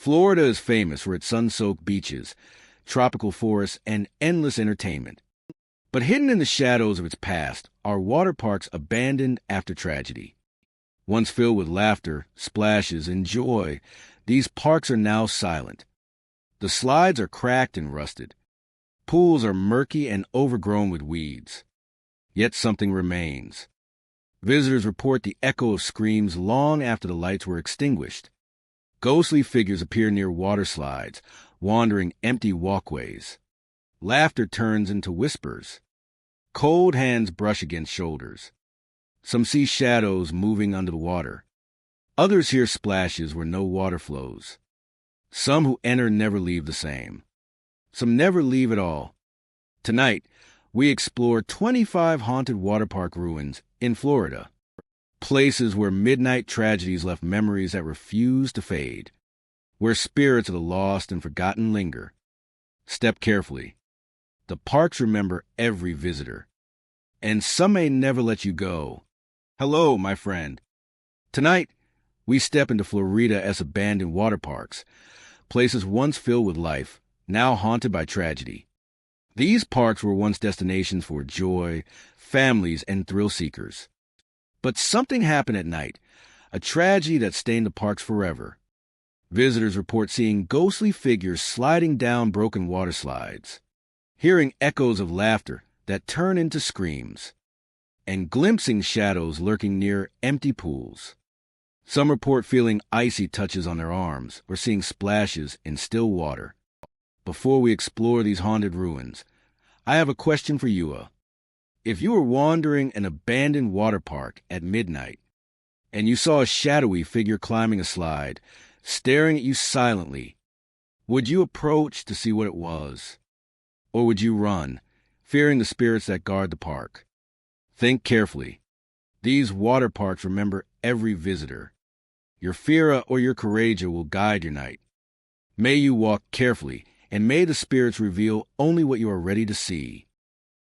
Florida is famous for its sun-soaked beaches, tropical forests, and endless entertainment. But hidden in the shadows of its past are water parks abandoned after tragedy. Once filled with laughter, splashes, and joy, these parks are now silent. The slides are cracked and rusted. Pools are murky and overgrown with weeds. Yet something remains. Visitors report the echo of screams long after the lights were extinguished. Ghostly figures appear near water slides, wandering empty walkways. Laughter turns into whispers. Cold hands brush against shoulders. Some see shadows moving under the water. Others hear splashes where no water flows. Some who enter never leave the same. Some never leave at all. Tonight, we explore 25 haunted water park ruins in Florida. Places where midnight tragedies left memories that refuse to fade. Where spirits of the lost and forgotten linger. Step carefully. The parks remember every visitor. And some may never let you go. Hello, my friend. Tonight, we step into Florida's abandoned water parks, places once filled with life, now haunted by tragedy. These parks were once destinations for joy, families, and thrill seekers. But something happened at night, a tragedy that stained the parks forever. Visitors report seeing ghostly figures sliding down broken water slides, hearing echoes of laughter that turn into screams, and glimpsing shadows lurking near empty pools. Some report feeling icy touches on their arms or seeing splashes in still water. Before we explore these haunted ruins, I have a question for you. If you were wandering an abandoned water park at midnight, and you saw a shadowy figure climbing a slide, staring at you silently, would you approach to see what it was? Or would you run, fearing the spirits that guard the park? Think carefully. These water parks remember every visitor. Your fear or your courage will guide your night. May you walk carefully, and may the spirits reveal only what you are ready to see.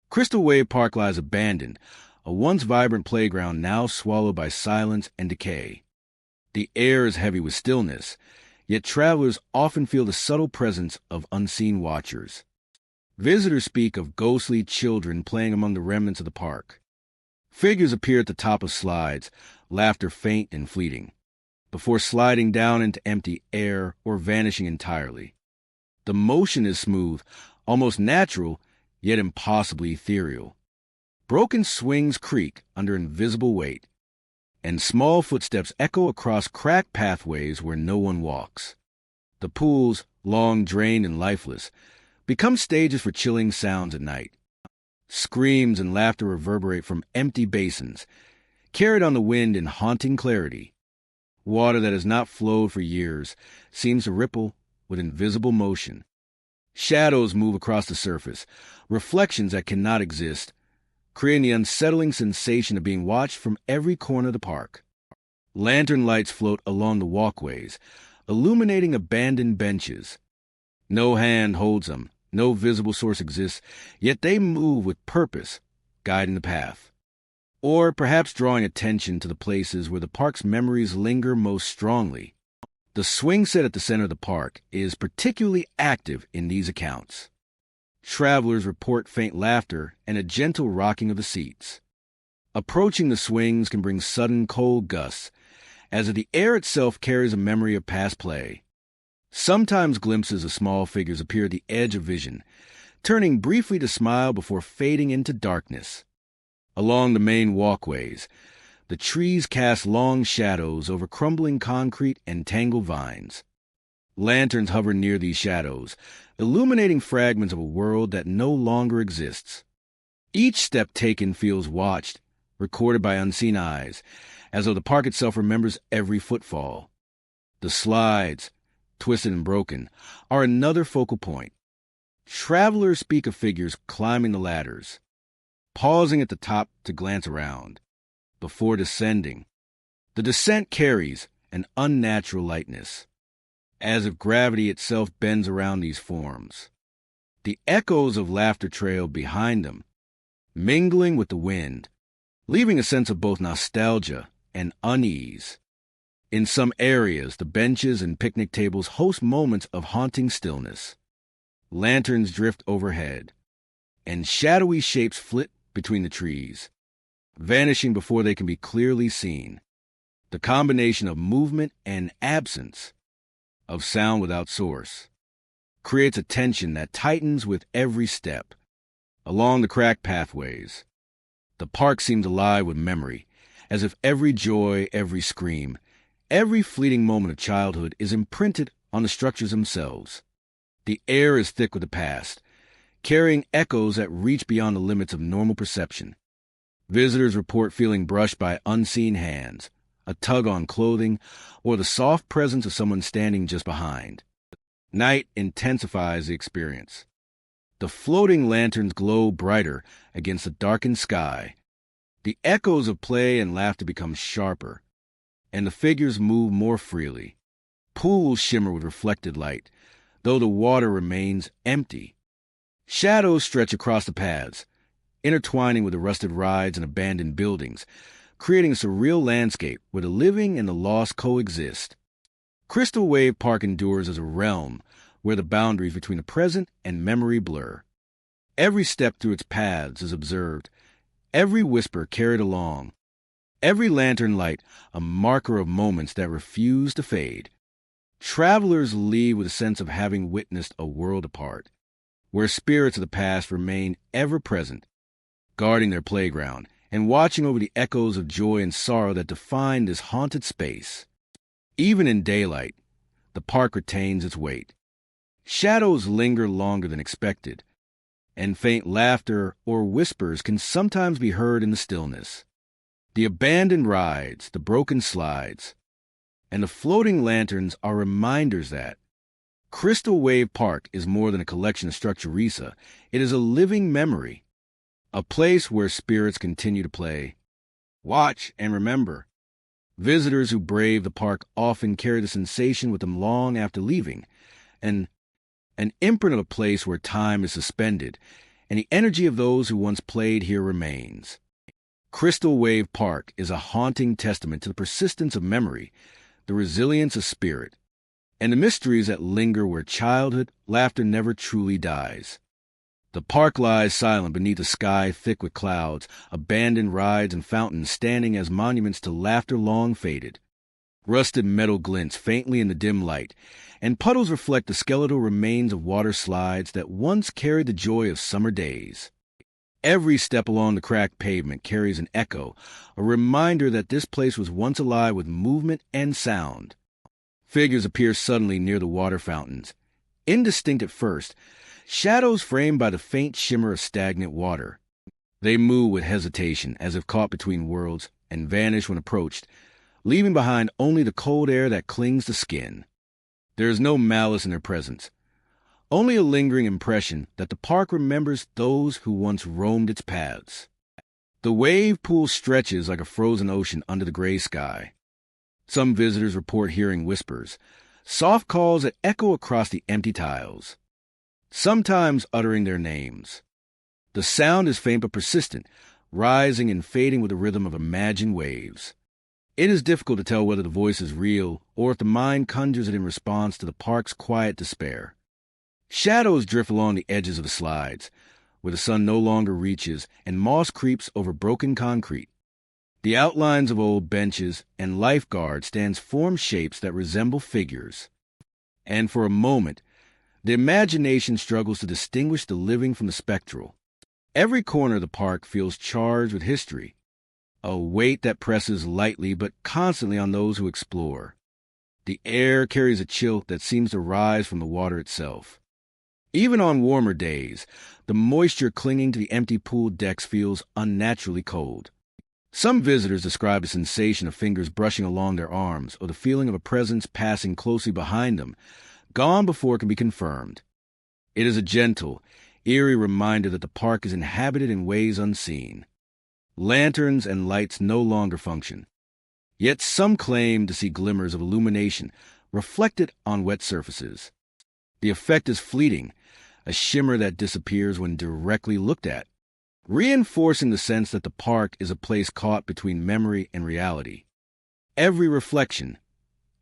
Crystal Wave Park lies abandoned, a once vibrant playground now swallowed by silence and decay. The air is heavy with stillness, yet travelers often feel the subtle presence of unseen watchers. Visitors speak of ghostly children playing among the remnants of the park. Figures appear at the top of slides, laughter faint and fleeting, before sliding down into empty air or vanishing entirely. The motion is smooth, almost natural, yet impossibly ethereal. Broken swings creak under invisible weight, and small footsteps echo across cracked pathways where no one walks. The pools, long drained and lifeless, become stages for chilling sounds at night. Screams and laughter reverberate from empty basins, carried on the wind in haunting clarity. Water that has not flowed for years seems to ripple with invisible motion. Shadows move across the surface, reflections that cannot exist, creating the unsettling sensation of being watched from every corner of the park. Lantern lights float along the walkways, illuminating abandoned benches. No hand holds them, no visible source exists, yet they move with purpose, guiding the path. Or perhaps drawing attention to the places where the park's memories linger most strongly. The swing set at the center of the park is particularly active in these accounts. Travelers report faint laughter and a gentle rocking of the seats. Approaching the swings can bring sudden cold gusts, as if the air itself carries a memory of past play. Sometimes glimpses of small figures appear at the edge of vision, turning briefly to smile before fading into darkness. Along the main walkways, the trees cast long shadows over crumbling concrete and tangled vines. Lanterns hover near these shadows, illuminating fragments of a world that no longer exists. Each step taken feels watched, recorded by unseen eyes, as though the park itself remembers every footfall. The slides, twisted and broken, are another focal point. Travelers speak of figures climbing the ladders, pausing at the top to glance around, before descending. The descent carries an unnatural lightness, as if gravity itself bends around these forms. The echoes of laughter trail behind them, mingling with the wind, leaving a sense of both nostalgia and unease. In some areas, the benches and picnic tables host moments of haunting stillness. Lanterns drift overhead, and shadowy shapes flit between the trees, vanishing before they can be clearly seen. The combination of movement and absence, of sound without source, creates a tension that tightens with every step. Along the cracked pathways, the park seems alive with memory, as if every joy, every scream, every fleeting moment of childhood is imprinted on the structures themselves. The air is thick with the past, carrying echoes that reach beyond the limits of normal perception. Visitors report feeling brushed by unseen hands, a tug on clothing, or the soft presence of someone standing just behind. Night intensifies the experience. The floating lanterns glow brighter against the darkened sky. The echoes of play and laughter become sharper, and the figures move more freely. Pools shimmer with reflected light, though the water remains empty. Shadows stretch across the paths, intertwining with the rusted rides and abandoned buildings, creating a surreal landscape where the living and the lost coexist. Crystal Wave Park endures as a realm where the boundaries between the present and memory blur. Every step through its paths is observed, every whisper carried along, every lantern light a marker of moments that refuse to fade. Travelers leave with a sense of having witnessed a world apart, where spirits of the past remain ever present, guarding their playground and watching over the echoes of joy and sorrow that define this haunted space. Even in daylight, the park retains its weight. Shadows linger longer than expected, and faint laughter or whispers can sometimes be heard in the stillness. The abandoned rides, the broken slides, and the floating lanterns are reminders that Crystal Wave Park is more than a collection of structurisa. It is a living memory, a place where spirits continue to play, watch, and remember. Visitors who brave the park often carry the sensation with them long after leaving, and an imprint of a place where time is suspended, and the energy of those who once played here remains. Crystal Wave Park is a haunting testament to the persistence of memory, the resilience of spirit, and the mysteries that linger where childhood laughter never truly dies. The park lies silent beneath a sky thick with clouds, abandoned rides and fountains standing as monuments to laughter long faded. Rusted metal glints faintly in the dim light, and puddles reflect the skeletal remains of water slides that once carried the joy of summer days. Every step along the cracked pavement carries an echo, a reminder that this place was once alive with movement and sound. Figures appear suddenly near the water fountains. Indistinct at first, shadows framed by the faint shimmer of stagnant water. They move with hesitation, as if caught between worlds, and vanish when approached, leaving behind only the cold air that clings to skin. There is no malice in their presence, only a lingering impression that the park remembers those who once roamed its paths. The wave pool stretches like a frozen ocean under the gray sky. Some visitors report hearing whispers, soft calls that echo across the empty tiles, sometimes uttering their names. The sound is faint but persistent, rising and fading with the rhythm of imagined waves. It is difficult to tell whether the voice is real or if the mind conjures it in response to the park's quiet despair. Shadows drift along the edges of the slides, where the sun no longer reaches and moss creeps over broken concrete. The outlines of old benches and lifeguard stands form shapes that resemble figures. And for a moment, the imagination struggles to distinguish the living from the spectral. Every corner of the park feels charged with history, a weight that presses lightly but constantly on those who explore. The air carries a chill that seems to rise from the water itself. Even on warmer days, the moisture clinging to the empty pool decks feels unnaturally cold. Some visitors describe the sensation of fingers brushing along their arms or the feeling of a presence passing closely behind them, gone before it can be confirmed. It is a gentle, eerie reminder that the park is inhabited in ways unseen. Lanterns and lights no longer function, yet some claim to see glimmers of illumination reflected on wet surfaces. The effect is fleeting, a shimmer that disappears when directly looked at, reinforcing the sense that the park is a place caught between memory and reality. Every reflection,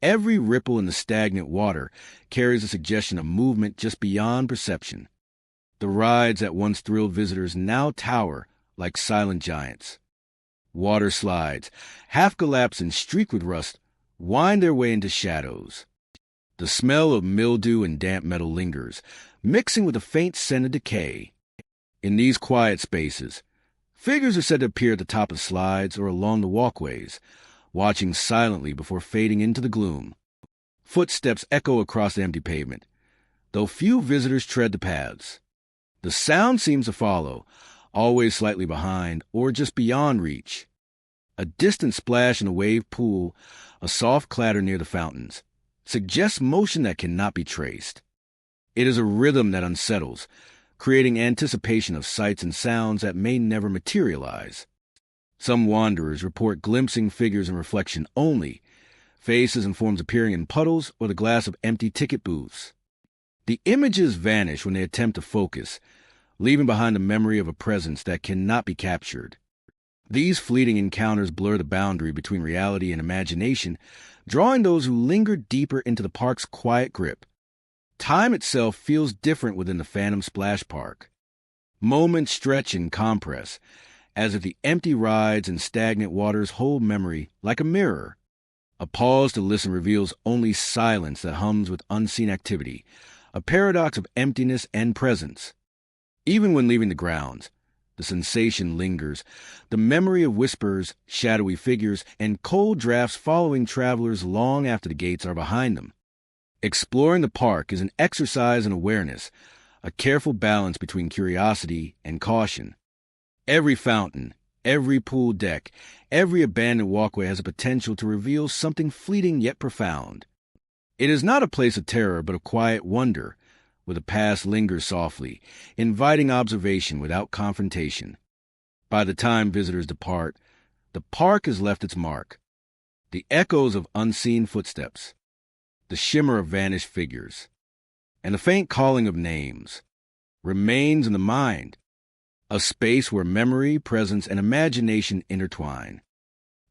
Every ripple in the stagnant water carries a suggestion of movement just beyond perception. The rides that once thrilled visitors now tower like silent giants. Water slides, half collapsed and streaked with rust, wind their way into shadows. The smell of mildew and damp metal lingers, mixing with a faint scent of decay. In these quiet spaces, figures are said to appear at the top of slides or along the walkways, watching silently before fading into the gloom. Footsteps echo across the empty pavement, though few visitors tread the paths. The sound seems to follow, always slightly behind or just beyond reach. A distant splash in a wave pool, a soft clatter near the fountains, suggests motion that cannot be traced. It is a rhythm that unsettles, creating anticipation of sights and sounds that may never materialize. Some wanderers report glimpsing figures in reflection only, faces and forms appearing in puddles or the glass of empty ticket booths. The images vanish when they attempt to focus, leaving behind a memory of a presence that cannot be captured. These fleeting encounters blur the boundary between reality and imagination, drawing those who linger deeper into the park's quiet grip. Time itself feels different within the Phantom Splash Park. Moments stretch and compress, as if the empty rides and stagnant waters hold memory like a mirror. A pause to listen reveals only silence that hums with unseen activity, a paradox of emptiness and presence. Even when leaving the grounds, the sensation lingers, the memory of whispers, shadowy figures, and cold drafts following travelers long after the gates are behind them. Exploring the park is an exercise in awareness, a careful balance between curiosity and caution. Every fountain, every pool deck, every abandoned walkway has a potential to reveal something fleeting yet profound. It is not a place of terror but of quiet wonder, where the past lingers softly, inviting observation without confrontation. By the time visitors depart, the park has left its mark. The echoes of unseen footsteps, the shimmer of vanished figures, and the faint calling of names remains in the mind, a space where memory, presence, and imagination intertwine.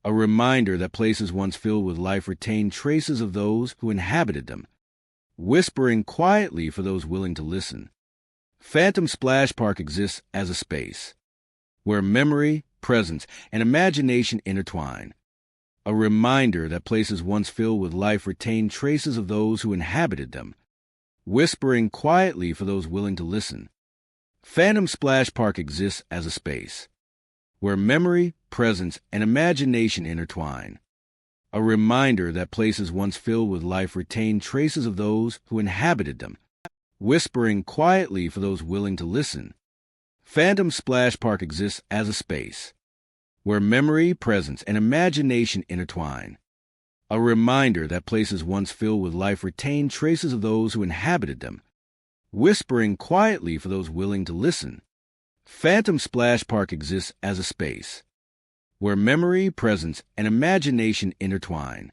A reminder that places once filled with life retain traces of those who inhabited them, whispering quietly for those willing to listen. Phantom Splash Park exists as a space where memory, presence, and imagination intertwine. A reminder that places once filled with life retain traces of those who inhabited them, whispering quietly for those willing to listen. Phantom Splash Park exists as a space where memory, presence, and imagination intertwine. A reminder that places once filled with life retain traces of those who inhabited them, whispering quietly for those willing to listen. Phantom Splash Park exists as a space where memory, presence, and imagination intertwine. A reminder that places once filled with life retain traces of those who inhabited them, whispering quietly for those willing to listen. Phantom Splash Park exists as a space where memory, presence, and imagination intertwine.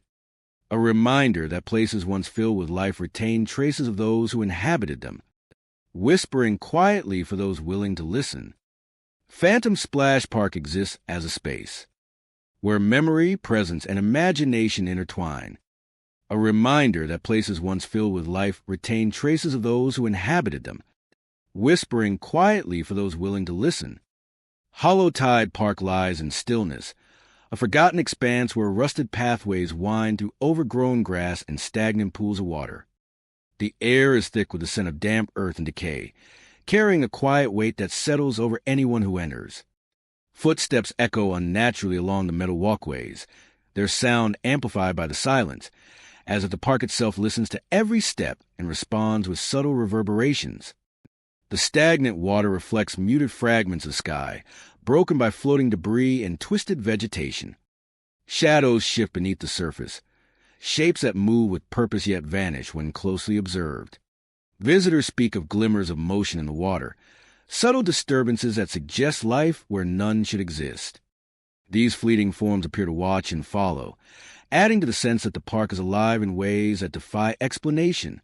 A reminder that places once filled with life retain traces of those who inhabited them, whispering quietly for those willing to listen. Phantom Splash Park exists as a space where memory, presence, and imagination intertwine. A reminder that places once filled with life retain traces of those who inhabited them, whispering quietly for those willing to listen. Hollow Tide Park lies in stillness, a forgotten expanse where rusted pathways wind through overgrown grass and stagnant pools of water. The air is thick with the scent of damp earth and decay, carrying a quiet weight that settles over anyone who enters. Footsteps echo unnaturally along the metal walkways, their sound amplified by the silence, as if the park itself listens to every step and responds with subtle reverberations. The stagnant water reflects muted fragments of sky, broken by floating debris and twisted vegetation. Shadows shift beneath the surface, shapes that move with purpose yet vanish when closely observed. Visitors speak of glimmers of motion in the water, subtle disturbances that suggest life where none should exist. These fleeting forms appear to watch and follow, adding to the sense that the park is alive in ways that defy explanation.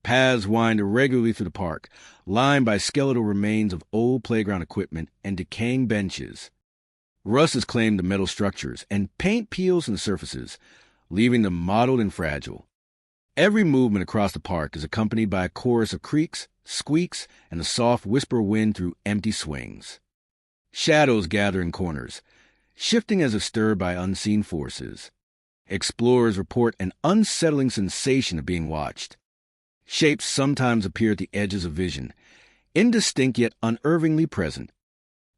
Paths wind irregularly through the park, lined by skeletal remains of old playground equipment and decaying benches. Rust has claimed the metal structures, and paint peels from the surfaces, leaving them mottled and fragile. Every movement across the park is accompanied by a chorus of creaks, squeaks, and the soft whisper wind through empty swings. Shadows gather in corners, shifting as if stirred by unseen forces. Explorers report an unsettling sensation of being watched. Shapes sometimes appear at the edges of vision, indistinct yet unervingly present.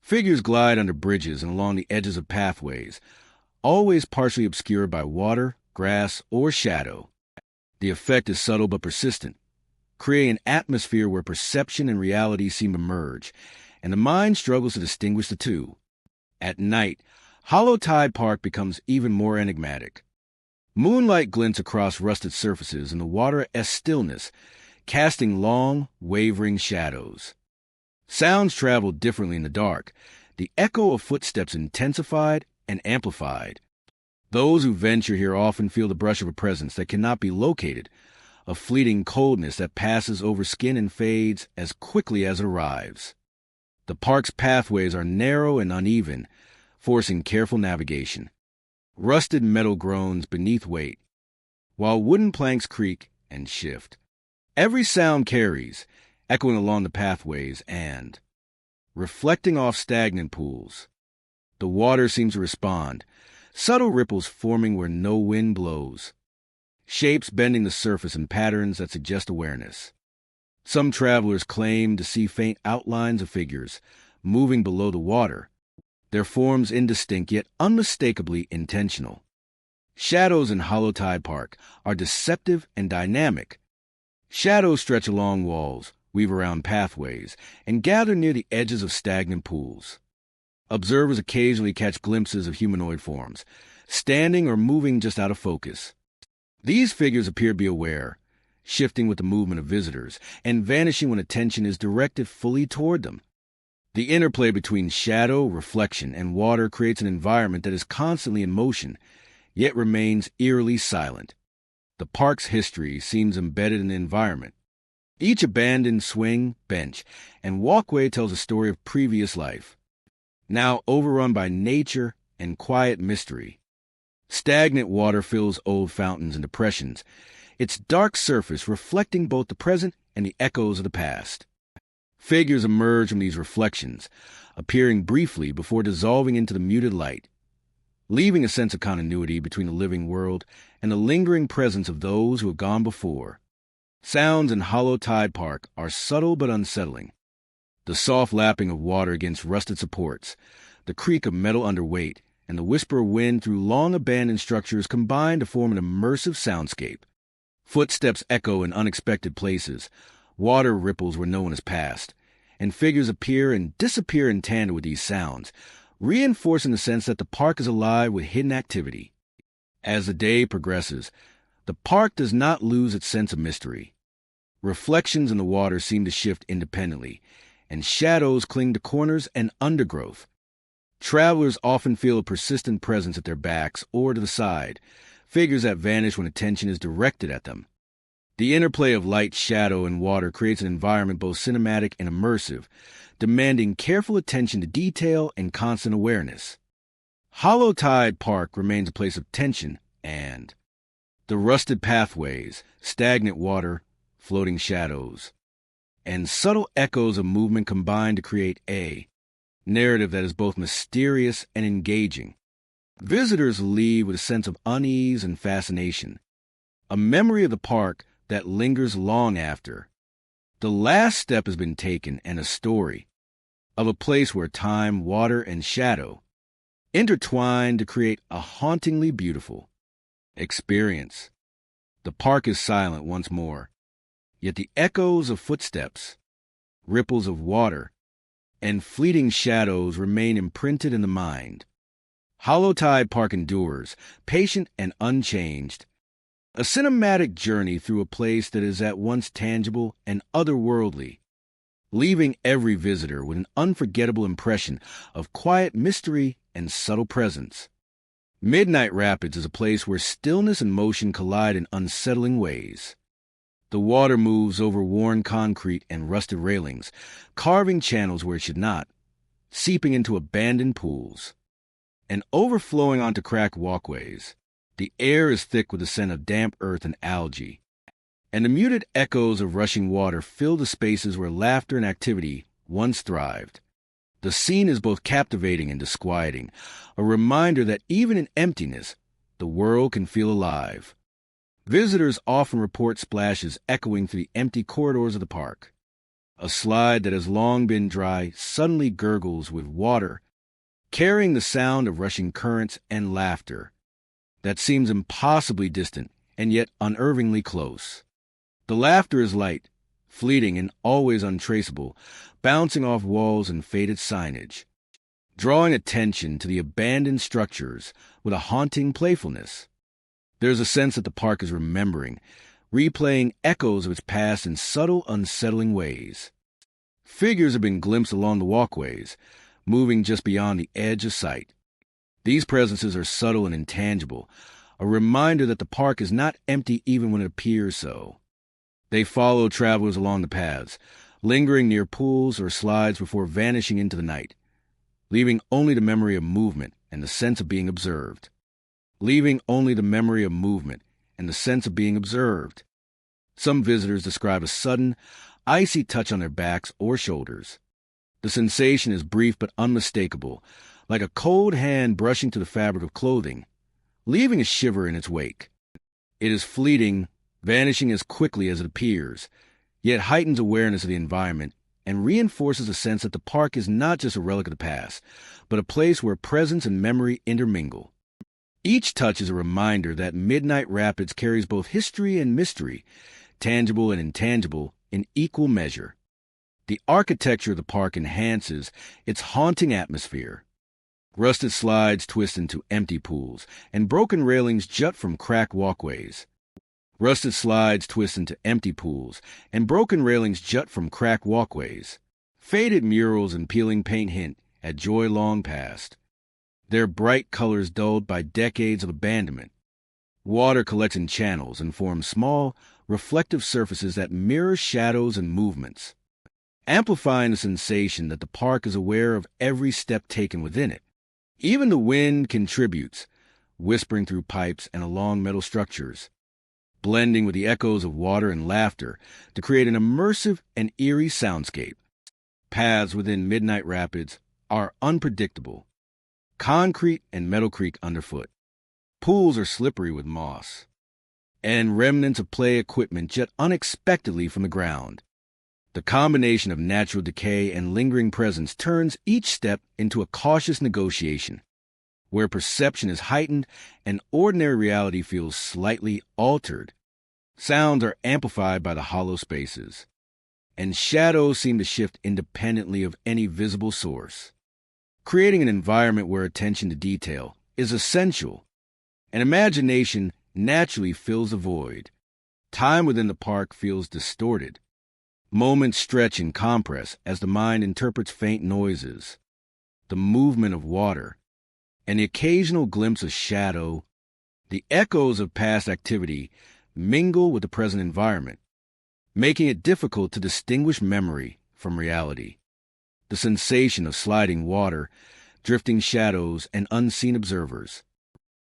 Figures glide under bridges and along the edges of pathways, always partially obscured by water, grass, or shadow. The effect is subtle but persistent, creating an atmosphere where perception and reality seem to merge, and the mind struggles to distinguish the two. At night, Hollow Tide Park becomes even more enigmatic. Moonlight glints across rusted surfaces and the water as stillness, casting long, wavering shadows. Sounds travel differently in the dark, the echo of footsteps intensified and amplified. Those who venture here often feel the brush of a presence that cannot be located, a fleeting coldness that passes over skin and fades as quickly as it arrives. The park's pathways are narrow and uneven, forcing careful navigation. Rusted metal groans beneath weight, while wooden planks creak and shift. Every sound carries, echoing along the pathways and reflecting off stagnant pools. The water seems to respond, subtle ripples forming where no wind blows. Shapes bending the surface in patterns that suggest awareness. Some travelers claim to see faint outlines of figures moving below the water, their forms indistinct yet unmistakably intentional. Shadows in Hollow Tide Park are deceptive and dynamic. Shadows stretch along walls, weave around pathways, and gather near the edges of stagnant pools. Observers occasionally catch glimpses of humanoid forms, standing or moving just out of focus. These figures appear to be aware, shifting with the movement of visitors, and vanishing when attention is directed fully toward them. The interplay between shadow, reflection, and water creates an environment that is constantly in motion, yet remains eerily silent. The park's history seems embedded in the environment. Each abandoned swing, bench, and walkway tells a story of previous life, now overrun by nature and quiet mystery. Stagnant water fills old fountains and depressions, its dark surface reflecting both the present and the echoes of the past. Figures emerge from these reflections, appearing briefly before dissolving into the muted light, leaving a sense of continuity between the living world and the lingering presence of those who have gone before. Sounds in Hollow Tide Park are subtle but unsettling. The soft lapping of water against rusted supports, the creak of metal underweight, and the whisper of wind through long-abandoned structures combine to form an immersive soundscape. Footsteps echo in unexpected places, water ripples where no one has passed, and figures appear and disappear in tandem with these sounds, reinforcing the sense that the park is alive with hidden activity. As the day progresses, the park does not lose its sense of mystery. Reflections in the water seem to shift independently, and shadows cling to corners and undergrowth. Travelers often feel a persistent presence at their backs or to the side, figures that vanish when attention is directed at them. The interplay of light, shadow, and water creates an environment both cinematic and immersive, demanding careful attention to detail and constant awareness. Hollow Tide Park remains a place of tension and the rusted pathways, stagnant water, floating shadows, and subtle echoes of movement combine to create a narrative that is both mysterious and engaging. Visitors leave with a sense of unease and fascination, a memory of the park that lingers long after the last step has been taken, and a story of a place where time, water, and shadow intertwine to create a hauntingly beautiful experience. The park is silent once more, yet the echoes of footsteps, ripples of water, and fleeting shadows remain imprinted in the mind. Hollow Tide Park endures, patient and unchanged, a cinematic journey through a place that is at once tangible and otherworldly, leaving every visitor with an unforgettable impression of quiet mystery and subtle presence. Midnight Rapids is a place where stillness and motion collide in unsettling ways. The water moves over worn concrete and rusted railings, carving channels where it should not, seeping into abandoned pools, and overflowing onto cracked walkways. The air is thick with the scent of damp earth and algae, and the muted echoes of rushing water fill the spaces where laughter and activity once thrived. The scene is both captivating and disquieting, a reminder that even in emptiness, the world can feel alive. Visitors often report splashes echoing through the empty corridors of the park. A slide that has long been dry suddenly gurgles with water, carrying the sound of rushing currents and laughter that seems impossibly distant and yet unnervingly close. The laughter is light, fleeting and always untraceable, bouncing off walls and faded signage, drawing attention to the abandoned structures with a haunting playfulness. There's a sense that the park is remembering, replaying echoes of its past in subtle, unsettling ways. Figures have been glimpsed along the walkways, moving just beyond the edge of sight. These presences are subtle and intangible, a reminder that the park is not empty even when it appears so. They follow travelers along the paths, lingering near pools or slides before vanishing into the night, leaving only the memory of movement and the sense of being observed. Some visitors describe a sudden, icy touch on their backs or shoulders. The sensation is brief but unmistakable, like a cold hand brushing to the fabric of clothing, leaving a shiver in its wake. It is fleeting, vanishing as quickly as it appears, yet heightens awareness of the environment and reinforces a sense that the park is not just a relic of the past, but a place where presence and memory intermingle. Each touch is a reminder that Midnight Rapids carries both history and mystery, tangible and intangible, in equal measure. The architecture of the park enhances its haunting atmosphere. Rusted slides twist into empty pools, and broken railings jut from cracked walkways. Faded murals and peeling paint hint at joy long past, their bright colors dulled by decades of abandonment. Water collects in channels and forms small, reflective surfaces that mirror shadows and movements, amplifying the sensation that the park is aware of every step taken within it. Even the wind contributes, whispering through pipes and along metal structures, blending with the echoes of water and laughter to create an immersive and eerie soundscape. Paths within Midnight Rapids are unpredictable. Concrete and metal creak underfoot. Pools are slippery with moss, and remnants of play equipment jet unexpectedly from the ground. The combination of natural decay and lingering presence turns each step into a cautious negotiation, where perception is heightened and ordinary reality feels slightly altered. Sounds are amplified by the hollow spaces, and shadows seem to shift independently of any visible source, creating an environment where attention to detail is essential, and imagination naturally fills the void. Time within the park feels distorted. Moments stretch and compress as the mind interprets faint noises, the movement of water, and the occasional glimpse of shadow. The echoes of past activity mingle with the present environment, making it difficult to distinguish memory from reality. The sensation of sliding water, drifting shadows, and unseen observers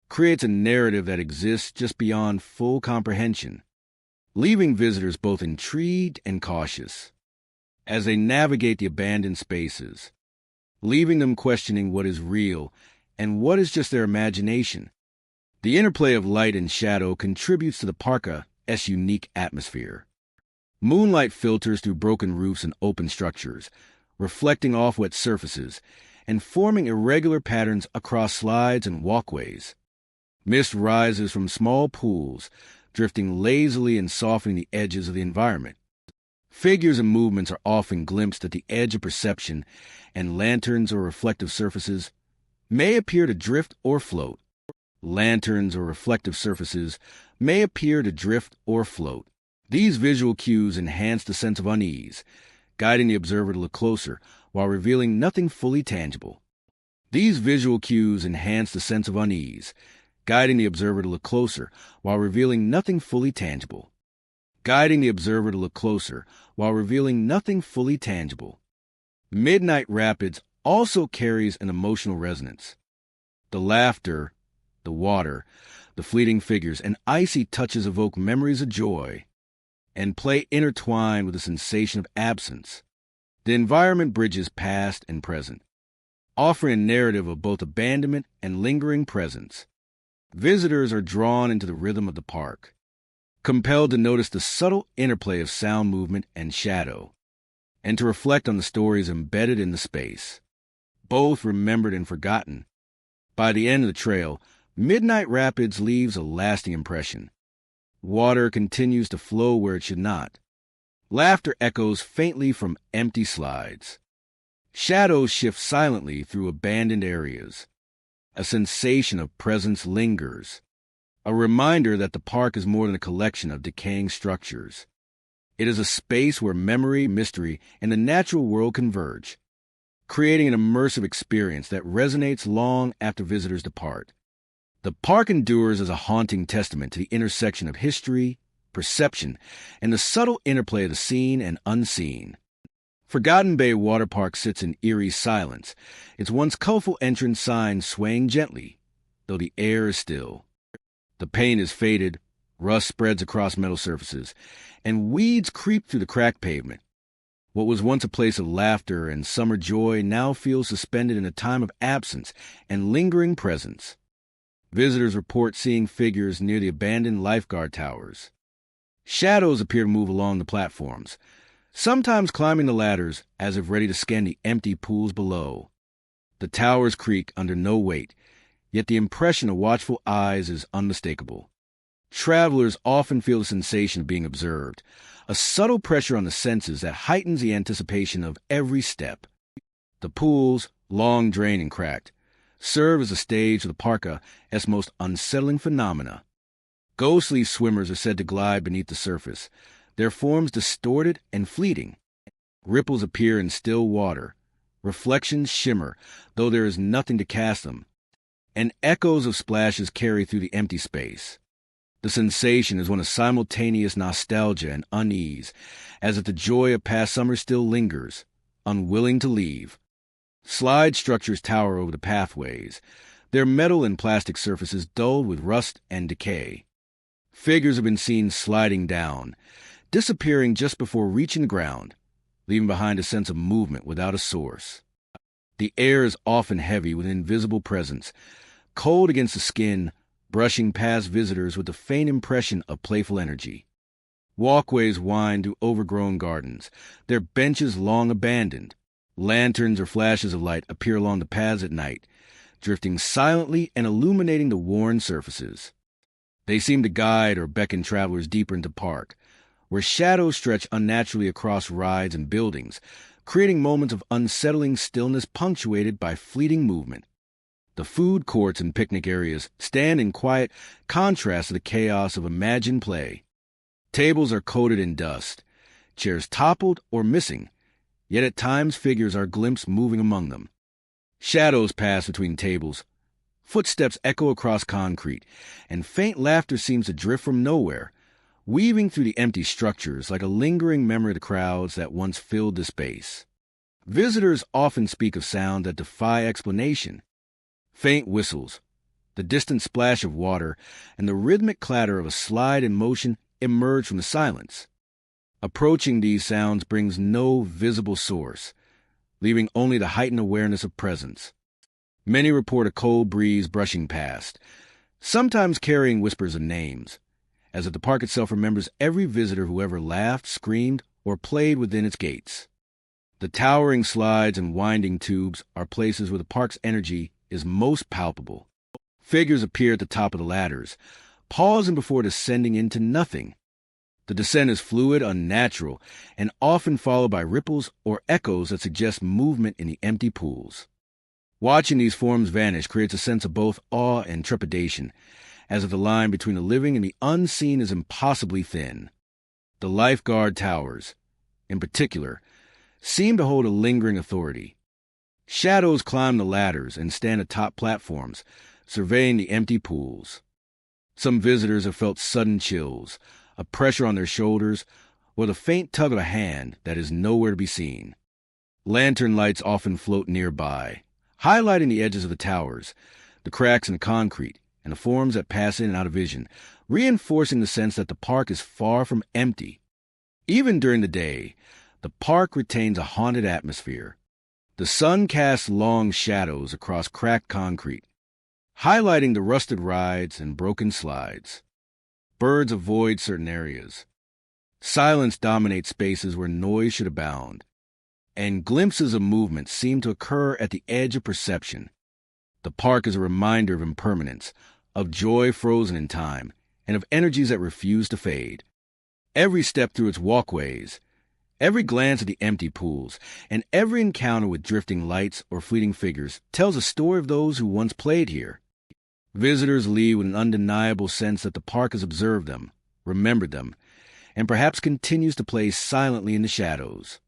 creates a narrative that exists just beyond full comprehension, leaving visitors both intrigued and cautious as they navigate the abandoned spaces, leaving them questioning what is real and what is just their imagination. The interplay of light and shadow contributes to the park's unique atmosphere. Moonlight filters through broken roofs and open structures, reflecting off wet surfaces and forming irregular patterns across slides and walkways. Mist rises from small pools, drifting lazily and softening the edges of the environment. Figures and movements are often glimpsed at the edge of perception, and lanterns or reflective surfaces may appear to drift or float. These visual cues enhance the sense of unease, guiding the observer to look closer while revealing nothing fully tangible. Midnight Rapids also carries an emotional resonance. The laughter, the water, The fleeting figures and icy touches evoke memories of joy, and play intertwined with a sensation of absence. The environment bridges past and present, offering a narrative of both abandonment and lingering presence. Visitors are drawn into the rhythm of the park, compelled to notice the subtle interplay of sound, movement, and shadow, and to reflect on the stories embedded in the space, both remembered and forgotten. By the end of the trail, Midnight Rapids leaves a lasting impression. Water continues to flow where it should not. Laughter echoes faintly from empty slides. Shadows shift silently through abandoned areas. A sensation of presence lingers, a reminder that the park is more than a collection of decaying structures. It is a space where memory, mystery, and the natural world converge, creating an immersive experience that resonates long after visitors depart. The park endures as a haunting testament to the intersection of history, perception, and the subtle interplay of the seen and unseen. Forgotten Bay Waterpark sits in eerie silence, its once colorful entrance sign swaying gently, though the air is still. The paint is faded, rust spreads across metal surfaces, and weeds creep through the cracked pavement. What was once a place of laughter and summer joy now feels suspended in a time of absence and lingering presence. Visitors report seeing figures near the abandoned lifeguard towers. Shadows appear to move along the platforms, sometimes climbing the ladders as if ready to scan the empty pools below. The towers creak under no weight, yet the impression of watchful eyes is unmistakable. Travelers often feel the sensation of being observed, a subtle pressure on the senses that heightens the anticipation of every step. The pools, long drained and cracked, serve as a stage for the parka's most unsettling phenomena. Ghostly swimmers are said to glide beneath the surface, their forms distorted and fleeting. Ripples appear in still water, reflections shimmer, though there is nothing to cast them, and echoes of splashes carry through the empty space. The sensation is one of simultaneous nostalgia and unease, as if the joy of past summer still lingers, unwilling to leave. Slide structures tower over the pathways, their metal and plastic surfaces dulled with rust and decay. Figures have been seen sliding down, disappearing just before reaching the ground, leaving behind a sense of movement without a source. The air is often heavy with an invisible presence, cold against the skin, brushing past visitors with the faint impression of playful energy. Walkways wind through overgrown gardens, their benches long abandoned. Lanterns or flashes of light appear along the paths at night, drifting silently and illuminating the worn surfaces. They seem to guide or beckon travelers deeper into park, where shadows stretch unnaturally across rides and buildings, creating moments of unsettling stillness punctuated by fleeting movement. The food courts and picnic areas stand in quiet contrast to the chaos of imagined play. Tables are coated in dust, chairs toppled or missing, yet at times figures are glimpsed moving among them. Shadows pass between tables, footsteps echo across concrete, and faint laughter seems to drift from nowhere, weaving through the empty structures like a lingering memory of the crowds that once filled the space. Visitors often speak of sound that defy explanation. Faint whistles, the distant splash of water, and the rhythmic clatter of a slide in motion emerge from the silence. Approaching these sounds brings no visible source, leaving only the heightened awareness of presence. Many report a cold breeze brushing past, sometimes carrying whispers of names, as if the park itself remembers every visitor who ever laughed, screamed, or played within its gates. The towering slides and winding tubes are places where the park's energy is most palpable. Figures appear at the top of the ladders, pausing before descending into nothing. The descent is fluid, unnatural, and often followed by ripples or echoes that suggest movement in the empty pools. Watching these forms vanish creates a sense of both awe and trepidation, as if the line between the living and the unseen is impossibly thin. The lifeguard towers, in particular, seem to hold a lingering authority. Shadows climb the ladders and stand atop platforms, surveying the empty pools. Some visitors have felt sudden chills, a pressure on their shoulders, or the faint tug of a hand that is nowhere to be seen. Lantern lights often float nearby, highlighting the edges of the towers, the cracks in the concrete, and the forms that pass in and out of vision, reinforcing the sense that the park is far from empty. Even during the day, the park retains a haunted atmosphere. The sun casts long shadows across cracked concrete, highlighting the rusted rides and broken slides. Birds avoid certain areas. Silence dominates spaces where noise should abound, and glimpses of movement seem to occur at the edge of perception. The park is a reminder of impermanence, of joy frozen in time, and of energies that refuse to fade. Every step through its walkways, every glance at the empty pools, and every encounter with drifting lights or fleeting figures tells a story of those who once played here. Visitors leave with an undeniable sense that the park has observed them, remembered them, and perhaps continues to play silently in the shadows.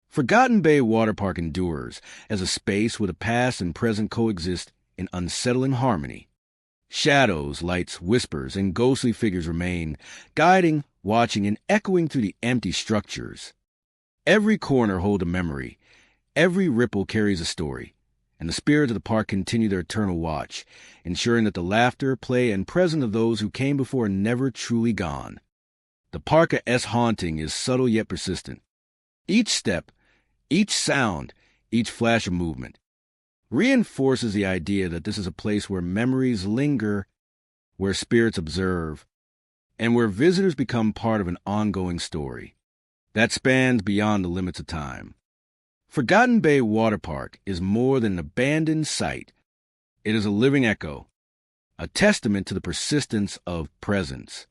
Forgotten Bay Waterpark endures as a space where the past and present coexist in unsettling harmony. Shadows, lights, whispers, and ghostly figures remain, guiding, watching, and echoing through the empty structures. Every corner holds a memory, every ripple carries a story, and the spirits of the park continue their eternal watch, ensuring that the laughter, play, and presence of those who came before are never truly gone. The park's haunting is subtle yet persistent. Each step, each sound, each flash of movement reinforces the idea that this is a place where memories linger, where spirits observe, and where visitors become part of an ongoing story that spans beyond the limits of time. Forgotten Bay Waterpark is more than an abandoned site. It is a living echo, a testament to the persistence of presence,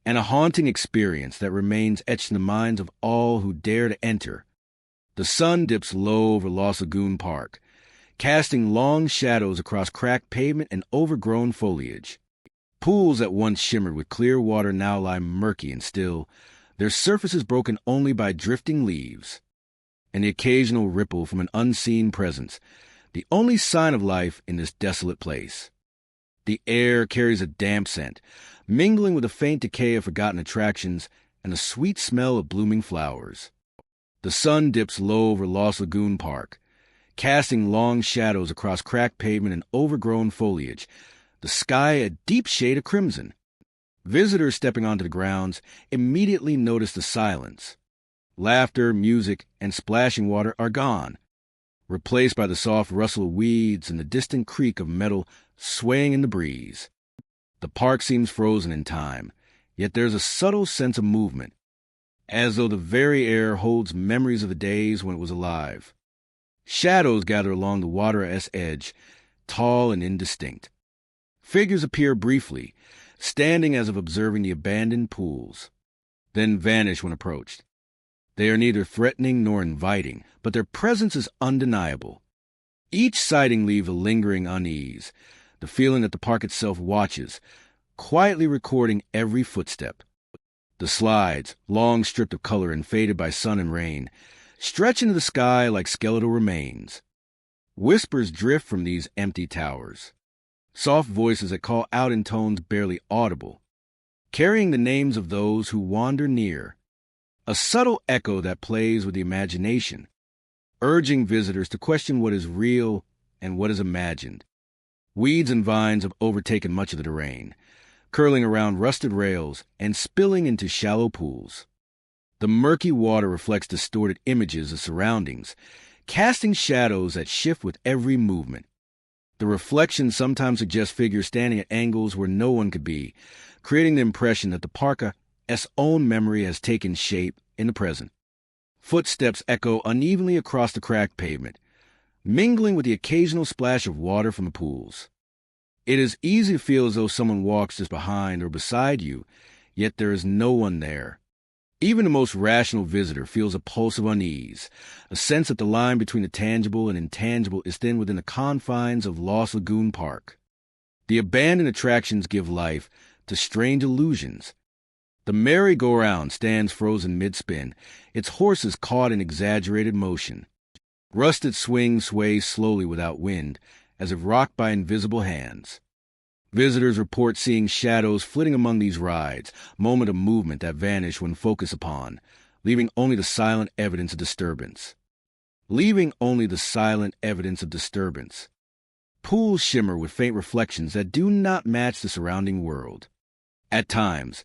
and a haunting experience that remains etched in the minds of all who dare to enter. The sun dips low over Lost Lagoon Park, casting long shadows across cracked pavement and overgrown foliage. Pools that once shimmered with clear water now lie murky and still, their surfaces broken only by drifting leaves, and the occasional ripple from an unseen presence, the only sign of life in this desolate place. The air carries a damp scent, mingling with the faint decay of forgotten attractions and the sweet smell of blooming flowers. The sun dips low over Lost Lagoon Park, casting long shadows across cracked pavement and overgrown foliage, the sky a deep shade of crimson. Visitors stepping onto the grounds immediately notice the silence. Laughter, music, and splashing water are gone, replaced by the soft rustle of weeds and the distant creak of metal swaying in the breeze. The park seems frozen in time, yet there's a subtle sense of movement, as though the very air holds memories of the days when it was alive. Shadows gather along the water's edge, tall and indistinct. Figures appear briefly, standing as if observing the abandoned pools, then vanish when approached. They are neither threatening nor inviting, but their presence is undeniable. Each sighting leaves a lingering unease, the feeling that the park itself watches, quietly recording every footstep. The slides, long stripped of color and faded by sun and rain, stretch into the sky like skeletal remains. Whispers drift from these empty towers, soft voices that call out in tones barely audible, carrying the names of those who wander near, a subtle echo that plays with the imagination, urging visitors to question what is real and what is imagined. Weeds and vines have overtaken much of the terrain, curling around rusted rails and spilling into shallow pools. The murky water reflects distorted images of surroundings, casting shadows that shift with every movement. The reflections sometimes suggest figures standing at angles where no one could be, creating the impression that the park's own memory has taken shape in the present. Footsteps echo unevenly across the cracked pavement, mingling with the occasional splash of water from the pools. It is easy to feel as though someone walks just behind or beside you, yet there is no one there. Even the most rational visitor feels a pulse of unease, a sense that the line between the tangible and intangible is thin within the confines of Lost Lagoon Park. The abandoned attractions give life to strange illusions. The merry-go-round stands frozen mid-spin, its horses caught in exaggerated motion. Rusted swings sway slowly without wind, as if rocked by invisible hands. Visitors report seeing shadows flitting among these rides, moment of movement that vanish when focused upon, leaving only the silent evidence of disturbance. pools shimmer with faint reflections that do not match the surrounding world. At times,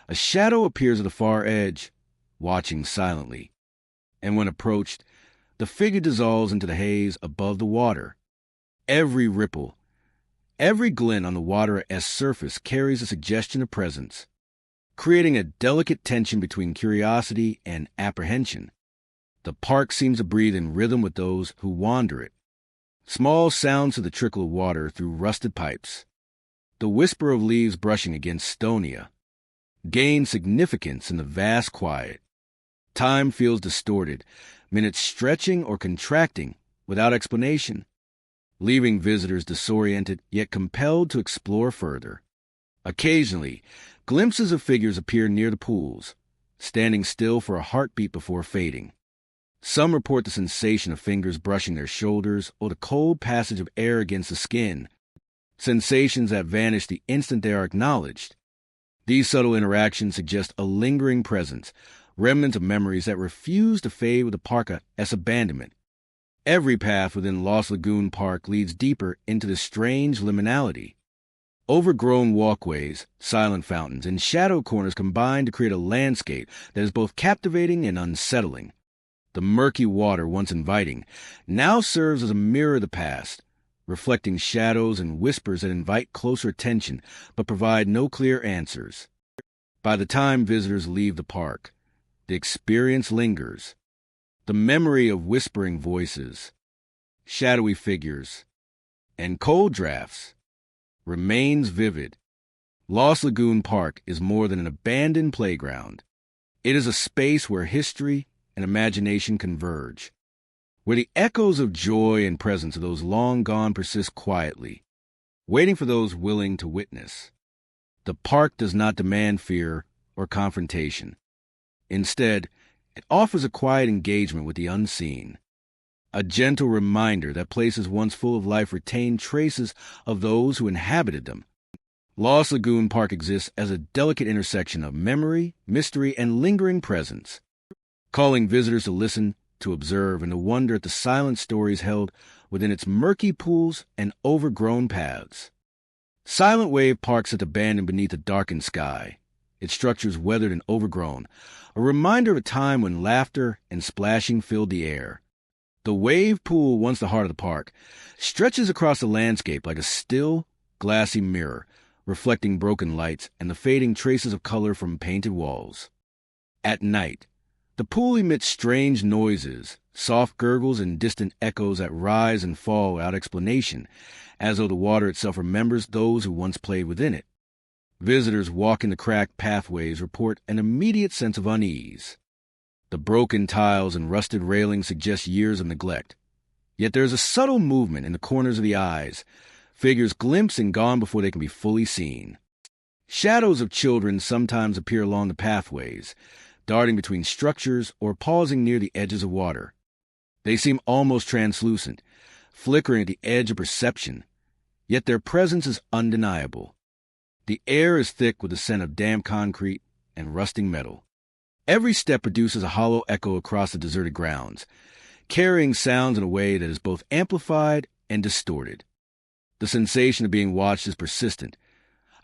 a shadow appears at the far edge, watching silently. And when approached, the figure dissolves into the haze above the water. Every ripple, every glint on the water's surface carries a suggestion of presence, creating a delicate tension between curiosity and apprehension. The park seems to breathe in rhythm with those who wander it. Small sounds of the trickle of water through rusted pipes, the whisper of leaves brushing against stonia, gain significance in the vast quiet. Time feels distorted, minutes stretching or contracting without explanation, leaving visitors disoriented yet compelled to explore further. Occasionally, glimpses of figures appear near the pools, standing still for a heartbeat before fading. Some report the sensation of fingers brushing their shoulders or the cold passage of air against the skin, sensations that vanish the instant they are acknowledged. These subtle interactions suggest a lingering presence, remnants of memories that refuse to fade with the park's abandonment. Every path within Lost Lagoon Park leads deeper into this strange liminality. Overgrown walkways, silent fountains, and shadow corners combine to create a landscape that is both captivating and unsettling. The murky water, once inviting, now serves as a mirror of the past, reflecting shadows and whispers that invite closer attention but provide no clear answers. By the time visitors leave the park, the experience lingers. The memory of whispering voices, shadowy figures, and cold drafts remains vivid. Lost Lagoon Park is more than an abandoned playground. It is a space where history and imagination converge, where the echoes of joy and presence of those long gone persist quietly, waiting for those willing to witness. The park does not demand fear or confrontation. Instead, it offers a quiet engagement with the unseen, a gentle reminder that places once full of life retain traces of those who inhabited them. Lost Lagoon Park exists as a delicate intersection of memory, mystery, and lingering presence, calling visitors to listen, to observe, and to wonder at the silent stories held within its murky pools and overgrown paths. Silent Wave Park sits abandoned beneath a darkened sky, its structures weathered and overgrown, a reminder of a time when laughter and splashing filled the air. The wave pool, once the heart of the park, stretches across the landscape like a still, glassy mirror, reflecting broken lights and the fading traces of color from painted walls. At night, the pool emits strange noises, soft gurgles and distant echoes that rise and fall without explanation, as though the water itself remembers those who once played within it. Visitors walking the cracked pathways report an immediate sense of unease. The broken tiles and rusted railings suggest years of neglect. Yet there is a subtle movement in the corners of the eyes, figures glimpsed and gone before they can be fully seen. Shadows of children sometimes appear along the pathways, darting between structures or pausing near the edges of water. They seem almost translucent, flickering at the edge of perception, yet their presence is undeniable. The air is thick with the scent of damp concrete and rusting metal. Every step produces a hollow echo across the deserted grounds, carrying sounds in a way that is both amplified and distorted. The sensation of being watched is persistent,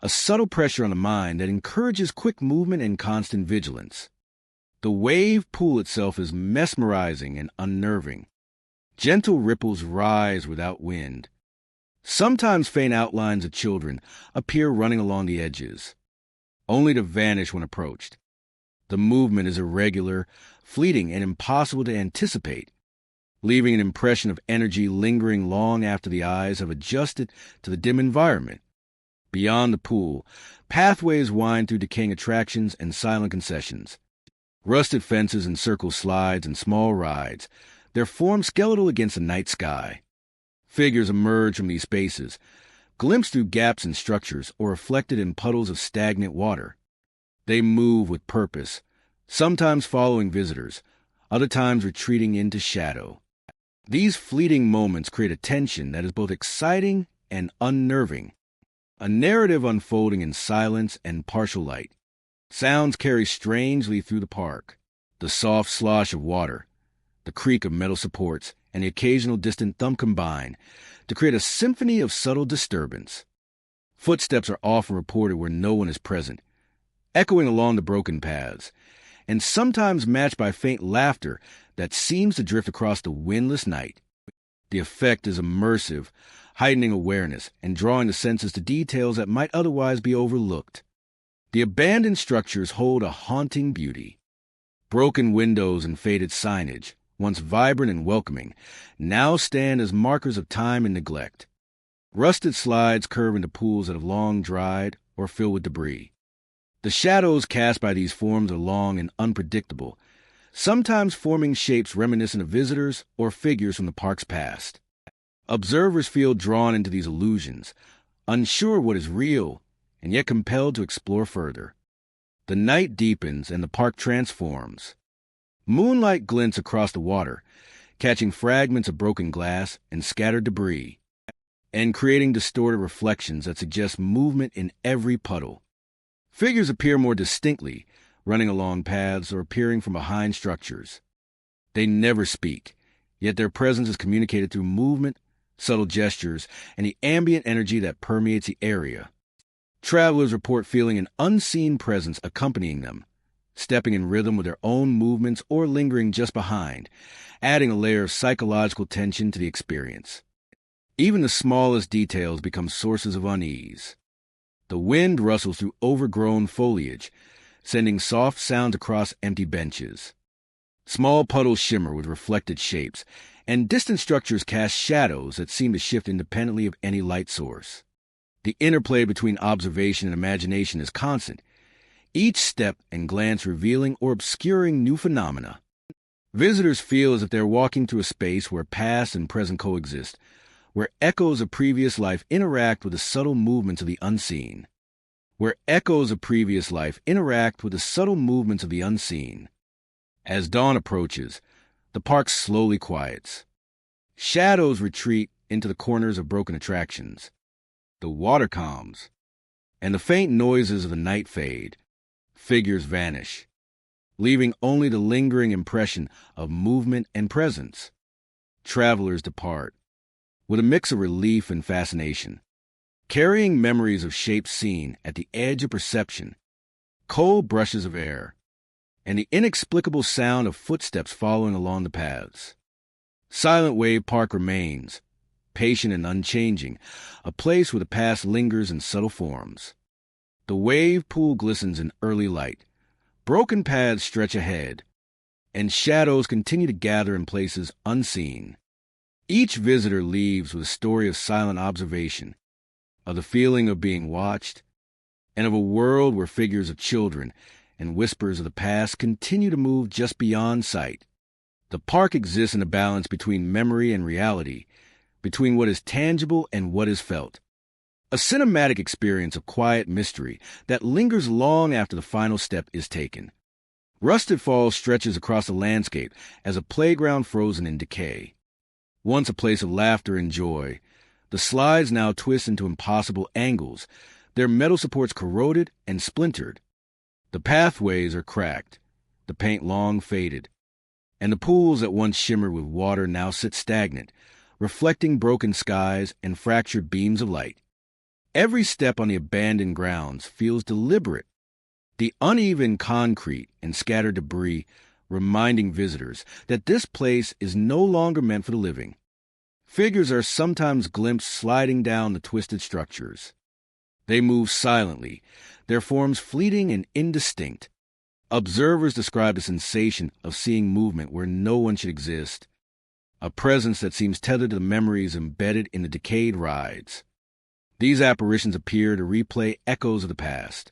a subtle pressure on the mind that encourages quick movement and constant vigilance. The wave pool itself is mesmerizing and unnerving. Gentle ripples rise without wind. Sometimes faint outlines of children appear running along the edges, only to vanish when approached. The movement is irregular, fleeting, and impossible to anticipate, leaving an impression of energy lingering long after the eyes have adjusted to the dim environment. Beyond the pool, pathways wind through decaying attractions and silent concessions. Rusted fences encircle slides and small rides, their forms skeletal against the night sky. Figures emerge from these spaces, glimpsed through gaps in structures or reflected in puddles of stagnant water. They move with purpose, sometimes following visitors, other times retreating into shadow. These fleeting moments create a tension that is both exciting and unnerving, a narrative unfolding in silence and partial light. Sounds carry strangely through the park, the soft slosh of water, the creak of metal supports, and the occasional distant thump combine to create a symphony of subtle disturbance. Footsteps are often reported where no one is present, echoing along the broken paths, and sometimes matched by faint laughter that seems to drift across the windless night. The effect is immersive, heightening awareness and drawing the senses to details that might otherwise be overlooked. The abandoned structures hold a haunting beauty. Broken windows and faded signage, once vibrant and welcoming, now stand as markers of time and neglect. Rusted slides curve into pools that have long dried or filled with debris. The shadows cast by these forms are long and unpredictable, sometimes forming shapes reminiscent of visitors or figures from the park's past. Observers feel drawn into these illusions, unsure what is real, and yet compelled to explore further. The night deepens and the park transforms. Moonlight glints across the water, catching fragments of broken glass and scattered debris, and creating distorted reflections that suggest movement in every puddle. Figures appear more distinctly, running along paths or appearing from behind structures. They never speak, yet their presence is communicated through movement, subtle gestures, and the ambient energy that permeates the area. Travelers report feeling an unseen presence accompanying them, stepping in rhythm with their own movements or lingering just behind, adding a layer of psychological tension to the experience. Even the smallest details become sources of unease. The wind rustles through overgrown foliage, sending soft sounds across empty benches. Small puddles shimmer with reflected shapes, and distant structures cast shadows that seem to shift independently of any light source. The interplay between observation and imagination is constant, each step and glance revealing or obscuring new phenomena. Visitors feel as if they're walking through a space where past and present coexist, where echoes of previous life interact with the subtle movements of the unseen. As dawn approaches, the park slowly quiets. Shadows retreat into the corners of broken attractions. The water calms, and the faint noises of the night fade. Figures vanish, leaving only the lingering impression of movement and presence. Travelers depart, with a mix of relief and fascination, carrying memories of shapes seen at the edge of perception, cold brushes of air, and the inexplicable sound of footsteps following along the paths. Silent Wave Park remains, patient and unchanging, a place where the past lingers in subtle forms. The wave pool glistens in early light, broken paths stretch ahead, and shadows continue to gather in places unseen. Each visitor leaves with a story of silent observation, of the feeling of being watched, and of a world where figures of children and whispers of the past continue to move just beyond sight. The park exists in a balance between memory and reality, between what is tangible and what is felt. A cinematic experience of quiet mystery that lingers long after the final step is taken. Rusted Falls stretches across the landscape as a playground frozen in decay. Once a place of laughter and joy, the slides now twist into impossible angles, their metal supports corroded and splintered. The pathways are cracked, the paint long faded, and the pools that once shimmered with water now sit stagnant, reflecting broken skies and fractured beams of light. Every step on the abandoned grounds feels deliberate, the uneven concrete and scattered debris reminding visitors that this place is no longer meant for the living. Figures are sometimes glimpsed sliding down the twisted structures. They move silently, their forms fleeting and indistinct. Observers describe the sensation of seeing movement where no one should exist, a presence that seems tethered to the memories embedded in the decayed rides. These apparitions appear to replay echoes of the past,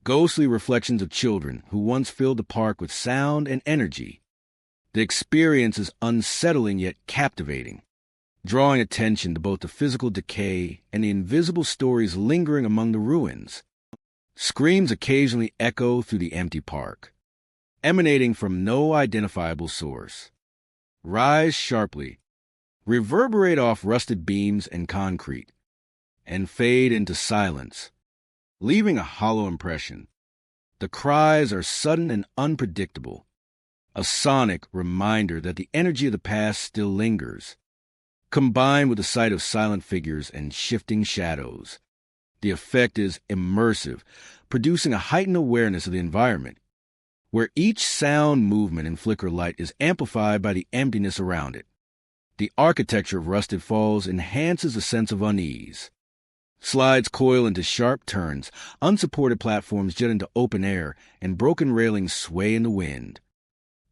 ghostly reflections of children who once filled the park with sound and energy. The experience is unsettling yet captivating, drawing attention to both the physical decay and the invisible stories lingering among the ruins. Screams occasionally echo through the empty park, emanating from no identifiable source. Rise sharply, reverberate off rusted beams and concrete, and fade into silence, leaving a hollow impression. The cries are sudden and unpredictable, a sonic reminder that the energy of the past still lingers. Combined with the sight of silent figures and shifting shadows, the effect is immersive, producing a heightened awareness of the environment, where each sound, movement, and flicker of light is amplified by the emptiness around it. The architecture of Rusted Falls enhances a sense of unease. Slides coil into sharp turns, unsupported platforms jet into open air, and broken railings sway in the wind.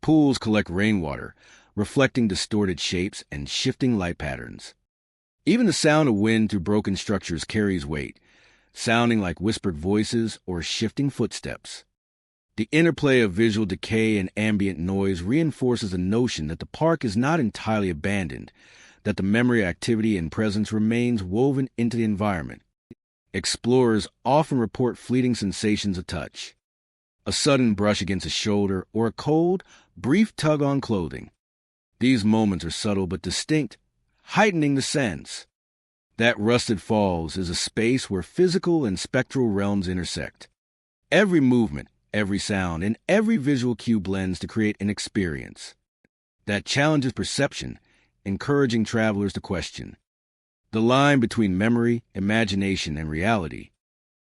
Pools collect rainwater, reflecting distorted shapes and shifting light patterns. Even the sound of wind through broken structures carries weight, sounding like whispered voices or shifting footsteps. The interplay of visual decay and ambient noise reinforces the notion that the park is not entirely abandoned, that the memory, activity, and presence remains woven into the environment. Explorers often report fleeting sensations of touch, a sudden brush against a shoulder, or a cold, brief tug on clothing. These moments are subtle but distinct, heightening the sense that Rusted Falls is a space where physical and spectral realms intersect. Every movement, every sound, and every visual cue blends to create an experience that challenges perception, encouraging travelers to question the line between memory, imagination, and reality.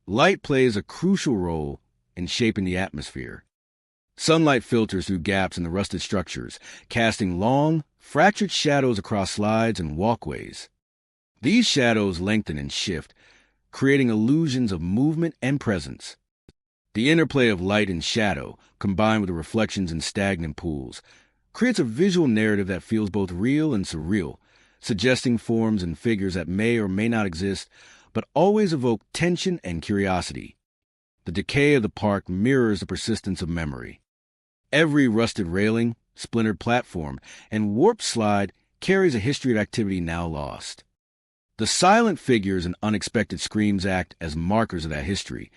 Light plays a crucial role in shaping the atmosphere. Sunlight filters through gaps in the rusted structures, casting long, fractured shadows across slides and walkways. These shadows lengthen and shift, creating illusions of movement and presence. The interplay of light and shadow, combined with the reflections in stagnant pools, creates a visual narrative that feels both real and surreal, suggesting forms and figures that may or may not exist, but always evoke tension and curiosity. The decay of the park mirrors the persistence of memory. Every rusted railing, splintered platform, and warped slide carries a history of activity now lost. The silent figures and unexpected screams act as markers of that history,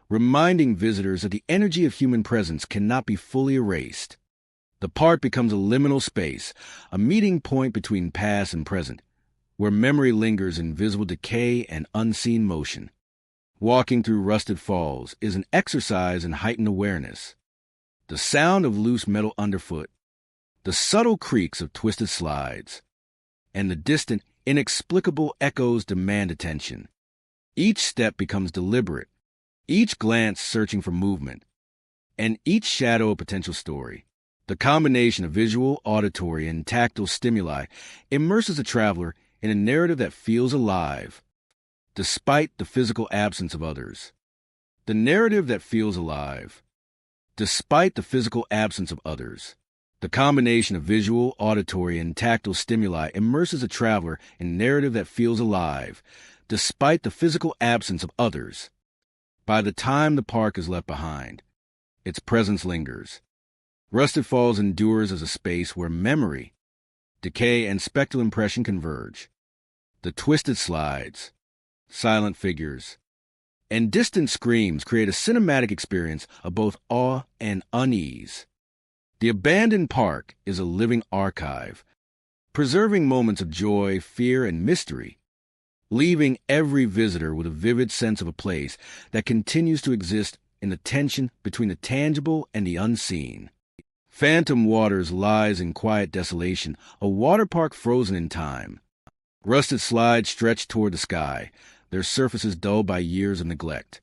reminding visitors that the energy of human presence cannot be fully erased. The park becomes a liminal space, a meeting point between past and present, where memory lingers in visible decay and unseen motion. Walking through Rusted Falls is an exercise in heightened awareness. The sound of loose metal underfoot, the subtle creaks of twisted slides, and the distant, inexplicable echoes demand attention. Each step becomes deliberate, each glance searching for movement, and each shadow a potential story. The combination of visual, auditory, and tactile stimuli immerses the traveler in a narrative that feels alive, despite the physical absence of others. The narrative that feels alive, despite the physical absence of others. The combination of visual, auditory, and tactile stimuli immerses a traveler in a narrative that feels alive, despite the physical absence of others. By the time the park is left behind, its presence lingers. Rusted Falls endures as a space where memory, decay, and spectral impression converge. The twisted slides, silent figures, and distant screams create a cinematic experience of both awe and unease. The abandoned park is a living archive, preserving moments of joy, fear, and mystery, leaving every visitor with a vivid sense of a place that continues to exist in the tension between the tangible and the unseen. Phantom Waters lies in quiet desolation, a water park frozen in time. Rusted slides stretch toward the sky, their surfaces dulled by years of neglect.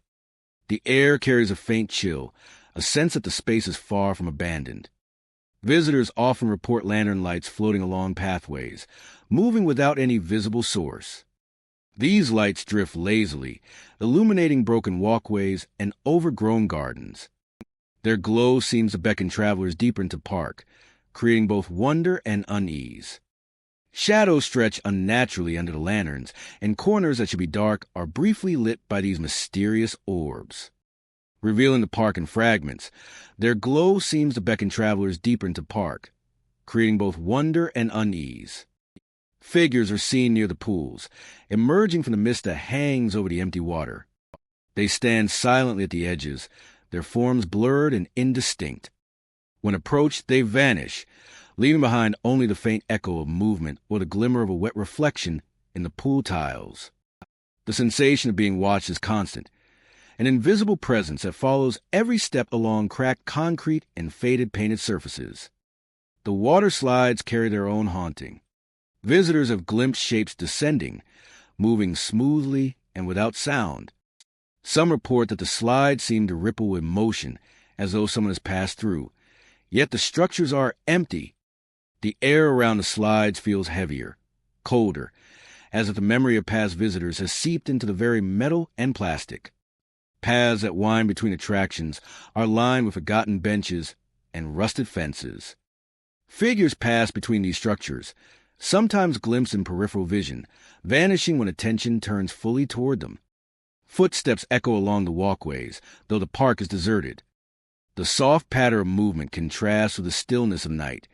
The air carries a faint chill, a sense that the space is far from abandoned. Visitors often report lantern lights floating along pathways, moving without any visible source. These lights drift lazily, illuminating broken walkways and overgrown gardens. Their glow seems to beckon travelers deeper into the park, creating both wonder and unease. Shadows stretch unnaturally under the lanterns, and corners that should be dark are briefly lit by these mysterious orbs. Revealing the park in fragments, their glow seems to beckon travelers deeper into the park, creating both wonder and unease. Figures are seen near the pools, emerging from the mist that hangs over the empty water. They stand silently at the edges, their forms blurred and indistinct. When approached, they vanish, leaving behind only the faint echo of movement or the glimmer of a wet reflection in the pool tiles. The sensation of being watched is constant, an invisible presence that follows every step along cracked concrete and faded painted surfaces. The water slides carry their own haunting. Visitors have glimpsed shapes descending, moving smoothly and without sound. Some report that the slides seem to ripple with motion, as though someone has passed through. Yet the structures are empty. The air around the slides feels heavier, colder, as if the memory of past visitors has seeped into the very metal and plastic. Paths that wind between attractions are lined with forgotten benches and rusted fences. Figures pass between these structures, sometimes glimpsed in peripheral vision, vanishing when attention turns fully toward them. Footsteps echo along the walkways, though the park is deserted. The soft patter of movement contrasts with the stillness of night,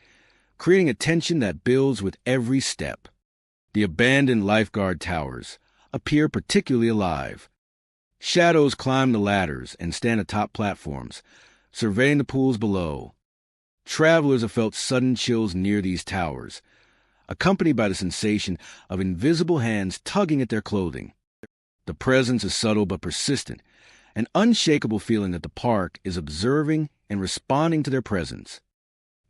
creating a tension that builds with every step. The abandoned lifeguard towers appear particularly alive. Shadows climb the ladders and stand atop platforms, surveying the pools below. Travelers have felt sudden chills near these towers, accompanied by the sensation of invisible hands tugging at their clothing. The presence is subtle but persistent, an unshakable feeling that the park is observing and responding to their presence.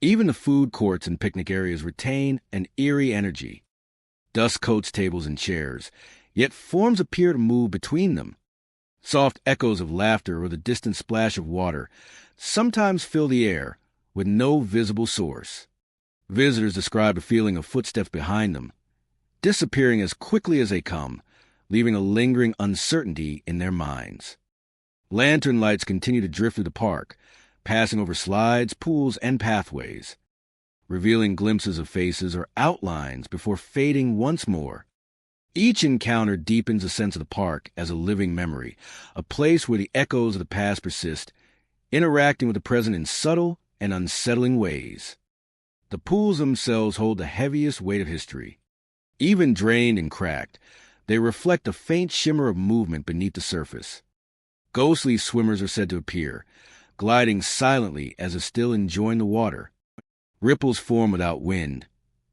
Even the food courts and picnic areas retain an eerie energy. Dust coats tables and chairs, yet forms appear to move between them. Soft echoes of laughter or the distant splash of water sometimes fill the air, with no visible source. Visitors describe a feeling of footsteps behind them, disappearing as quickly as they come, leaving a lingering uncertainty in their minds. Lantern lights continue to drift through the park, passing over slides, pools, and pathways, revealing glimpses of faces or outlines before fading once more. Each encounter deepens a sense of the park as a living memory, a place where the echoes of the past persist, interacting with the present in subtle and unsettling ways. The pools themselves hold the heaviest weight of history. Even drained and cracked, they reflect a faint shimmer of movement beneath the surface. Ghostly swimmers are said to appear, gliding silently as if still enjoying the water. Ripples form without wind,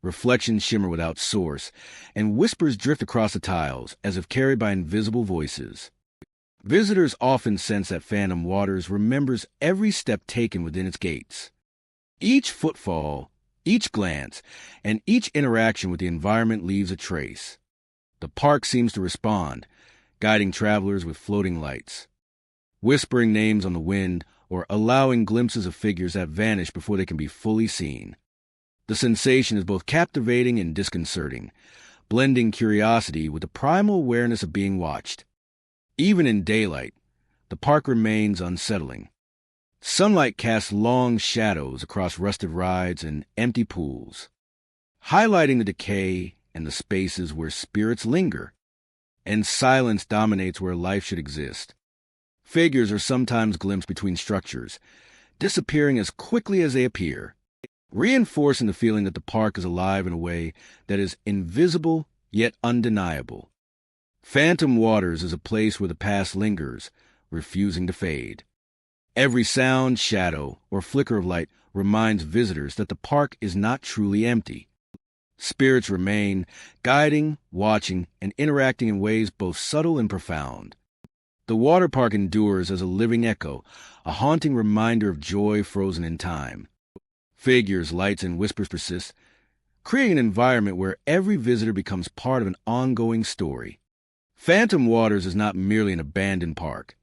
reflections shimmer without source, and whispers drift across the tiles as if carried by invisible voices. Visitors often sense that Phantom Waters remembers every step taken within its gates. Each footfall, each glance, and each interaction with the environment leaves a trace. The park seems to respond, guiding travelers with floating lights, whispering names on the wind or allowing glimpses of figures that vanish before they can be fully seen. The sensation is both captivating and disconcerting, blending curiosity with the primal awareness of being watched. Even in daylight, the park remains unsettling. Sunlight casts long shadows across rusted rides and empty pools, highlighting the decay and the spaces where spirits linger, and silence dominates where life should exist. Figures are sometimes glimpsed between structures, disappearing as quickly as they appear, reinforcing the feeling that the park is alive in a way that is invisible yet undeniable. Phantom Waters is a place where the past lingers, refusing to fade. Every sound, shadow, or flicker of light reminds visitors that the park is not truly empty. Spirits remain, guiding, watching, and interacting in ways both subtle and profound. The water park endures as a living echo, a haunting reminder of joy frozen in time. Figures, lights, and whispers persist, creating an environment where every visitor becomes part of an ongoing story. Phantom Waters is not merely an abandoned park.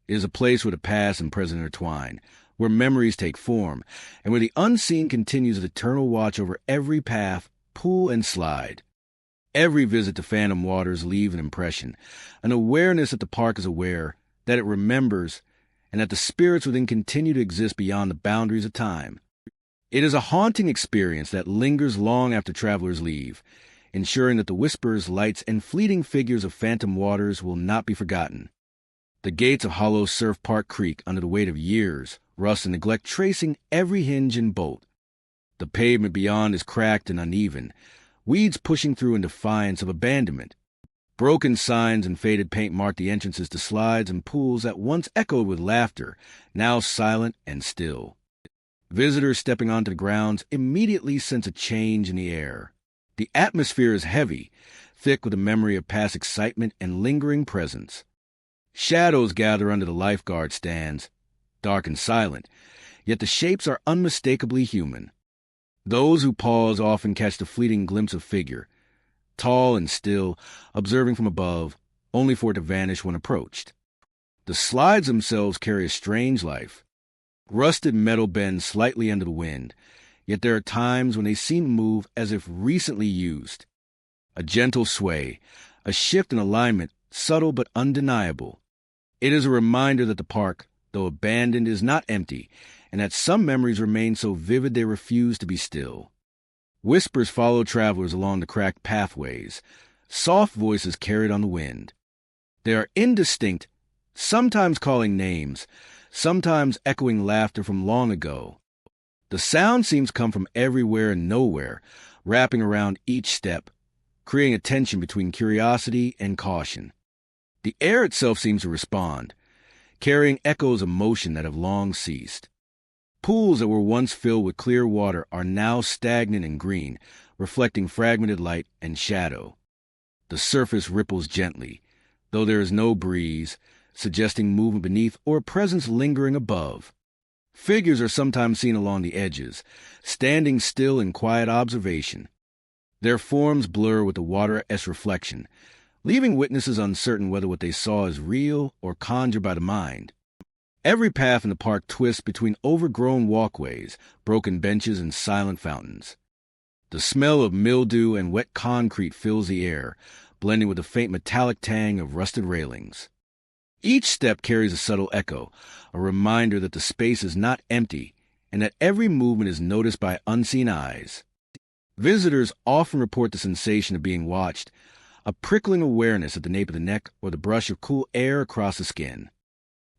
It is a place where the past and present intertwine, where memories take form, and where the unseen continues its eternal watch over every path, pool, and slide. Every visit to Phantom Waters leaves an impression, an awareness that the park is aware, that it remembers, and that the spirits within continue to exist beyond the boundaries of time. It is a haunting experience that lingers long after travelers leave, ensuring that the whispers, lights, and fleeting figures of Phantom Waters will not be forgotten. The gates of Hollow Surf Park creak under the weight of years, rust, and neglect tracing every hinge and bolt. The pavement beyond is cracked and uneven, weeds pushing through in defiance of abandonment. Broken signs and faded paint mark the entrances to slides and pools that once echoed with laughter, now silent and still. Visitors stepping onto the grounds immediately sense a change in the air. The atmosphere is heavy, thick with the memory of past excitement and lingering presence. Shadows gather under the lifeguard stands, dark and silent, yet the shapes are unmistakably human. Those who pause often catch the fleeting glimpse of figure, tall and still, observing from above, only for it to vanish when approached. The slides themselves carry a strange life. Rusted metal bends slightly under the wind, yet there are times when they seem to move as if recently used. A gentle sway, a shift in alignment, subtle but undeniable. It is a reminder that the park, though abandoned, is not empty, and that some memories remain so vivid they refuse to be still. Whispers follow travelers along the cracked pathways, soft voices carried on the wind. They are indistinct, sometimes calling names, sometimes echoing laughter from long ago. The sound seems to come from everywhere and nowhere, wrapping around each step, creating a tension between curiosity and caution. The air itself seems to respond, carrying echoes of motion that have long ceased. Pools that were once filled with clear water are now stagnant and green, reflecting fragmented light and shadow. The surface ripples gently, though there is no breeze, suggesting movement beneath or a presence lingering above. Figures are sometimes seen along the edges, standing still in quiet observation. Their forms blur with the water's reflection, leaving witnesses uncertain whether what they saw is real or conjured by the mind. Every path in the park twists between overgrown walkways, broken benches, and silent fountains. The smell of mildew and wet concrete fills the air, blending with the faint metallic tang of rusted railings. Each step carries a subtle echo, a reminder that the space is not empty and that every movement is noticed by unseen eyes. Visitors often report the sensation of being watched, a prickling awareness at the nape of the neck or the brush of cool air across the skin.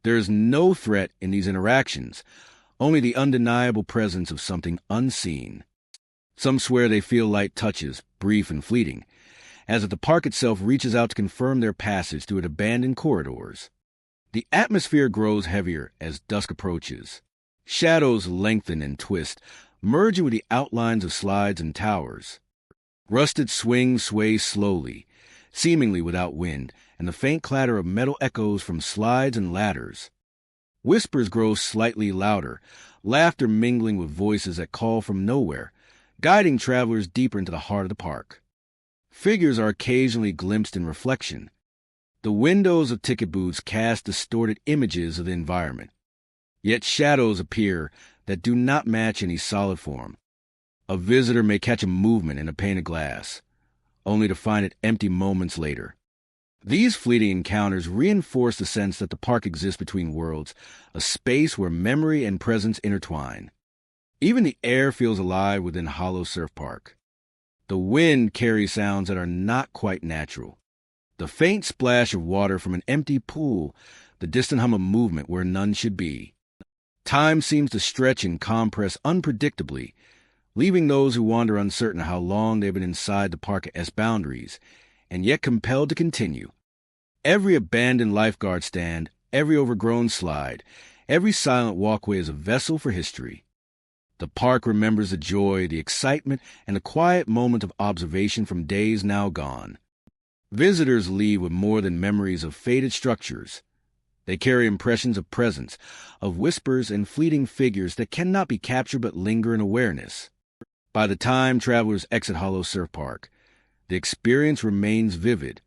There is no threat in these interactions, only the undeniable presence of something unseen. Some swear they feel light touches, brief and fleeting, as if the park itself reaches out to confirm their passage through its abandoned corridors. The atmosphere grows heavier as dusk approaches. Shadows lengthen and twist, merging with the outlines of slides and towers. Rusted swings sway slowly, seemingly without wind, and the faint clatter of metal echoes from slides and ladders. Whispers grow slightly louder, laughter mingling with voices that call from nowhere, guiding travelers deeper into the heart of the park. Figures are occasionally glimpsed in reflection. The windows of ticket booths cast distorted images of the environment. Yet shadows appear that do not match any solid form. A visitor may catch a movement in a pane of glass, only to find it empty moments later. These fleeting encounters reinforce the sense that the park exists between worlds, a space where memory and presence intertwine. Even the air feels alive within Hollow Surf Park. The wind carries sounds that are not quite natural. The faint splash of water from an empty pool, the distant hum of movement where none should be. Time seems to stretch and compress unpredictably, leaving those who wander uncertain how long they've been inside the park's boundaries, and yet compelled to continue. Every abandoned lifeguard stand, every overgrown slide, every silent walkway is a vessel for history. The park remembers the joy, the excitement, and the quiet moment of observation from days now gone. Visitors leave with more than memories of faded structures. They carry impressions of presence, of whispers and fleeting figures that cannot be captured but linger in awareness. By the time travelers exit Hollow Surf Park, the experience remains vivid.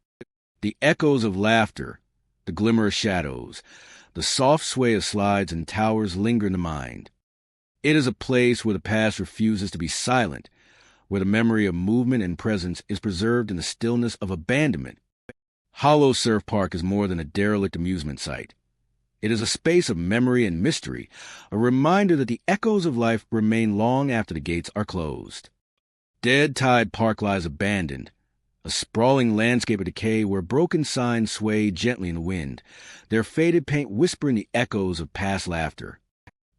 The echoes of laughter, the glimmer of shadows, the soft sway of slides and towers linger in the mind. It is a place where the past refuses to be silent, where the memory of movement and presence is preserved in the stillness of abandonment. Hollow Surf Park is more than a derelict amusement site. It is a space of memory and mystery, a reminder that the echoes of life remain long after the gates are closed. Dead Tide Park lies abandoned, a sprawling landscape of decay where broken signs sway gently in the wind, their faded paint whispering the echoes of past laughter.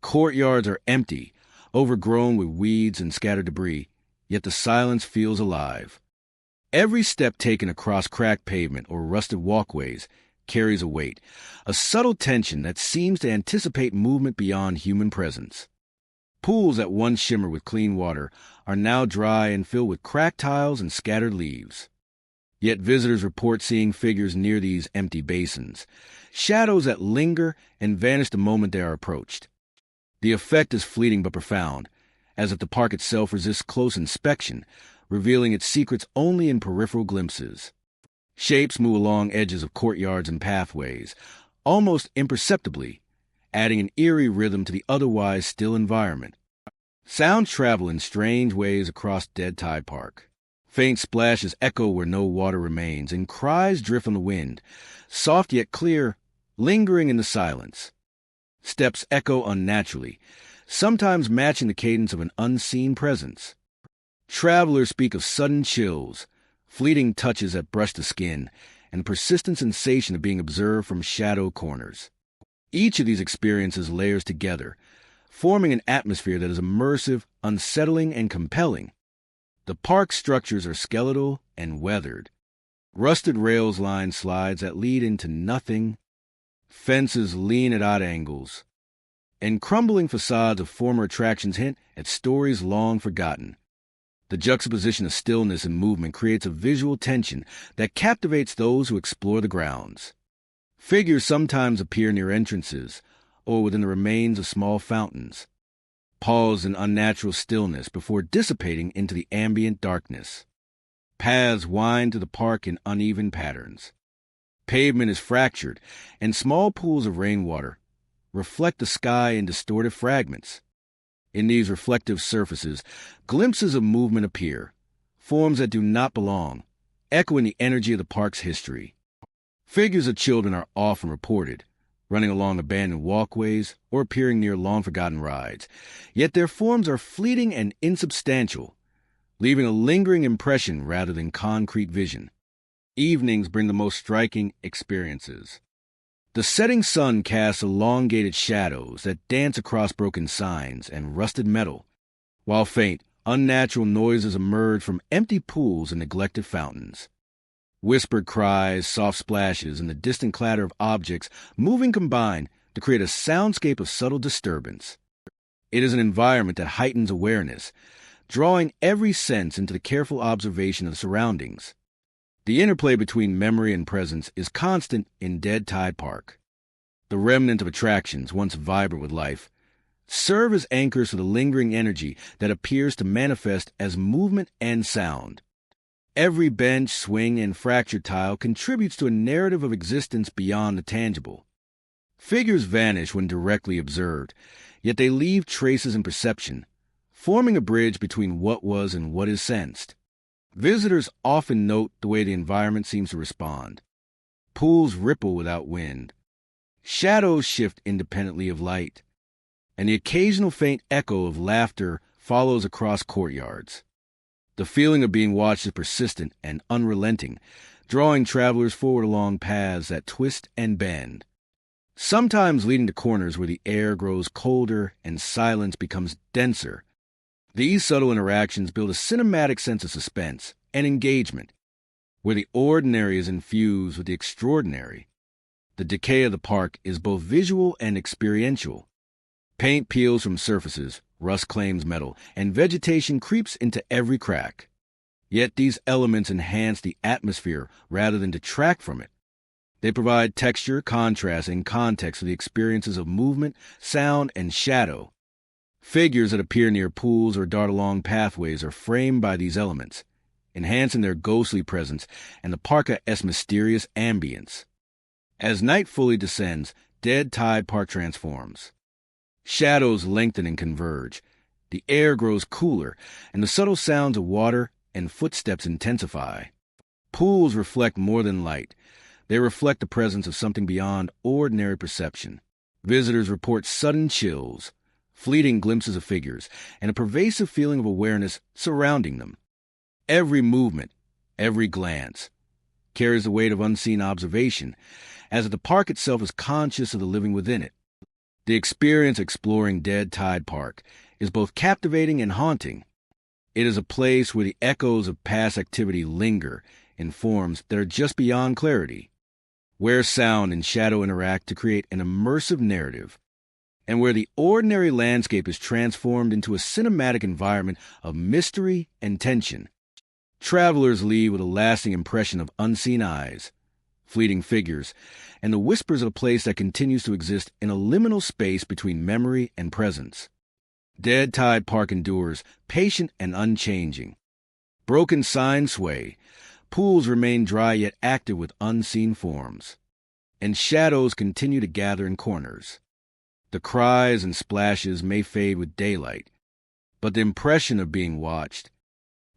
Courtyards are empty, overgrown with weeds and scattered debris, yet the silence feels alive. Every step taken across cracked pavement or rusted walkways carries a weight, a subtle tension that seems to anticipate movement beyond human presence. Pools that once shimmered with clean water are now dry and filled with cracked tiles and scattered leaves. Yet visitors report seeing figures near these empty basins, shadows that linger and vanish the moment they are approached. The effect is fleeting but profound, as if the park itself resists close inspection, revealing its secrets only in peripheral glimpses. Shapes move along edges of courtyards and pathways, almost imperceptibly, adding an eerie rhythm to the otherwise still environment. Sounds travel in strange ways across Dead Tide Park. Faint splashes echo where no water remains, and cries drift on the wind, soft yet clear, lingering in the silence. Steps echo unnaturally, sometimes matching the cadence of an unseen presence. Travelers speak of sudden chills, fleeting touches that brush the skin, and the persistent sensation of being observed from shadow corners. Each of these experiences layers together, forming an atmosphere that is immersive, unsettling, and compelling. The park's structures are skeletal and weathered. Rusted rails line slides that lead into nothing. Fences lean at odd angles. And crumbling facades of former attractions hint at stories long forgotten. The juxtaposition of stillness and movement creates a visual tension that captivates those who explore the grounds. Figures sometimes appear near entrances or within the remains of small fountains, pause in unnatural stillness before dissipating into the ambient darkness. Paths wind to the park in uneven patterns. Pavement is fractured, and small pools of rainwater reflect the sky in distorted fragments. In these reflective surfaces, glimpses of movement appear, forms that do not belong, echoing the energy of the park's history. Figures of children are often reported, running along abandoned walkways or appearing near long-forgotten rides, yet their forms are fleeting and insubstantial, leaving a lingering impression rather than concrete vision. Evenings bring the most striking experiences. The setting sun casts elongated shadows that dance across broken signs and rusted metal, while faint, unnatural noises emerge from empty pools and neglected fountains. Whispered cries, soft splashes, and the distant clatter of objects moving combine to create a soundscape of subtle disturbance. It is an environment that heightens awareness, drawing every sense into the careful observation of the surroundings. The interplay between memory and presence is constant in Dead Tide Park. The remnant of attractions, once vibrant with life, serve as anchors for the lingering energy that appears to manifest as movement and sound. Every bench, swing, and fractured tile contributes to a narrative of existence beyond the tangible. Figures vanish when directly observed, yet they leave traces in perception, forming a bridge between what was and what is sensed. Visitors often note the way the environment seems to respond. Pools ripple without wind. Shadows shift independently of light. And the occasional faint echo of laughter follows across courtyards. The feeling of being watched is persistent and unrelenting, drawing travelers forward along paths that twist and bend, sometimes leading to corners where the air grows colder and silence becomes denser. These subtle interactions build a cinematic sense of suspense and engagement, where the ordinary is infused with the extraordinary. The decay of the park is both visual and experiential. Paint peels from surfaces, rust claims metal, and vegetation creeps into every crack. Yet these elements enhance the atmosphere rather than detract from it. They provide texture, contrast, and context for the experiences of movement, sound, and shadow. Figures that appear near pools or dart along pathways are framed by these elements, enhancing their ghostly presence and the park's mysterious ambience. As night fully descends, Dead Tide Park transforms. Shadows lengthen and converge. The air grows cooler, and the subtle sounds of water and footsteps intensify. Pools reflect more than light. They reflect the presence of something beyond ordinary perception. Visitors report sudden chills, fleeting glimpses of figures, and a pervasive feeling of awareness surrounding them. Every movement, every glance, carries the weight of unseen observation, as if the park itself is conscious of the living within it. The experience exploring Dead Tide Park is both captivating and haunting. It is a place where the echoes of past activity linger in forms that are just beyond clarity, where sound and shadow interact to create an immersive narrative, and where the ordinary landscape is transformed into a cinematic environment of mystery and tension. Travelers leave with a lasting impression of unseen eyes, fleeting figures, and the whispers of a place that continues to exist in a liminal space between memory and presence. Dead Tide Park endures, patient and unchanging. Broken signs sway. Pools remain dry yet active with unseen forms. And shadows continue to gather in corners. The cries and splashes may fade with daylight, but the impression of being watched,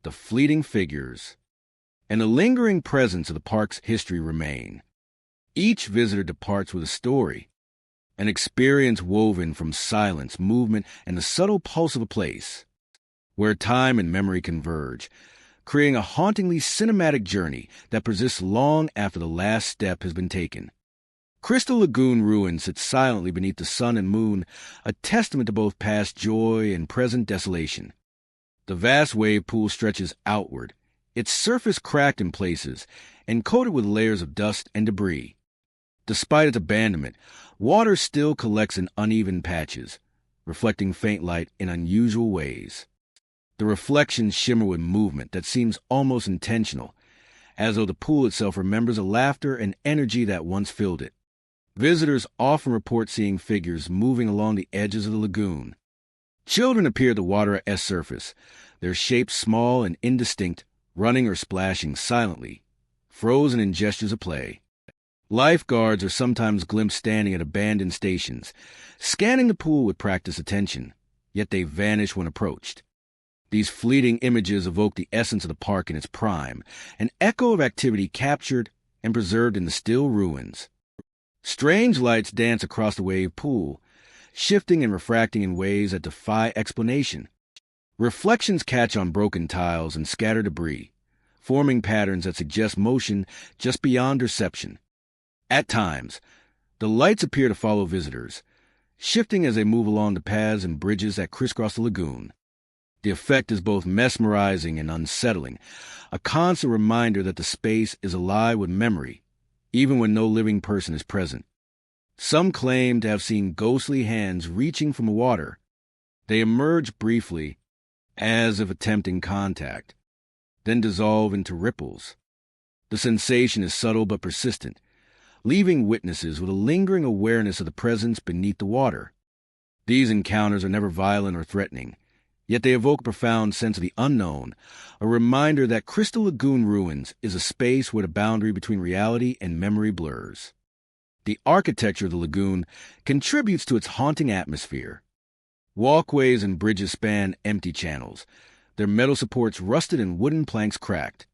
the fleeting figures, and the lingering presence of the park's history remain. Each visitor departs with a story, an experience woven from silence, movement, and the subtle pulse of a place, where time and memory converge, creating a hauntingly cinematic journey that persists long after the last step has been taken. Crystal Lagoon ruins sit silently beneath the sun and moon, a testament to both past joy and present desolation. The vast wave pool stretches outward, its surface cracked in places and coated with layers of dust and debris. Despite its abandonment, water still collects in uneven patches, reflecting faint light in unusual ways. The reflections shimmer with movement that seems almost intentional, as though the pool itself remembers the laughter and energy that once filled it. Visitors often report seeing figures moving along the edges of the lagoon. Children appear at the water's surface, their shapes small and indistinct, running or splashing silently, frozen in gestures of play. Lifeguards are sometimes glimpsed standing at abandoned stations, scanning the pool with practiced attention, yet they vanish when approached. These fleeting images evoke the essence of the park in its prime, an echo of activity captured and preserved in the still ruins. Strange lights dance across the wave pool, shifting and refracting in ways that defy explanation. Reflections catch on broken tiles and scattered debris, forming patterns that suggest motion just beyond perception. At times, the lights appear to follow visitors, shifting as they move along the paths and bridges that crisscross the lagoon. The effect is both mesmerizing and unsettling, a constant reminder that the space is alive with memory, even when no living person is present. Some claim to have seen ghostly hands reaching from the water. They emerge briefly, as if attempting contact, then dissolve into ripples. The sensation is subtle but persistent, leaving witnesses with a lingering awareness of the presence beneath the water. These encounters are never violent or threatening, yet they evoke a profound sense of the unknown, a reminder that Crystal Lagoon Ruins is a space where the boundary between reality and memory blurs. The architecture of the lagoon contributes to its haunting atmosphere. Walkways and bridges span empty channels, their metal supports rusted and wooden planks cracked.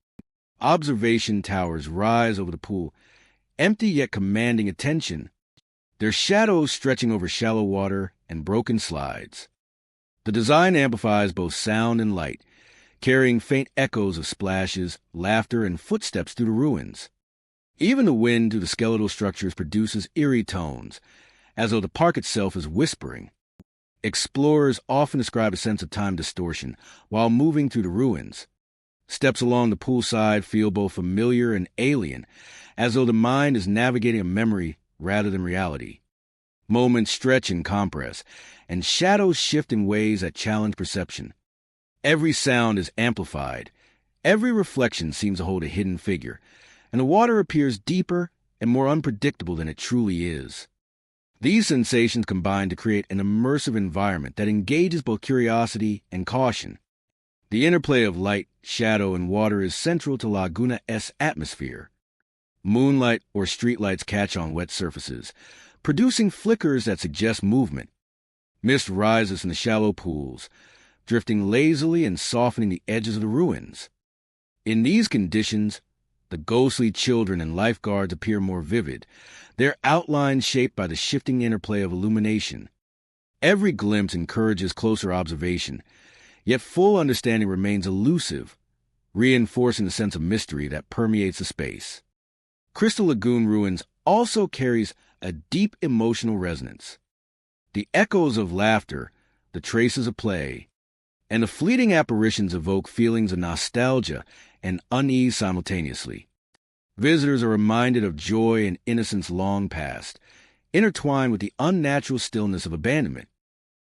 Observation towers rise over the pool, empty yet commanding attention, their shadows stretching over shallow water and broken slides. The design amplifies both sound and light, carrying faint echoes of splashes, laughter, and footsteps through the ruins. Even the wind through the skeletal structures produces eerie tones, as though the park itself is whispering. Explorers often describe a sense of time distortion while moving through the ruins. Steps along the poolside feel both familiar and alien, as though the mind is navigating a memory rather than reality. Moments stretch and compress, and shadows shift in ways that challenge perception. Every sound is amplified. Every reflection seems to hold a hidden figure, and the water appears deeper and more unpredictable than it truly is. These sensations combine to create an immersive environment that engages both curiosity and caution. The interplay of light, shadow, and water is central to Laguna's atmosphere. Moonlight or streetlights catch on wet surfaces, producing flickers that suggest movement. Mist rises from the shallow pools, drifting lazily and softening the edges of the ruins. In these conditions, the ghostly children and lifeguards appear more vivid, their outlines shaped by the shifting interplay of illumination. Every glimpse encourages closer observation, yet full understanding remains elusive, reinforcing the sense of mystery that permeates the space. Crystal Lagoon Ruins also carries a deep emotional resonance. The echoes of laughter, the traces of play, and the fleeting apparitions evoke feelings of nostalgia and unease simultaneously. Visitors are reminded of joy and innocence long past, intertwined with the unnatural stillness of abandonment.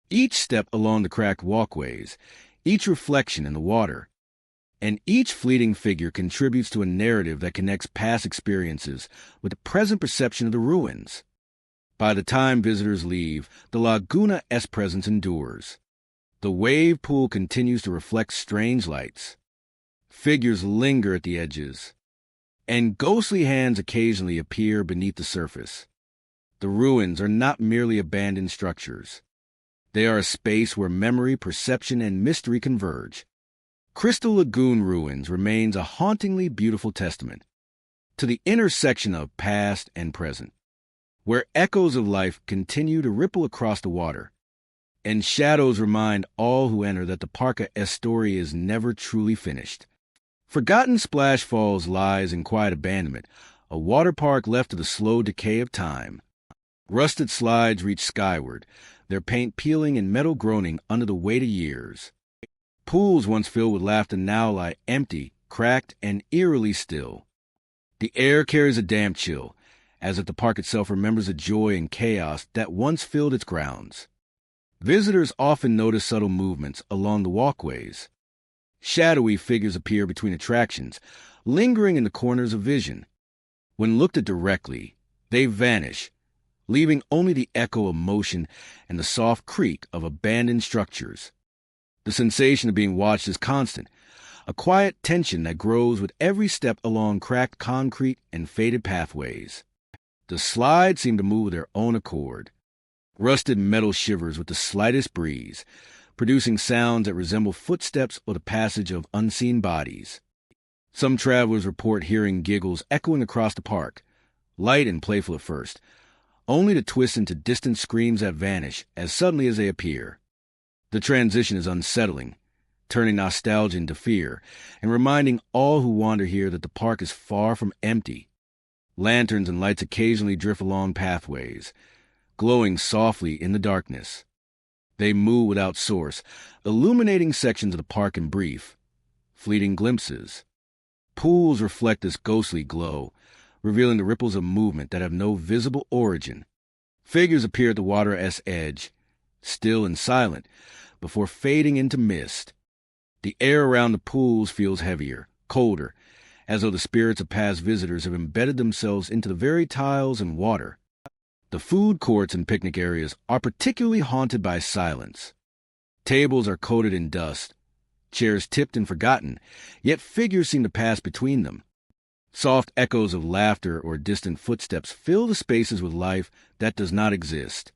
Each step along the cracked walkways, each reflection in the water, and each fleeting figure contributes to a narrative that connects past experiences with the present perception of the ruins. By the time visitors leave, the Laguna's presence endures. The wave pool continues to reflect strange lights. Figures linger at the edges, and ghostly hands occasionally appear beneath the surface. The ruins are not merely abandoned structures. They are a space where memory, perception, and mystery converge. Crystal Lagoon Ruins remains a hauntingly beautiful testament to the intersection of past and present, where echoes of life continue to ripple across the water, and shadows remind all who enter that the Parca story is never truly finished. Forgotten Splash Falls lies in quiet abandonment, a water park left to the slow decay of time. Rusted slides reach skyward, their paint peeling and metal groaning under the weight of years. Pools once filled with laughter now lie empty, cracked, and eerily still. The air carries a damp chill, as if the park itself remembers the joy and chaos that once filled its grounds. Visitors often notice subtle movements along the walkways. Shadowy figures appear between attractions, lingering in the corners of vision. When looked at directly, they vanish, leaving only the echo of motion and the soft creak of abandoned structures. The sensation of being watched is constant, a quiet tension that grows with every step along cracked concrete and faded pathways. The slides seem to move of their own accord. Rusted metal shivers with the slightest breeze, producing sounds that resemble footsteps or the passage of unseen bodies. Some travelers report hearing giggles echoing across the park, light and playful at first, only to twist into distant screams that vanish as suddenly as they appear. The transition is unsettling, turning nostalgia into fear, and reminding all who wander here that the park is far from empty. Lanterns and lights occasionally drift along pathways, glowing softly in the darkness. They move without source, illuminating sections of the park in brief, fleeting glimpses. Pools reflect this ghostly glow, revealing the ripples of movement that have no visible origin. Figures appear at the water's edge, still and silent, before fading into mist. The air around the pools feels heavier, colder, as though the spirits of past visitors have embedded themselves into the very tiles and water. The food courts and picnic areas are particularly haunted by silence. Tables are coated in dust, chairs tipped and forgotten, yet figures seem to pass between them. Soft echoes of laughter or distant footsteps fill the spaces with life that does not exist.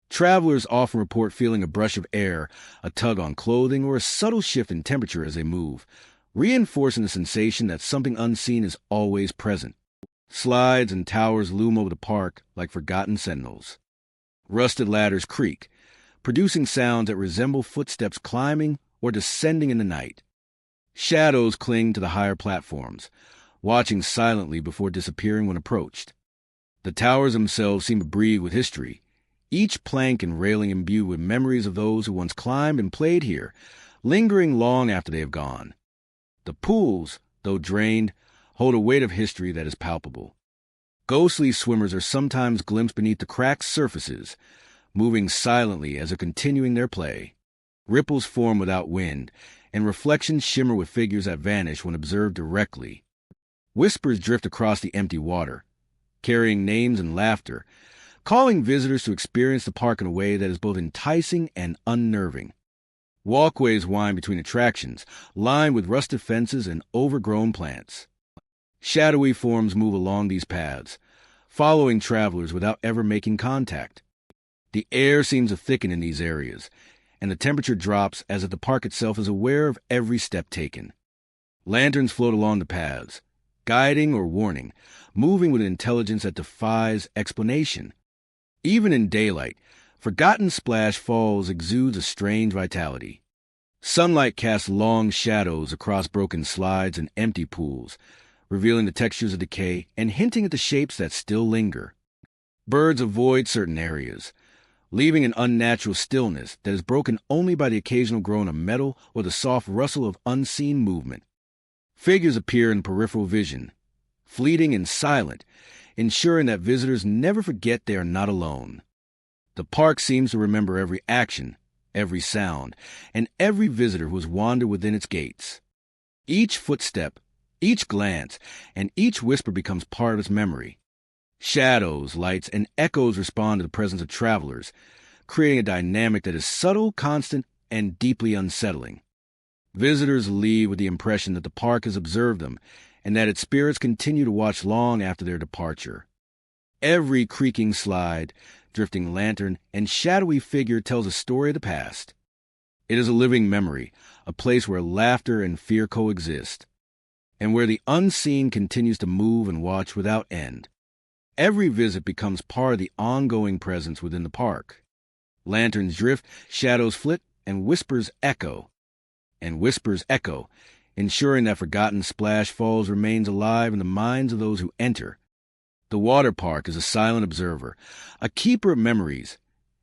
Travelers often report feeling a brush of air, a tug on clothing, or a subtle shift in temperature as they move, reinforcing the sensation that something unseen is always present. Slides and towers loom over the park like forgotten sentinels. Rusted ladders creak, producing sounds that resemble footsteps climbing or descending in the night. Shadows cling to the higher platforms, watching silently before disappearing when approached. The towers themselves seem to breathe with history, each plank and railing imbued with memories of those who once climbed and played here, lingering long after they have gone. The pools, though drained, hold a weight of history that is palpable. Ghostly swimmers are sometimes glimpsed beneath the cracked surfaces, moving silently as they're continuing their play. Ripples form without wind, and reflections shimmer with figures that vanish when observed directly. Whispers drift across the empty water, carrying names and laughter, calling visitors to experience the park in a way that is both enticing and unnerving. Walkways wind between attractions, lined with rusted fences and overgrown plants. Shadowy forms move along these paths, following travelers without ever making contact. The air seems to thicken in these areas, and the temperature drops as if the park itself is aware of every step taken. Lanterns float along the paths, guiding or warning, moving with an intelligence that defies explanation. Even in daylight, Forgotten Splash Falls exudes a strange vitality. Sunlight casts long shadows across broken slides and empty pools, revealing the textures of decay and hinting at the shapes that still linger. Birds avoid certain areas, leaving an unnatural stillness that is broken only by the occasional groan of metal or the soft rustle of unseen movement. Figures appear in peripheral vision, fleeting and silent, ensuring that visitors never forget they are not alone. The park seems to remember every action, every sound, and every visitor who has wandered within its gates. Each footstep, each glance, and each whisper becomes part of its memory. Shadows, lights, and echoes respond to the presence of travelers, creating a dynamic that is subtle, constant, and deeply unsettling. Visitors leave with the impression that the park has observed them and that its spirits continue to watch long after their departure. Every creaking slide, drifting lantern, and shadowy figure tells a story of the past. It is a living memory, a place where laughter and fear coexist, and where the unseen continues to move and watch without end. Every visit becomes part of the ongoing presence within the park. Lanterns drift, shadows flit, and whispers echo, ensuring that forgotten Splash Falls remains alive in the minds of those who enter. The Waterpark is a silent observer, a keeper of memories,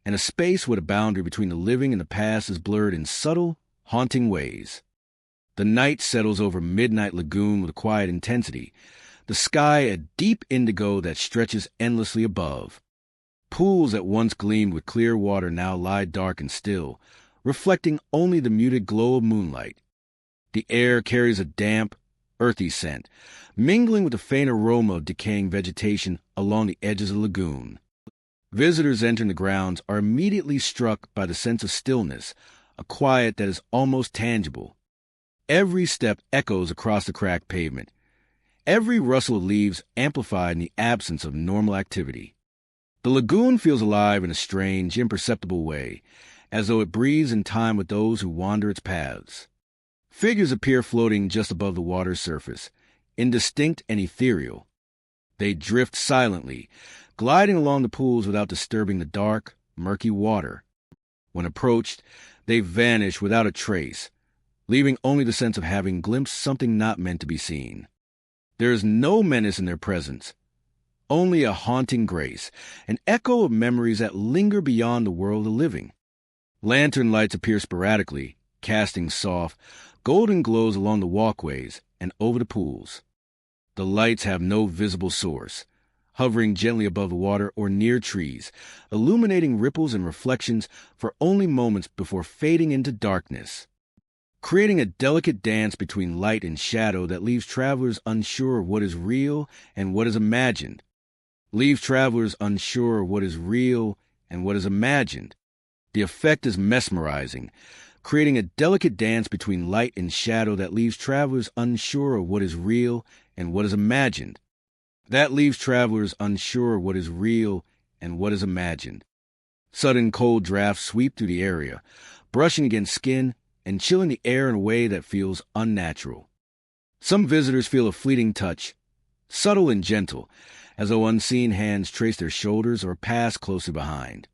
and a space where the boundary between the living and the past is blurred in subtle, haunting ways. The night settles over Midnight Lagoon with a quiet intensity, the sky a deep indigo that stretches endlessly above. Pools that once gleamed with clear water now lie dark and still, reflecting only the muted glow of moonlight. The air carries a damp, earthy scent, mingling with the faint aroma of decaying vegetation along the edges of the lagoon. Visitors entering the grounds are immediately struck by the sense of stillness, a quiet that is almost tangible. Every step echoes across the cracked pavement, every rustle of leaves amplified in the absence of normal activity. The lagoon feels alive in a strange, imperceptible way, as though it breathes in time with those who wander its paths. Figures appear floating just above the water's surface, indistinct and ethereal. They drift silently, gliding along the pools without disturbing the dark, murky water. When approached, they vanish without a trace, leaving only the sense of having glimpsed something not meant to be seen. There is no menace in their presence, only a haunting grace, an echo of memories that linger beyond the world of the living. Lantern lights appear sporadically, casting soft, golden glows along the walkways and over the pools. The lights have no visible source, hovering gently above the water or near trees, illuminating ripples and reflections for only moments before fading into darkness, creating a delicate dance between light and shadow that leaves travelers unsure of what is real and what is imagined. The effect is mesmerizing, creating a delicate dance between light and shadow that leaves travelers unsure of what is real and what is imagined. Sudden cold drafts sweep through the area, brushing against skin and chilling the air in a way that feels unnatural. Some visitors feel a fleeting touch, subtle and gentle, as though unseen hands trace their shoulders or pass closely behind.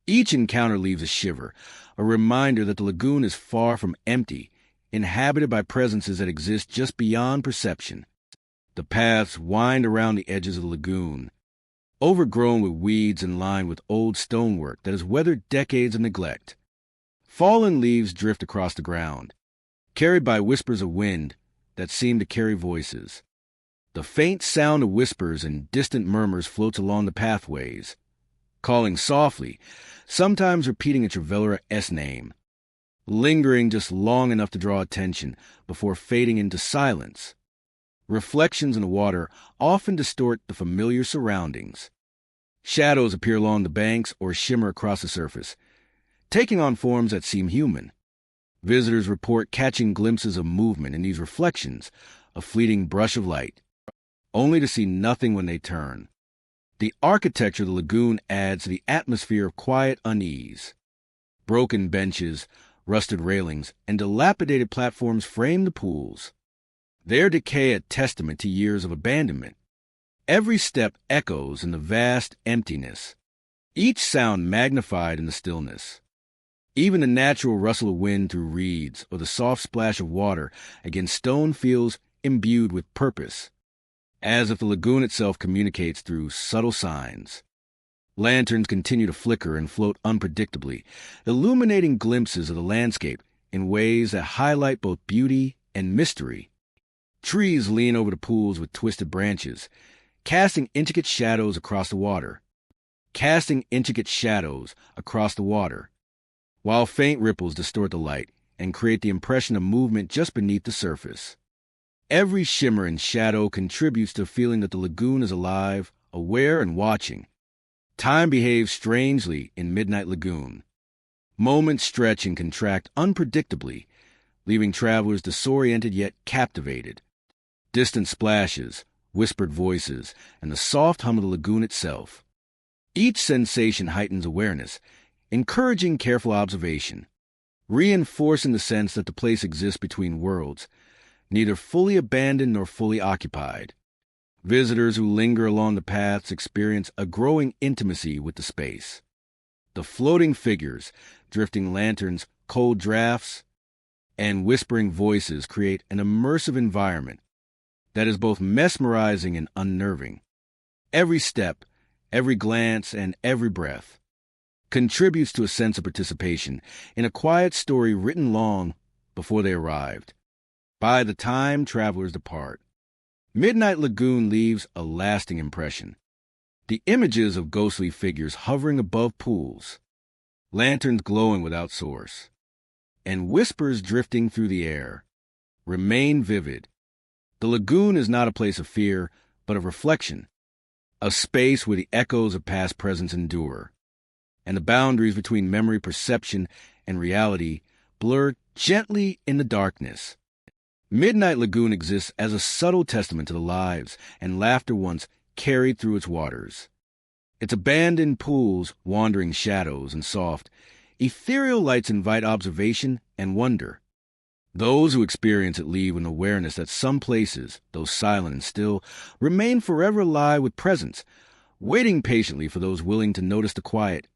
Each encounter leaves a shiver, a reminder that the lagoon is far from empty, inhabited by presences that exist just beyond perception. The paths wind around the edges of the lagoon, overgrown with weeds and lined with old stonework that has weathered decades of neglect. Fallen leaves drift across the ground, carried by whispers of wind that seem to carry voices. The faint sound of whispers and distant murmurs floats along the pathways, calling softly, sometimes repeating a Traveller-esque name, lingering just long enough to draw attention before fading into silence. Reflections in the water often distort the familiar surroundings. Shadows appear along the banks or shimmer across the surface, taking on forms that seem human. Visitors report catching glimpses of movement in these reflections, a fleeting brush of light, only to see nothing when they turn. The architecture of the lagoon adds to the atmosphere of quiet unease. Broken benches, rusted railings, and dilapidated platforms frame the pools, their decay a testament to years of abandonment. Every step echoes in the vast emptiness, each sound magnified in the stillness. Even the natural rustle of wind through reeds or the soft splash of water against stone feels imbued with purpose, as if the lagoon itself communicates through subtle signs. Lanterns continue to flicker and float unpredictably, illuminating glimpses of the landscape in ways that highlight both beauty and mystery. Trees lean over the pools with twisted branches, casting intricate shadows across the water, while faint ripples distort the light and create the impression of movement just beneath the surface. Every shimmer and shadow contributes to the feeling that the lagoon is alive, aware, and watching. Time behaves strangely in Midnight Lagoon. Moments stretch and contract unpredictably, leaving travelers disoriented yet captivated. Distant splashes, whispered voices, and the soft hum of the lagoon itself. Each sensation heightens awareness, encouraging careful observation, reinforcing the sense that the place exists between worlds, neither fully abandoned nor fully occupied. Visitors who linger along the paths experience a growing intimacy with the space. The floating figures, drifting lanterns, cold drafts, and whispering voices create an immersive environment that is both mesmerizing and unnerving. Every step, every glance, and every breath contributes to a sense of participation in a quiet story written long before they arrived. By the time travelers depart, Midnight Lagoon leaves a lasting impression. The images of ghostly figures hovering above pools, lanterns glowing without source, and whispers drifting through the air remain vivid. The lagoon is not a place of fear, but of reflection, a space where the echoes of past presence endure, and the boundaries between memory, perception, and reality blur gently in the darkness. Midnight Lagoon exists as a subtle testament to the lives and laughter once carried through its waters. Its abandoned pools, wandering shadows, and soft, ethereal lights invite observation and wonder. Those who experience it leave with an awareness that some places, though silent and still, remain forever alive with presence, waiting patiently for those willing to notice the quiet,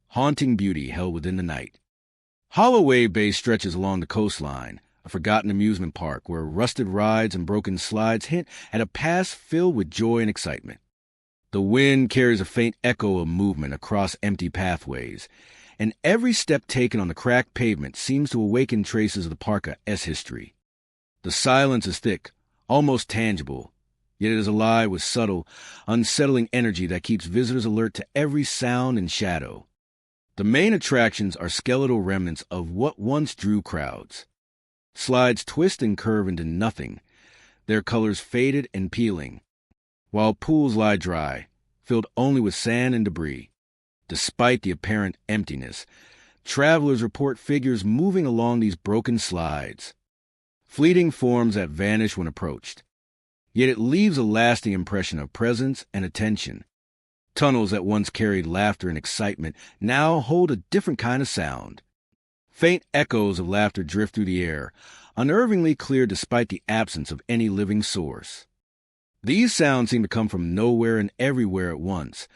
haunting beauty held within the night. Holloway Bay stretches along the coastline, a forgotten amusement park where rusted rides and broken slides hint at a past filled with joy and excitement. The wind carries a faint echo of movement across empty pathways, and every step taken on the cracked pavement seems to awaken traces of the park's history. The silence is thick, almost tangible, yet it is alive with subtle, unsettling energy that keeps visitors alert to every sound and shadow. The main attractions are skeletal remnants of what once drew crowds. Slides twist and curve into nothing, their colors faded and peeling, while pools lie dry, filled only with sand and debris. Despite the apparent emptiness, travelers report figures moving along these broken slides, fleeting forms that vanish when approached. Yet it leaves a lasting impression of presence and attention. Tunnels that once carried laughter and excitement now hold a different kind of sound. Faint echoes of laughter drift through the air, unnervingly clear despite the absence of any living source. These sounds seem to come from nowhere and everywhere at once,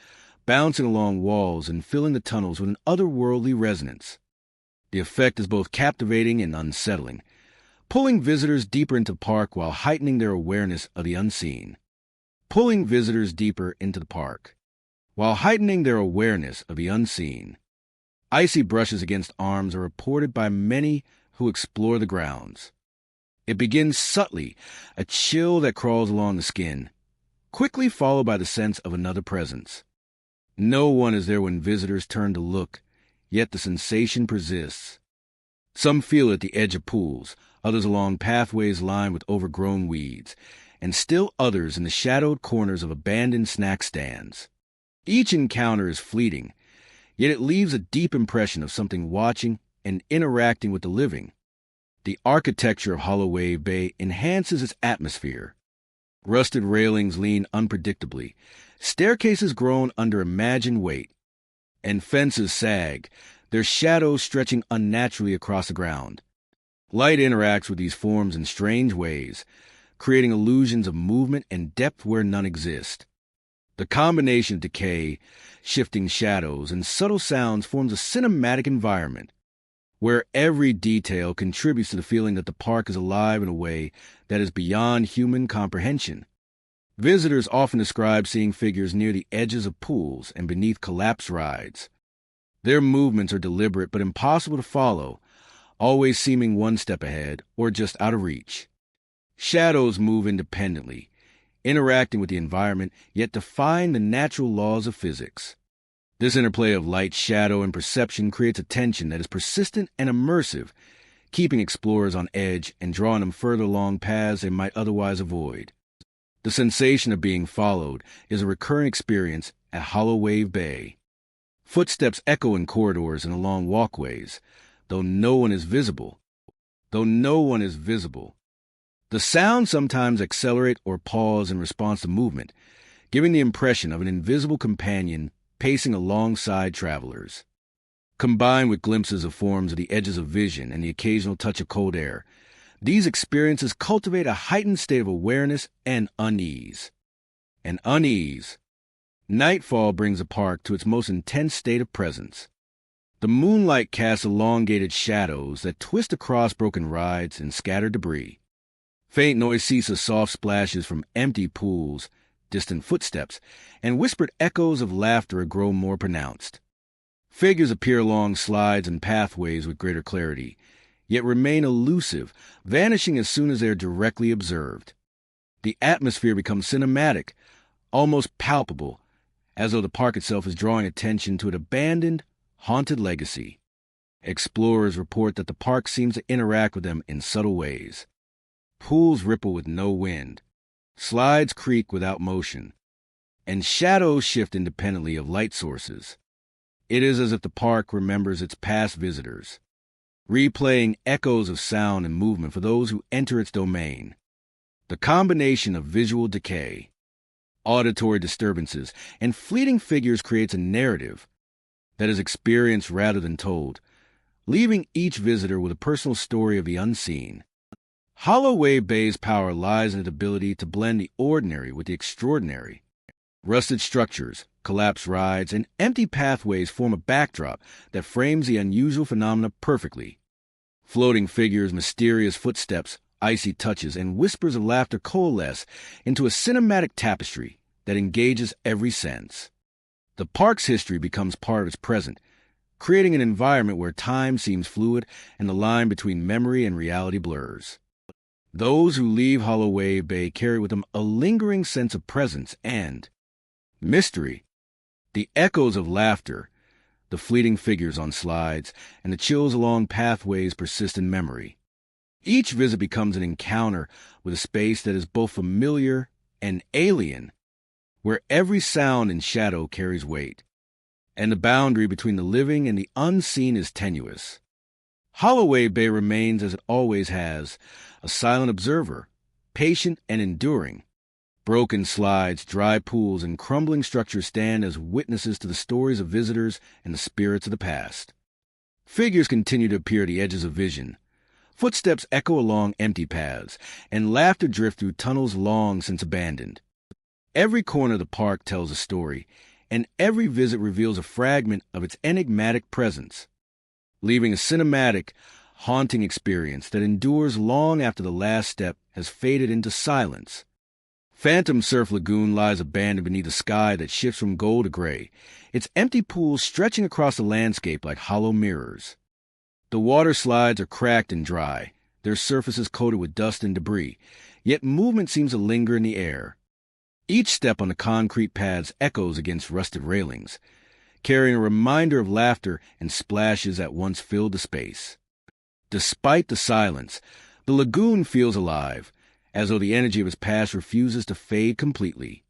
bouncing along walls and filling the tunnels with an otherworldly resonance. The effect is both captivating and unsettling, pulling visitors deeper into the park while heightening their awareness of the unseen. Pulling visitors deeper into the park, while heightening their awareness of the unseen. Icy brushes against arms are reported by many who explore the grounds. It begins subtly, a chill that crawls along the skin, quickly followed by the sense of another presence. No one is there when visitors turn to look, yet the sensation persists. Some feel it at the edge of pools, others along pathways lined with overgrown weeds, and still others in the shadowed corners of abandoned snack stands. Each encounter is fleeting, yet it leaves a deep impression of something watching and interacting with the living. The architecture of Holloway Bay enhances its atmosphere. Rusted railings lean unpredictably, staircases groan under imagined weight, and fences sag, their shadows stretching unnaturally across the ground. Light interacts with these forms in strange ways, creating illusions of movement and depth where none exist. The combination of decay, shifting shadows, and subtle sounds forms a cinematic environment, where every detail contributes to the feeling that the park is alive in a way that is beyond human comprehension. Visitors often describe seeing figures near the edges of pools and beneath collapsed rides. Their movements are deliberate but impossible to follow, always seeming one step ahead or just out of reach. Shadows move independently, interacting with the environment, yet defying the natural laws of physics. This interplay of light, shadow, and perception creates a tension that is persistent and immersive, keeping explorers on edge and drawing them further along paths they might otherwise avoid. The sensation of being followed is a recurring experience at Holloway Bay. Footsteps echo in corridors and along walkways, though no one is visible. Though no one is visible. The sounds sometimes accelerate or pause in response to movement, giving the impression of an invisible companion pacing alongside travelers. Combined with glimpses of forms at the edges of vision and the occasional touch of cold air, these experiences cultivate a heightened state of awareness and unease. Nightfall brings the park to its most intense state of presence. The moonlight casts elongated shadows that twist across broken rides and scattered debris. Faint noise ceases, soft splashes from empty pools, distant footsteps, and whispered echoes of laughter grow more pronounced. Figures appear along slides and pathways with greater clarity, yet remain elusive, vanishing as soon as they are directly observed. The atmosphere becomes cinematic, almost palpable, as though the park itself is drawing attention to an abandoned, haunted legacy. Explorers report that the park seems to interact with them in subtle ways. Pools ripple with no wind, slides creak without motion, and shadows shift independently of light sources. It is as if the park remembers its past visitors, replaying echoes of sound and movement for those who enter its domain. The combination of visual decay, auditory disturbances, and fleeting figures creates a narrative that is experienced rather than told, leaving each visitor with a personal story of the unseen. Holloway Bay's power lies in its ability to blend the ordinary with the extraordinary. Rusted structures, collapsed rides, and empty pathways form a backdrop that frames the unusual phenomena perfectly. Floating figures, mysterious footsteps, icy touches, and whispers of laughter coalesce into a cinematic tapestry that engages every sense. The park's history becomes part of its present, creating an environment where time seems fluid and the line between memory and reality blurs. Those who leave Holloway Bay carry with them a lingering sense of presence and mystery. The echoes of laughter, the fleeting figures on slides, and the chills along pathways persist in memory. Each visit becomes an encounter with a space that is both familiar and alien, where every sound and shadow carries weight, and the boundary between the living and the unseen is tenuous. Holloway Bay remains, as it always has, a silent observer, patient and enduring. Broken slides, dry pools, and crumbling structures stand as witnesses to the stories of visitors and the spirits of the past. Figures continue to appear at the edges of vision. Footsteps echo along empty paths, and laughter drifts through tunnels long since abandoned. Every corner of the park tells a story, and every visit reveals a fragment of its enigmatic presence, leaving a cinematic, haunting experience that endures long after the last step has faded into silence. Phantom Surf Lagoon lies abandoned beneath a sky that shifts from gold to gray, its empty pools stretching across the landscape like hollow mirrors. The water slides are cracked and dry, their surfaces coated with dust and debris, yet movement seems to linger in the air. Each step on the concrete paths echoes against rusted railings, carrying a reminder of laughter and splashes that once filled the space. Despite the silence, the lagoon feels alive, as though the energy of its past refuses to fade completely.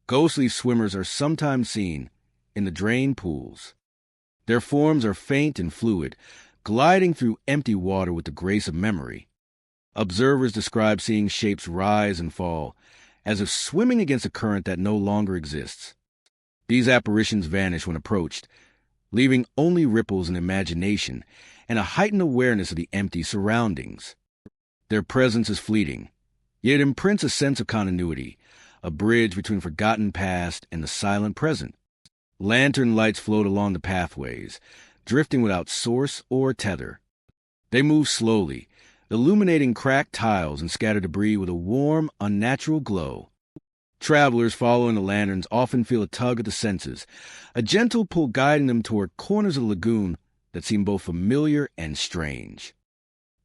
Ghostly swimmers are sometimes seen in the drained pools. Their forms are faint and fluid, gliding through empty water with the grace of memory. Observers describe seeing shapes rise and fall, as if swimming against a current that no longer exists. These apparitions vanish when approached, leaving only ripples in imagination and a heightened awareness of the empty surroundings. Their presence is fleeting, yet imprints a sense of continuity, a bridge between forgotten past and the silent present. Lantern lights float along the pathways, drifting without source or tether. They move slowly, illuminating cracked tiles and scattered debris with a warm, unnatural glow. Travelers following the lanterns often feel a tug at the senses, a gentle pull guiding them toward corners of the lagoon that seem both familiar and strange.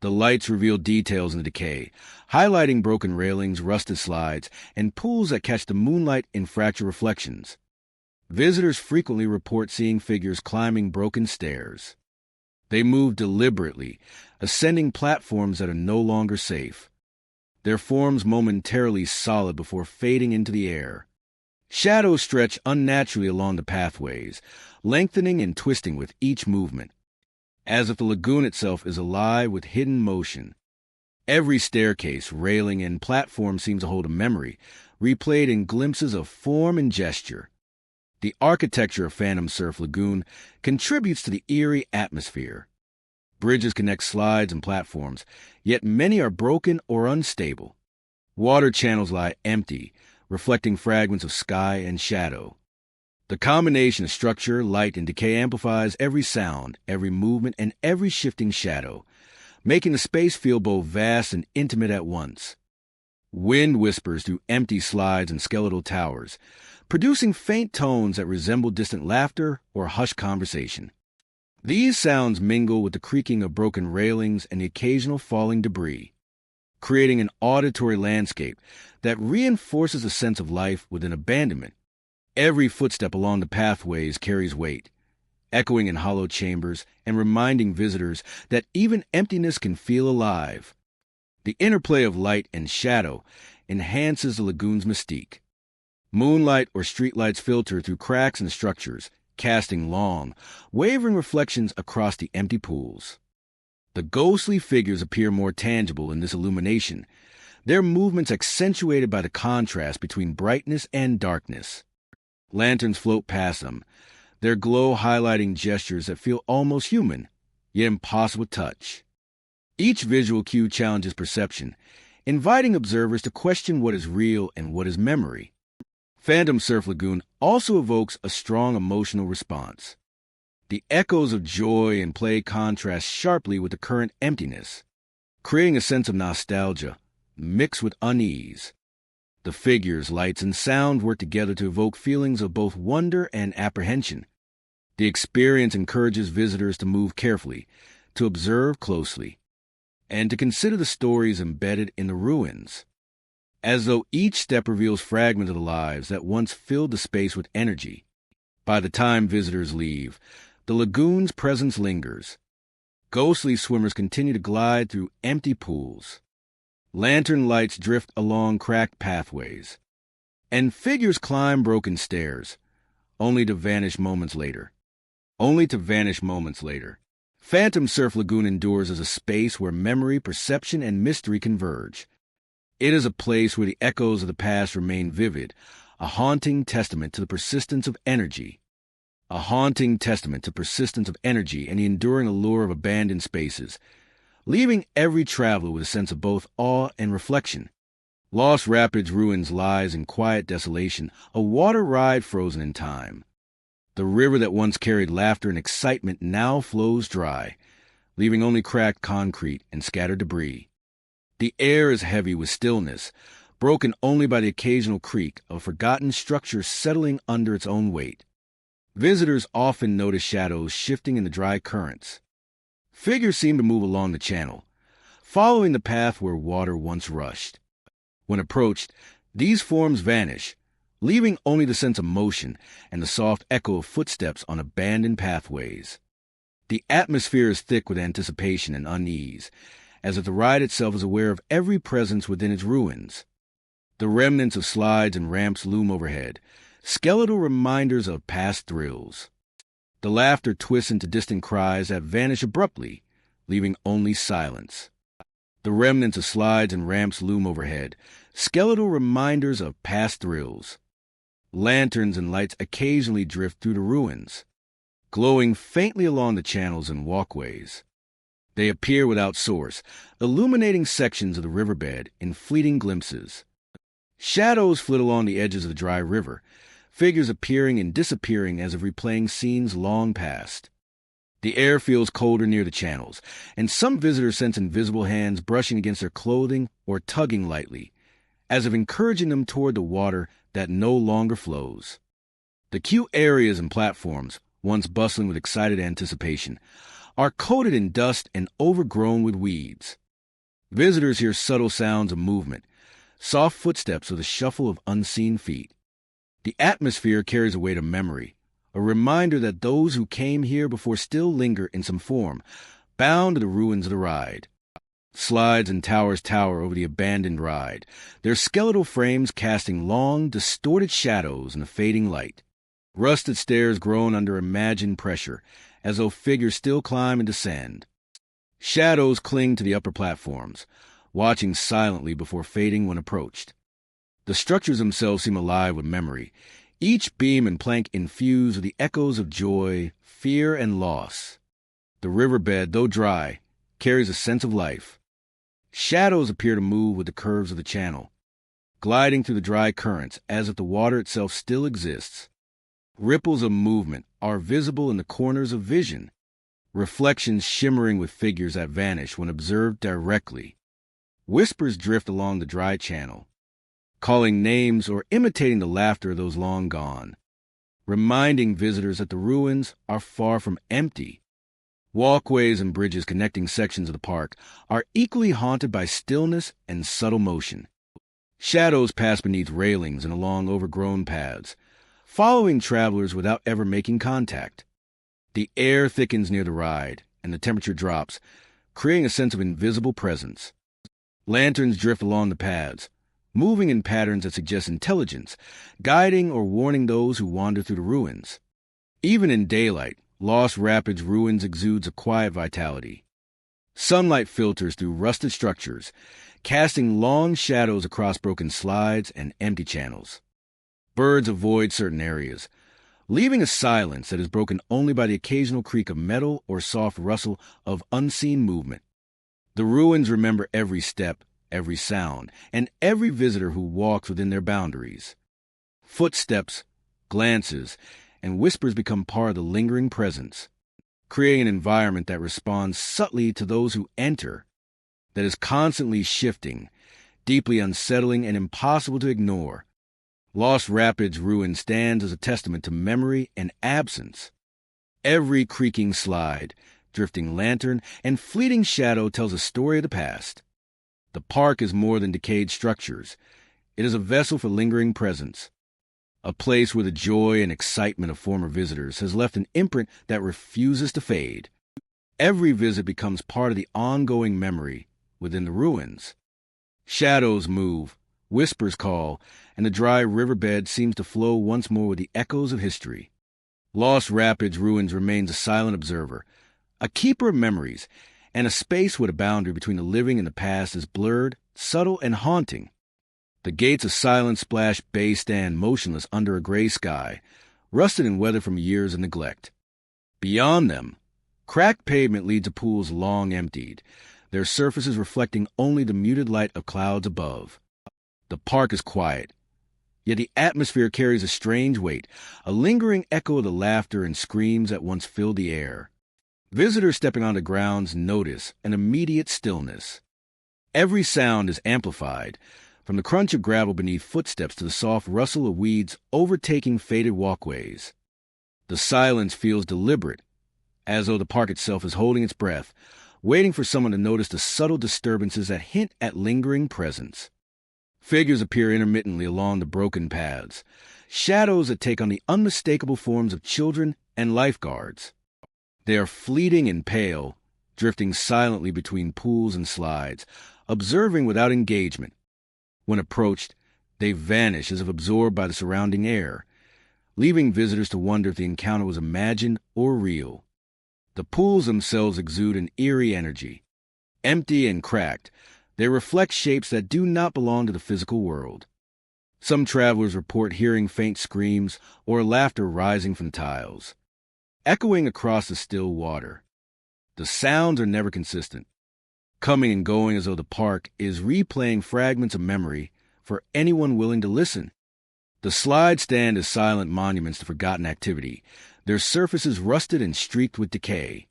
The lights reveal details in the decay, highlighting broken railings, rusted slides, and pools that catch the moonlight in fractured reflections. Visitors frequently report seeing figures climbing broken stairs. They move deliberately, ascending platforms that are no longer safe, their forms momentarily solid before fading into the air. Shadows stretch unnaturally along the pathways, lengthening and twisting with each movement, as if the lagoon itself is alive with hidden motion. Every staircase, railing, and platform seems to hold a memory, replayed in glimpses of form and gesture. The architecture of Phantom Surf Lagoon contributes to the eerie atmosphere. Bridges connect slides and platforms, yet many are broken or unstable. Water channels lie empty, reflecting fragments of sky and shadow. The combination of structure, light, and decay amplifies every sound, every movement, and every shifting shadow, making the space feel both vast and intimate at once. Wind whispers through empty slides and skeletal towers, producing faint tones that resemble distant laughter or hushed conversation. These sounds mingle with the creaking of broken railings and the occasional falling debris, creating an auditory landscape that reinforces a sense of life within abandonment. Every footstep along the pathways carries weight, echoing in hollow chambers and reminding visitors that even emptiness can feel alive. The interplay of light and shadow enhances the lagoon's mystique. Moonlight or streetlights filter through cracks in the structures, casting long, wavering reflections across the empty pools. The ghostly figures appear more tangible in this illumination, their movements accentuated by the contrast between brightness and darkness. Lanterns float past them, their glow highlighting gestures that feel almost human, yet impossible to touch. Each visual cue challenges perception, inviting observers to question what is real and what is memory. Phantom Surf Lagoon also evokes a strong emotional response. The echoes of joy and play contrast sharply with the current emptiness, creating a sense of nostalgia mixed with unease. The figures, lights, and sound work together to evoke feelings of both wonder and apprehension. The experience encourages visitors to move carefully, to observe closely, and to consider the stories embedded in the ruins, as though each step reveals fragments of the lives that once filled the space with energy. By the time visitors leave, the lagoon's presence lingers. Ghostly swimmers continue to glide through empty pools. Lantern lights drift along cracked pathways, and figures climb broken stairs, only to vanish moments later. Phantom Surf Lagoon endures as a space where memory, perception, and mystery converge. It is a place where the echoes of the past remain vivid, a haunting testament to the persistence of energy. and the enduring allure of abandoned spaces, leaving every traveler with a sense of both awe and reflection. Lost Rapids Ruins lies in quiet desolation, a water ride frozen in time. The river that once carried laughter and excitement now flows dry, leaving only cracked concrete and scattered debris. The air is heavy with stillness, broken only by the occasional creak of a forgotten structure settling under its own weight. Visitors often notice shadows shifting in the dry currents. Figures seem to move along the channel, following the path where water once rushed. When approached, these forms vanish, leaving only the sense of motion and the soft echo of footsteps on abandoned pathways. The atmosphere is thick with anticipation and unease, as if the ride itself is aware of every presence within its ruins. The remnants of slides and ramps loom overhead, skeletal reminders of past thrills. The laughter twists into distant cries that vanish abruptly, leaving only silence. The remnants of slides and ramps loom overhead, skeletal reminders of past thrills. Lanterns and lights occasionally drift through the ruins, glowing faintly along the channels and walkways. They appear without source, illuminating sections of the riverbed in fleeting glimpses. Shadows flit along the edges of the dry river, figures appearing and disappearing as if replaying scenes long past. The air feels colder near the channels, and some visitors sense invisible hands brushing against their clothing or tugging lightly, as if encouraging them toward the water that no longer flows. The queue areas and platforms, once bustling with excited anticipation, are coated in dust and overgrown with weeds. Visitors hear subtle sounds of movement, soft footsteps or the shuffle of unseen feet. The atmosphere carries a weight of memory, a reminder that those who came here before still linger in some form, bound to the ruins of the ride. Slides and towers tower over the abandoned ride, their skeletal frames casting long, distorted shadows in the fading light. Rusted stairs groan under imagined pressure, as though figures still climb and descend. Shadows cling to the upper platforms, watching silently before fading when approached. The structures themselves seem alive with memory, each beam and plank infused with the echoes of joy, fear, and loss. The riverbed, though dry, carries a sense of life. Shadows appear to move with the curves of the channel, gliding through the dry currents as if the water itself still exists. Ripples of movement are visible in the corners of vision, reflections shimmering with figures that vanish when observed directly. Whispers drift along the dry channel, calling names or imitating the laughter of those long gone, reminding visitors that the ruins are far from empty. Walkways and bridges connecting sections of the park are equally haunted by stillness and subtle motion. Shadows pass beneath railings and along overgrown paths, following travelers without ever making contact. The air thickens near the ride, and the temperature drops, creating a sense of invisible presence. Lanterns drift along the paths, moving in patterns that suggest intelligence, guiding or warning those who wander through the ruins. Even in daylight, Lost Rapids ruins exudes a quiet vitality. Sunlight filters through rusted structures, casting long shadows across broken slides and empty channels. Birds avoid certain areas, leaving a silence that is broken only by the occasional creak of metal or soft rustle of unseen movement. The ruins remember every step, every sound, and every visitor who walks within their boundaries. Footsteps, glances, and whispers become part of the lingering presence, creating an environment that responds subtly to those who enter, that is constantly shifting, deeply unsettling and impossible to ignore. Lost Rapids ruin stands as a testament to memory and absence. Every creaking slide, drifting lantern, and fleeting shadow tells a story of the past. The park is more than decayed structures. It is a vessel for lingering presence, a place where the joy and excitement of former visitors has left an imprint that refuses to fade. Every visit becomes part of the ongoing memory within the ruins. Shadows move, whispers call, and the dry riverbed seems to flow once more with the echoes of history. Lost Rapids ruins remains a silent observer, a keeper of memories, and a space where the boundary between the living and the past is blurred, subtle, and haunting. The gates of silence splash bay stand motionless under a gray sky, rusted and weathered from years of neglect. Beyond them, cracked pavement leads to pools long emptied, their surfaces reflecting only the muted light of clouds above. The park is quiet, yet the atmosphere carries a strange weight, a lingering echo of the laughter and screams that once filled the air. Visitors stepping on the grounds notice an immediate stillness. Every sound is amplified, from the crunch of gravel beneath footsteps to the soft rustle of weeds overtaking faded walkways. The silence feels deliberate, as though the park itself is holding its breath, waiting for someone to notice the subtle disturbances that hint at lingering presence. Figures appear intermittently along the broken paths, shadows that take on the unmistakable forms of children and lifeguards. They are fleeting and pale, drifting silently between pools and slides, observing without engagement. When approached, they vanish as if absorbed by the surrounding air, leaving visitors to wonder if the encounter was imagined or real. The pools themselves exude an eerie energy. Empty and cracked, they reflect shapes that do not belong to the physical world. Some travelers report hearing faint screams or laughter rising from tiles, echoing across the still water. The sounds are never consistent, coming and going as though the park is replaying fragments of memory for anyone willing to listen. The slides stand as silent monuments to forgotten activity, their surfaces rusted and streaked with decay.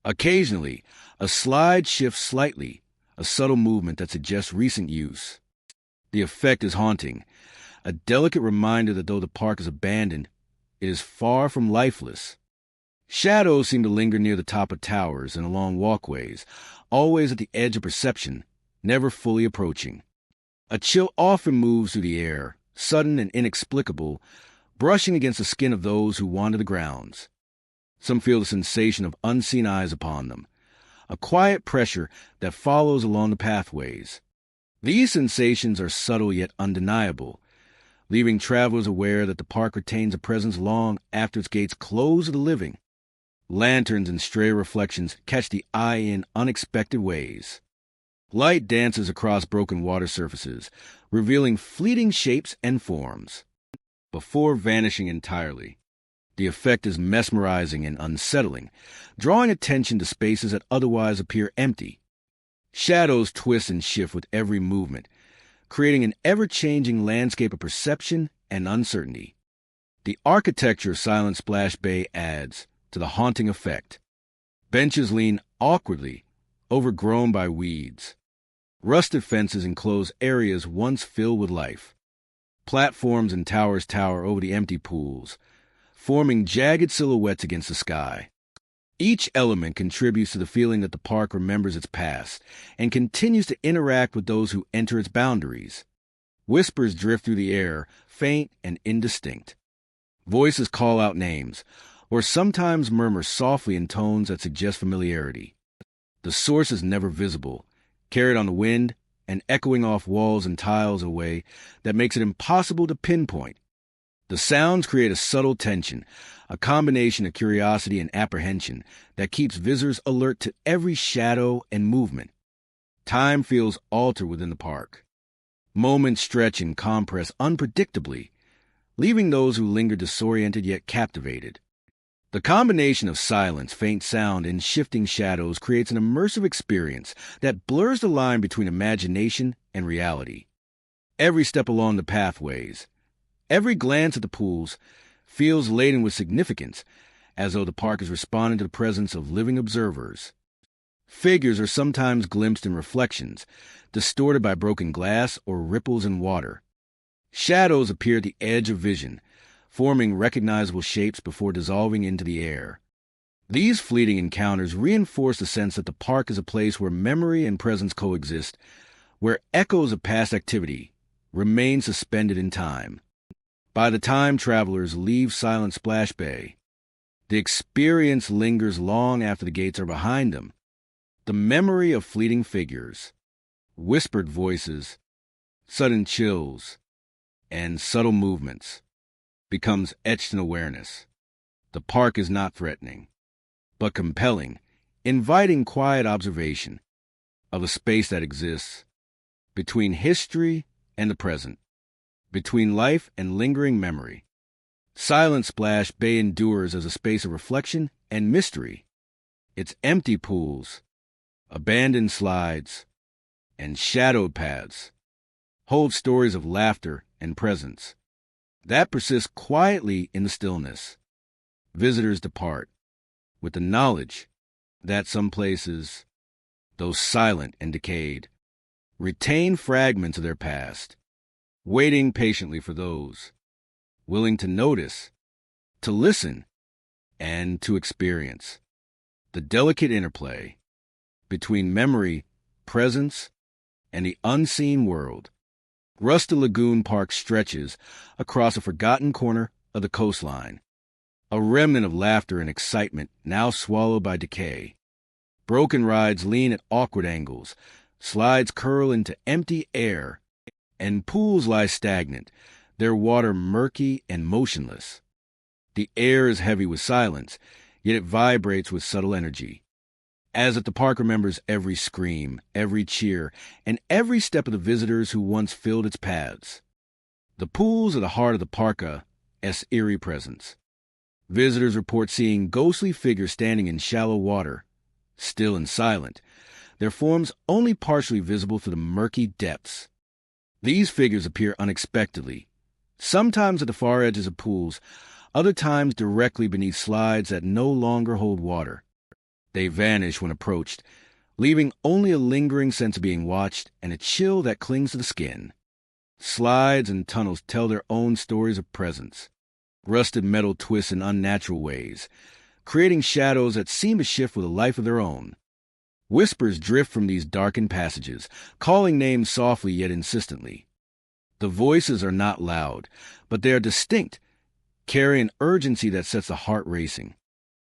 Occasionally, a slide shifts slightly, a subtle movement that suggests recent use. The effect is haunting, a delicate reminder that though the park is abandoned, it is far from lifeless. Shadows seem to linger near the top of towers and along walkways, always at the edge of perception, never fully approaching. A chill often moves through the air, sudden and inexplicable, brushing against the skin of those who wander the grounds. Some feel the sensation of unseen eyes upon them, a quiet pressure that follows along the pathways. These sensations are subtle yet undeniable, leaving travelers aware that the park retains a presence long after its gates close to the living. Lanterns and stray reflections catch the eye in unexpected ways. Light dances across broken water surfaces, revealing fleeting shapes and forms, before vanishing entirely. The effect is mesmerizing and unsettling, drawing attention to spaces that otherwise appear empty. Shadows twist and shift with every movement, creating an ever-changing landscape of perception and uncertainty. The architecture of Silent Splash Bay adds to the haunting effect. Benches lean awkwardly, overgrown by weeds. Rusted fences enclose areas once filled with life. Platforms and towers tower over the empty pools, forming jagged silhouettes against the sky. Each element contributes to the feeling that the park remembers its past and continues to interact with those who enter its boundaries. Whispers drift through the air, faint and indistinct. Voices call out names, or sometimes murmur softly in tones that suggest familiarity. The source is never visible, carried on the wind and echoing off walls and tiles in a way that makes it impossible to pinpoint. The sounds create a subtle tension, a combination of curiosity and apprehension that keeps visitors alert to every shadow and movement. Time feels altered within the park. Moments stretch and compress unpredictably, leaving those who linger disoriented yet captivated. The combination of silence, faint sound, and shifting shadows creates an immersive experience that blurs the line between imagination and reality. Every step along the pathways, every glance at the pools feels laden with significance, as though the park is responding to the presence of living observers. Figures are sometimes glimpsed in reflections, distorted by broken glass or ripples in water. Shadows appear at the edge of vision, forming recognizable shapes before dissolving into the air. These fleeting encounters reinforce the sense that the park is a place where memory and presence coexist, where echoes of past activity remain suspended in time. By the time travelers leave Silent Splash Bay, the experience lingers long after the gates are behind them. The memory of fleeting figures, whispered voices, sudden chills, and subtle movements becomes etched in awareness. The park is not threatening, but compelling, inviting quiet observation of a space that exists between history and the present, between life and lingering memory. Silent Splash Bay endures as a space of reflection and mystery. Its empty pools, abandoned slides, and shadowed paths hold stories of laughter and presence that persist quietly in the stillness. Visitors depart with the knowledge that some places, though silent and decayed, retain fragments of their past, waiting patiently for those willing to notice, to listen, and to experience the delicate interplay between memory, presence, and the unseen world. Rusted Lagoon Park stretches across a forgotten corner of the coastline, a remnant of laughter and excitement now swallowed by decay. Broken rides lean at awkward angles, slides curl into empty air, and pools lie stagnant, their water murky and motionless. The air is heavy with silence, yet it vibrates with subtle energy, as if the park remembers every scream, every cheer, and every step of the visitors who once filled its paths. The pools are the heart of the park's eerie presence. Visitors report seeing ghostly figures standing in shallow water, still and silent, their forms only partially visible through the murky depths. These figures appear unexpectedly, sometimes at the far edges of pools, other times directly beneath slides that no longer hold water. They vanish when approached, leaving only a lingering sense of being watched and a chill that clings to the skin. Slides and tunnels tell their own stories of presence. Rusted metal twists in unnatural ways, creating shadows that seem to shift with a life of their own. Whispers drift from these darkened passages, calling names softly yet insistently. The voices are not loud, but they are distinct, carrying an urgency that sets the heart racing.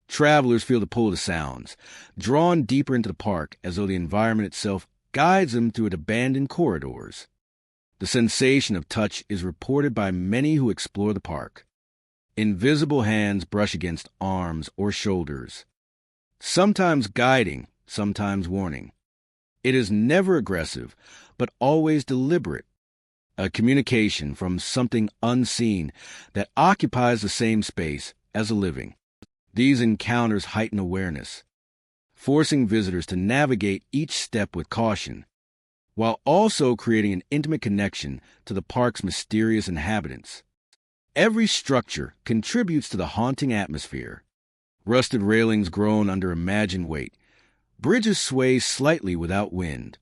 Travelers feel the pull of the sounds, drawn deeper into the park as though the environment itself guides them through its abandoned corridors. The sensation of touch is reported by many who explore the park. Invisible hands brush against arms or shoulders, sometimes guiding, sometimes warning. It is never aggressive, but always deliberate, a communication from something unseen that occupies the same space as the living. These encounters heighten awareness, forcing visitors to navigate each step with caution, while also creating an intimate connection to the park's mysterious inhabitants. Every structure contributes to the haunting atmosphere. Rusted railings groan under imagined weight, bridges sway slightly without wind,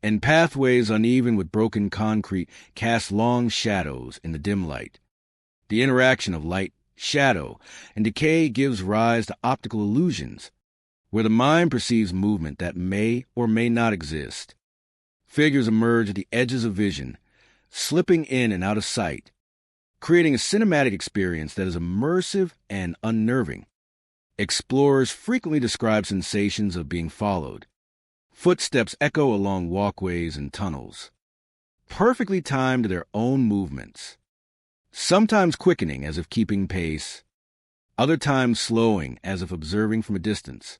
and pathways uneven with broken concrete cast long shadows in the dim light. The interaction of light, shadow, and decay gives rise to optical illusions, where the mind perceives movement that may or may not exist. Figures emerge at the edges of vision, slipping in and out of sight, creating a cinematic experience that is immersive and unnerving. Explorers frequently describe sensations of being followed. Footsteps echo along walkways and tunnels, perfectly timed to their own movements, sometimes quickening as if keeping pace, other times slowing as if observing from a distance.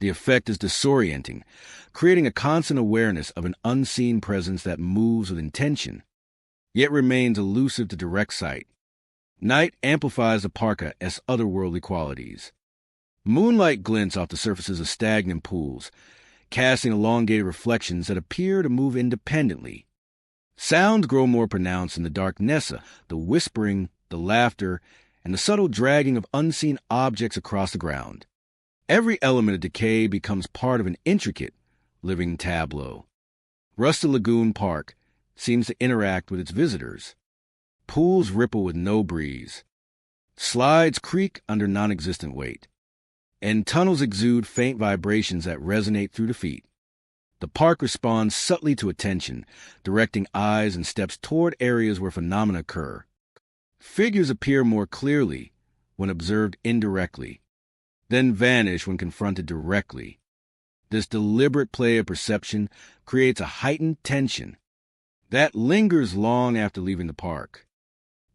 The effect is disorienting, creating a constant awareness of an unseen presence that moves with intention, yet remains elusive to direct sight. Night amplifies the park's otherworldly qualities. Moonlight glints off the surfaces of stagnant pools, casting elongated reflections that appear to move independently. Sounds grow more pronounced in the darkness, the whispering, the laughter, and the subtle dragging of unseen objects across the ground. Every element of decay becomes part of an intricate, living tableau. Rusted Lagoon Park seems to interact with its visitors. Pools ripple with no breeze. Slides creak under non-existent weight, and tunnels exude faint vibrations that resonate through the feet. The park responds subtly to attention, directing eyes and steps toward areas where phenomena occur. Figures appear more clearly when observed indirectly, then vanish when confronted directly. This deliberate play of perception creates a heightened tension that lingers long after leaving the park.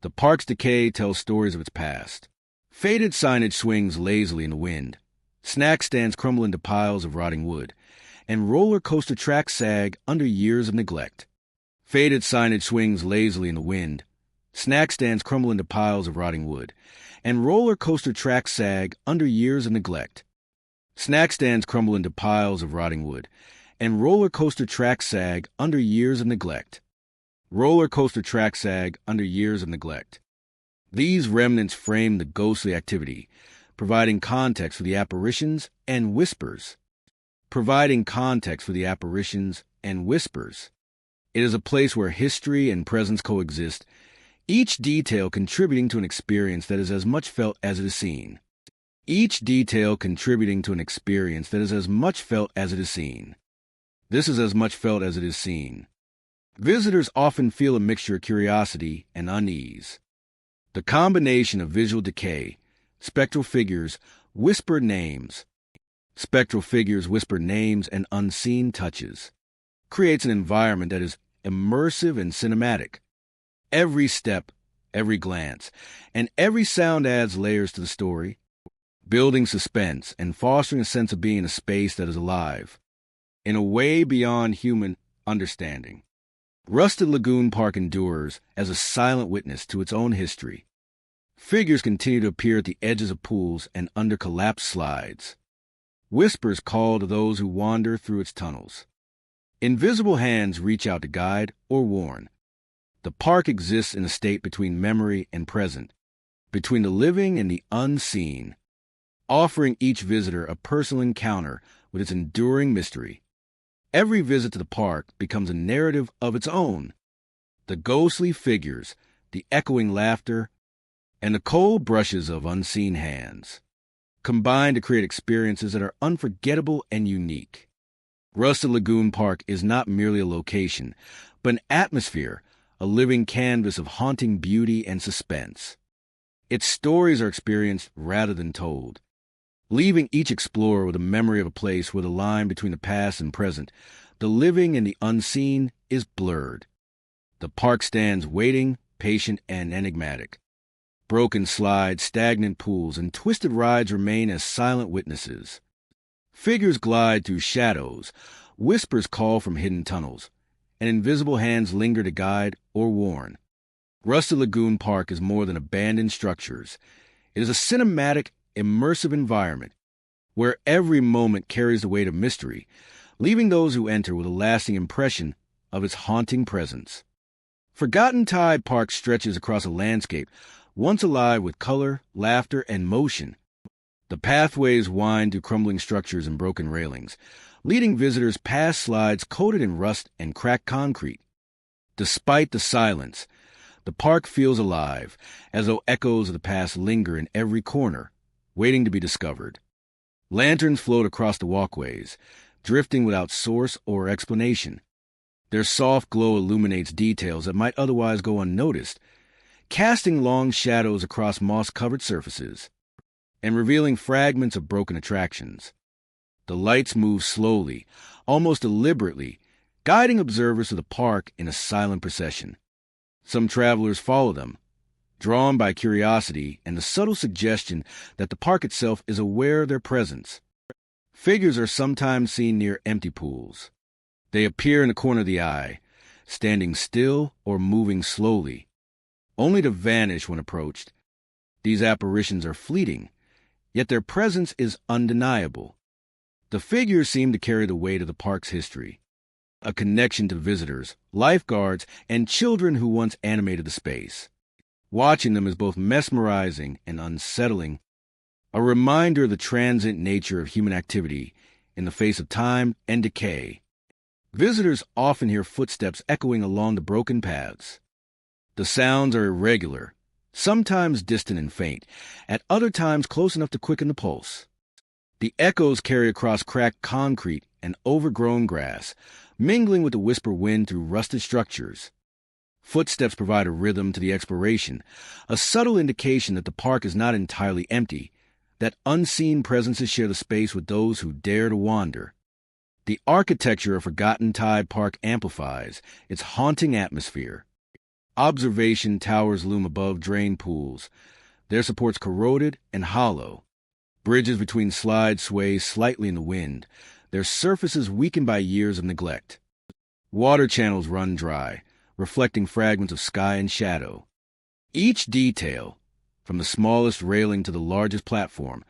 The park's decay tells stories of its past. Faded signage swings lazily in the wind. Snack stands crumble into piles of rotting wood, and roller coaster tracks sag under years of neglect. Faded signage swings lazily in the wind. Snack stands crumble into piles of rotting wood, and roller coaster tracks sag under years of neglect. Snack stands crumble into piles of rotting wood, and roller coaster tracks sag under years of neglect. Roller coaster tracks sag under years of neglect. These remnants frame the ghostly activity, providing context for the apparitions and whispers. It is a place where history and presence coexist, each detail contributing to an experience that is as much felt as it is seen. This is as much felt as it is seen. Visitors often feel a mixture of curiosity and unease. The combination of visual decay, spectral figures whisper names, and unseen touches, creates an environment that is immersive and cinematic. Every step, every glance, and every sound adds layers to the story, building suspense and fostering a sense of being in a space that is alive, in a way beyond human understanding. Rusted Lagoon Park endures as a silent witness to its own history. Figures continue to appear at the edges of pools and under collapsed slides. Whispers call to those who wander through its tunnels. Invisible hands reach out to guide or warn. The park exists in a state between memory and present, between the living and the unseen, offering each visitor a personal encounter with its enduring mystery. Every visit to the park becomes a narrative of its own. The ghostly figures, the echoing laughter, and the cold brushes of unseen hands combine to create experiences that are unforgettable and unique. Rusted Lagoon Park is not merely a location, but an atmosphere, a living canvas of haunting beauty and suspense. Its stories are experienced rather than told, leaving each explorer with a memory of a place where the line between the past and present, the living and the unseen, is blurred. The park stands waiting, patient, and enigmatic. Broken slides, stagnant pools, and twisted rides remain as silent witnesses. Figures glide through shadows, whispers call from hidden tunnels, and invisible hands linger to guide or warn. Rusted Lagoon Park is more than abandoned structures. It is a cinematic, immersive environment where every moment carries the weight of mystery, leaving those who enter with a lasting impression of its haunting presence. Forgotten Tide Park stretches across a landscape once alive with color, laughter, and motion. The pathways wind through crumbling structures and broken railings, leading visitors past slides coated in rust and cracked concrete. Despite the silence, the park feels alive, as though echoes of the past linger in every corner, waiting to be discovered. Lanterns float across the walkways, drifting without source or explanation. Their soft glow illuminates details that might otherwise go unnoticed, casting long shadows across moss-covered surfaces and revealing fragments of broken attractions. The lights move slowly, almost deliberately, guiding observers to the park in a silent procession. Some travelers follow them, drawn by curiosity and the subtle suggestion that the park itself is aware of their presence. Figures are sometimes seen near empty pools. They appear in the corner of the eye, standing still or moving slowly, only to vanish when approached. These apparitions are fleeting, yet their presence is undeniable. The figures seem to carry the weight of the park's history, a connection to visitors, lifeguards, and children who once animated the space. Watching them is both mesmerizing and unsettling, a reminder of the transient nature of human activity in the face of time and decay. Visitors often hear footsteps echoing along the broken paths. The sounds are irregular, sometimes distant and faint, at other times close enough to quicken the pulse. The echoes carry across cracked concrete and overgrown grass, mingling with the whisper wind through rusted structures. Footsteps provide a rhythm to the exploration, a subtle indication that the park is not entirely empty, that unseen presences share the space with those who dare to wander. The architecture of Forgotten Tide Park amplifies its haunting atmosphere. Observation towers loom above drained pools, their supports corroded and hollow. Bridges between slides sway slightly in the wind, their surfaces weakened by years of neglect. Water channels run dry, reflecting fragments of sky and shadow. Each detail, from the smallest railing to the largest platform,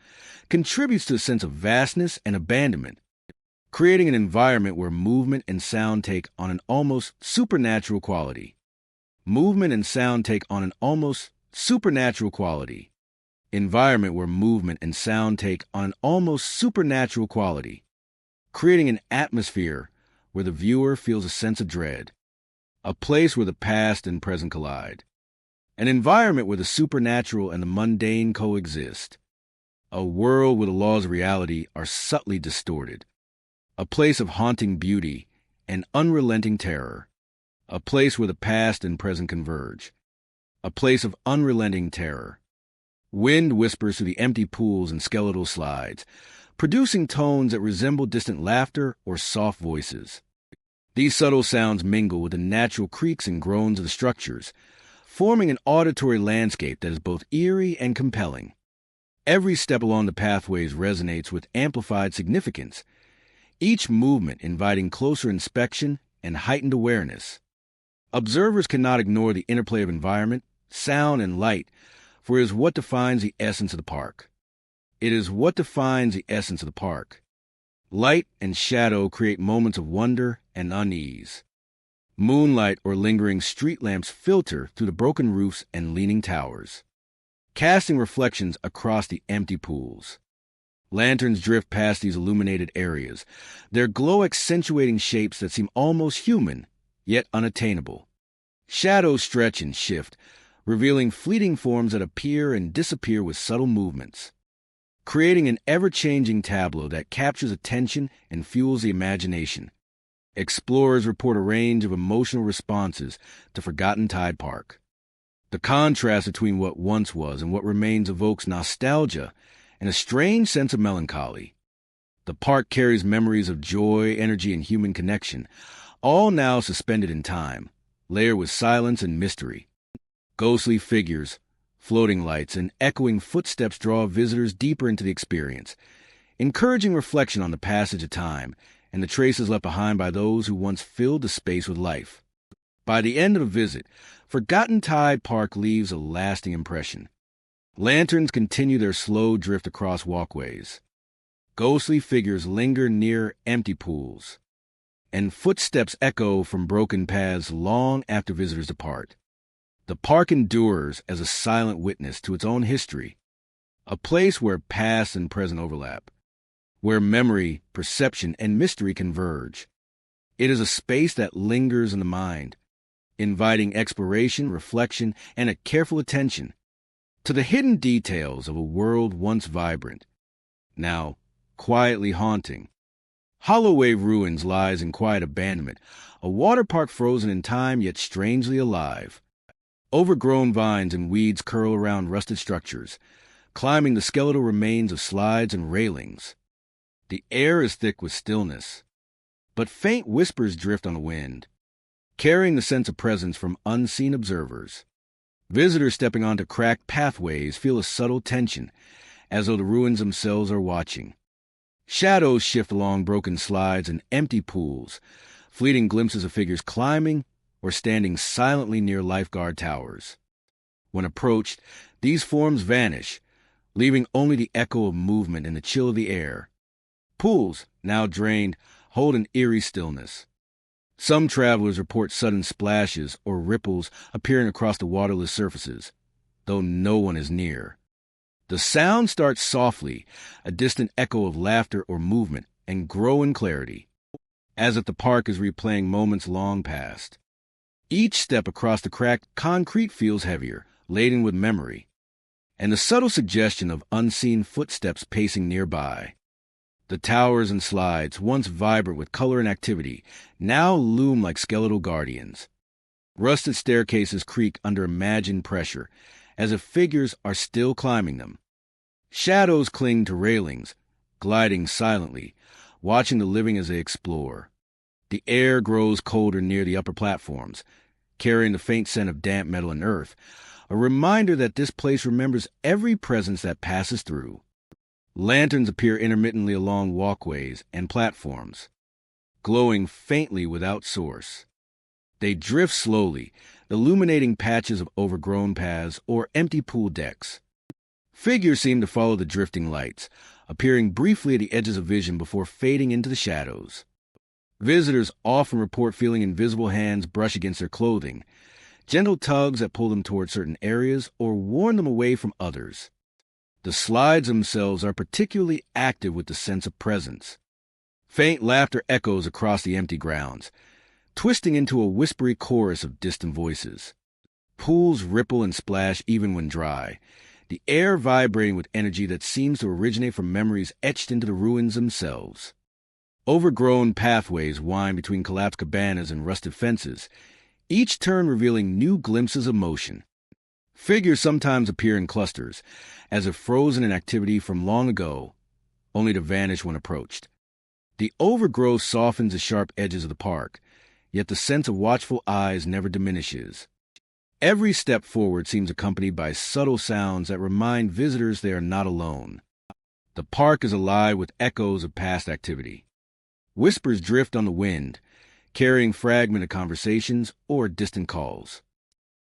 contributes to a sense of vastness and abandonment, creating an environment where movement and sound take on an almost supernatural quality. Movement and sound take on an almost supernatural quality. Environment where movement and sound take on an almost supernatural quality, creating an atmosphere where the viewer feels a sense of dread. A place where the past and present collide. An environment where the supernatural and the mundane coexist. A world where the laws of reality are subtly distorted. A place of haunting beauty and unrelenting terror. A place where the past and present converge. A place of unrelenting terror. Wind whispers through the empty pools and skeletal slides, producing tones that resemble distant laughter or soft voices. These subtle sounds mingle with the natural creaks and groans of the structures, forming an auditory landscape that is both eerie and compelling. Every step along the pathways resonates with amplified significance, each movement inviting closer inspection and heightened awareness. Observers cannot ignore the interplay of environment, sound, and light, for it is what defines the essence of the park. It is what defines the essence of the park. Light and shadow create moments of wonder and unease. Moonlight or lingering street lamps filter through the broken roofs and leaning towers, casting reflections across the empty pools. Lanterns drift past these illuminated areas, their glow accentuating shapes that seem almost human, yet unattainable. Shadows stretch and shift, revealing fleeting forms that appear and disappear with subtle movements, creating an ever-changing tableau that captures attention and fuels the imagination. Explorers report a range of emotional responses to Forgotten Tide Park. The contrast between what once was and what remains evokes nostalgia and a strange sense of melancholy. The park carries memories of joy, energy, and human connection, all now suspended in time, layered with silence and mystery. Ghostly figures, floating lights, and echoing footsteps draw visitors deeper into the experience, encouraging reflection on the passage of time and the traces left behind by those who once filled the space with life. By the end of the visit, Forgotten Tide Park leaves a lasting impression. Lanterns continue their slow drift across walkways. Ghostly figures linger near empty pools, and footsteps echo from broken paths long after visitors depart. The park endures as a silent witness to its own history, a place where past and present overlap, where memory, perception, and mystery converge. It is a space that lingers in the mind, inviting exploration, reflection, and a careful attention to the hidden details of a world once vibrant, now quietly haunting. Hollowwave Ruins lies in quiet abandonment, a water park frozen in time yet strangely alive. Overgrown vines and weeds curl around rusted structures, climbing the skeletal remains of slides and railings. The air is thick with stillness, but faint whispers drift on the wind, carrying the sense of presence from unseen observers. Visitors stepping onto cracked pathways feel a subtle tension, as though the ruins themselves are watching. Shadows shift along broken slides and empty pools, fleeting glimpses of figures climbing or standing silently near lifeguard towers. When approached, these forms vanish, leaving only the echo of movement and the chill of the air. Pools, now drained, hold an eerie stillness. Some travelers report sudden splashes or ripples appearing across the waterless surfaces, though no one is near. The sound starts softly, a distant echo of laughter or movement, and grow in clarity, as if the park is replaying moments long past. Each step across the cracked concrete feels heavier, laden with memory, and the subtle suggestion of unseen footsteps pacing nearby. The towers and slides, once vibrant with color and activity, now loom like skeletal guardians. Rusted staircases creak under imagined pressure, as if figures are still climbing them. Shadows cling to railings, gliding silently, watching the living as they explore. The air grows colder near the upper platforms, carrying the faint scent of damp metal and earth, a reminder that this place remembers every presence that passes through. Lanterns appear intermittently along walkways and platforms, glowing faintly without source. They drift slowly, illuminating patches of overgrown paths or empty pool decks. Figures seem to follow the drifting lights, appearing briefly at the edges of vision before fading into the shadows. Visitors often report feeling invisible hands brush against their clothing, gentle tugs that pull them toward certain areas or warn them away from others. The slides themselves are particularly active with the sense of presence. Faint laughter echoes across the empty grounds, twisting into a whispery chorus of distant voices. Pools ripple and splash even when dry, the air vibrating with energy that seems to originate from memories etched into the ruins themselves. Overgrown pathways wind between collapsed cabanas and rusted fences, each turn revealing new glimpses of motion. Figures sometimes appear in clusters, as if frozen in activity from long ago, only to vanish when approached. The overgrowth softens the sharp edges of the park, yet the sense of watchful eyes never diminishes. Every step forward seems accompanied by subtle sounds that remind visitors they are not alone. The park is alive with echoes of past activity. Whispers drift on the wind, carrying fragmented conversations or distant calls.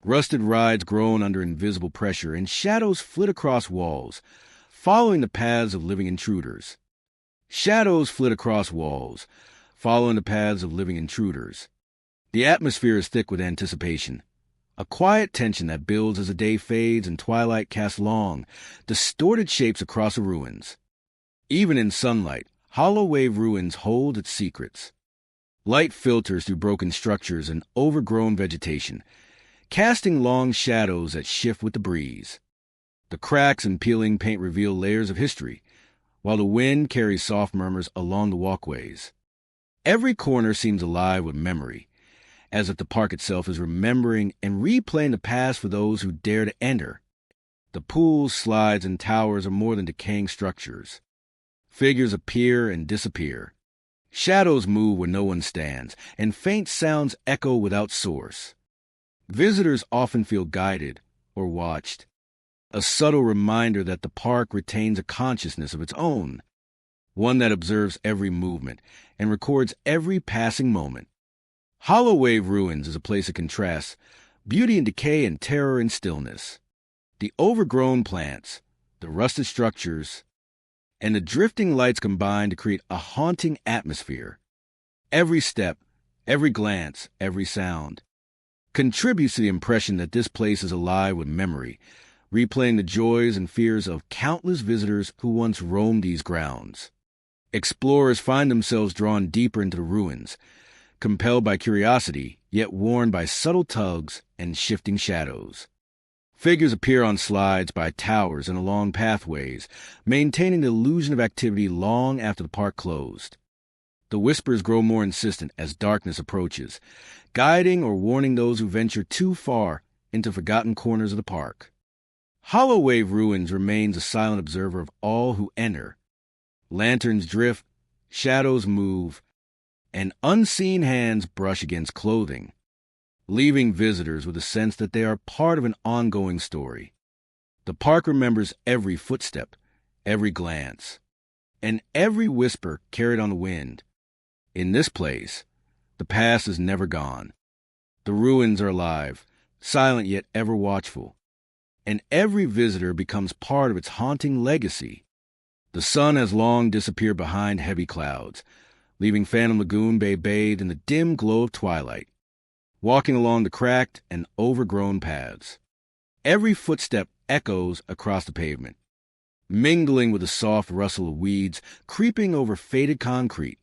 Rusted rides groan under invisible pressure, and shadows flit across walls, following the paths of living intruders. Shadows flit across walls, following the paths of living intruders. The atmosphere is thick with anticipation, a quiet tension that builds as the day fades and twilight casts long, distorted shapes across the ruins. Even in sunlight, Hollowwave Ruins hold its secrets. Light filters through broken structures and overgrown vegetation, casting long shadows that shift with the breeze. The cracks and peeling paint reveal layers of history, while the wind carries soft murmurs along the walkways. Every corner seems alive with memory, as if the park itself is remembering and replaying the past for those who dare to enter. The pools, slides, and towers are more than decaying structures. Figures appear and disappear. Shadows move where no one stands, and faint sounds echo without source. Visitors often feel guided or watched, a subtle reminder that the park retains a consciousness of its own, one that observes every movement and records every passing moment. Hollow Wave Ruins is a place that contrasts beauty and decay and terror and stillness. The overgrown plants, the rusted structures, and the drifting lights combine to create a haunting atmosphere. Every step, every glance, every sound contributes to the impression that this place is alive with memory, replaying the joys and fears of countless visitors who once roamed these grounds. Explorers find themselves drawn deeper into the ruins, compelled by curiosity, yet warned by subtle tugs and shifting shadows. Figures appear on slides, by towers, and along pathways, maintaining the illusion of activity long after the park closed. The whispers grow more insistent as darkness approaches, guiding or warning those who venture too far into forgotten corners of the park. Hollow Wave Ruins remains a silent observer of all who enter. Lanterns drift, shadows move, and unseen hands brush against clothing, leaving visitors with a sense that they are part of an ongoing story. The park remembers every footstep, every glance, and every whisper carried on the wind. In this place, the past is never gone. The ruins are alive, silent yet ever watchful, and every visitor becomes part of its haunting legacy. The sun has long disappeared behind heavy clouds, leaving Phantom Lagoon Bay bathed in the dim glow of twilight. Walking along the cracked and overgrown paths, every footstep echoes across the pavement, mingling with the soft rustle of weeds creeping over faded concrete.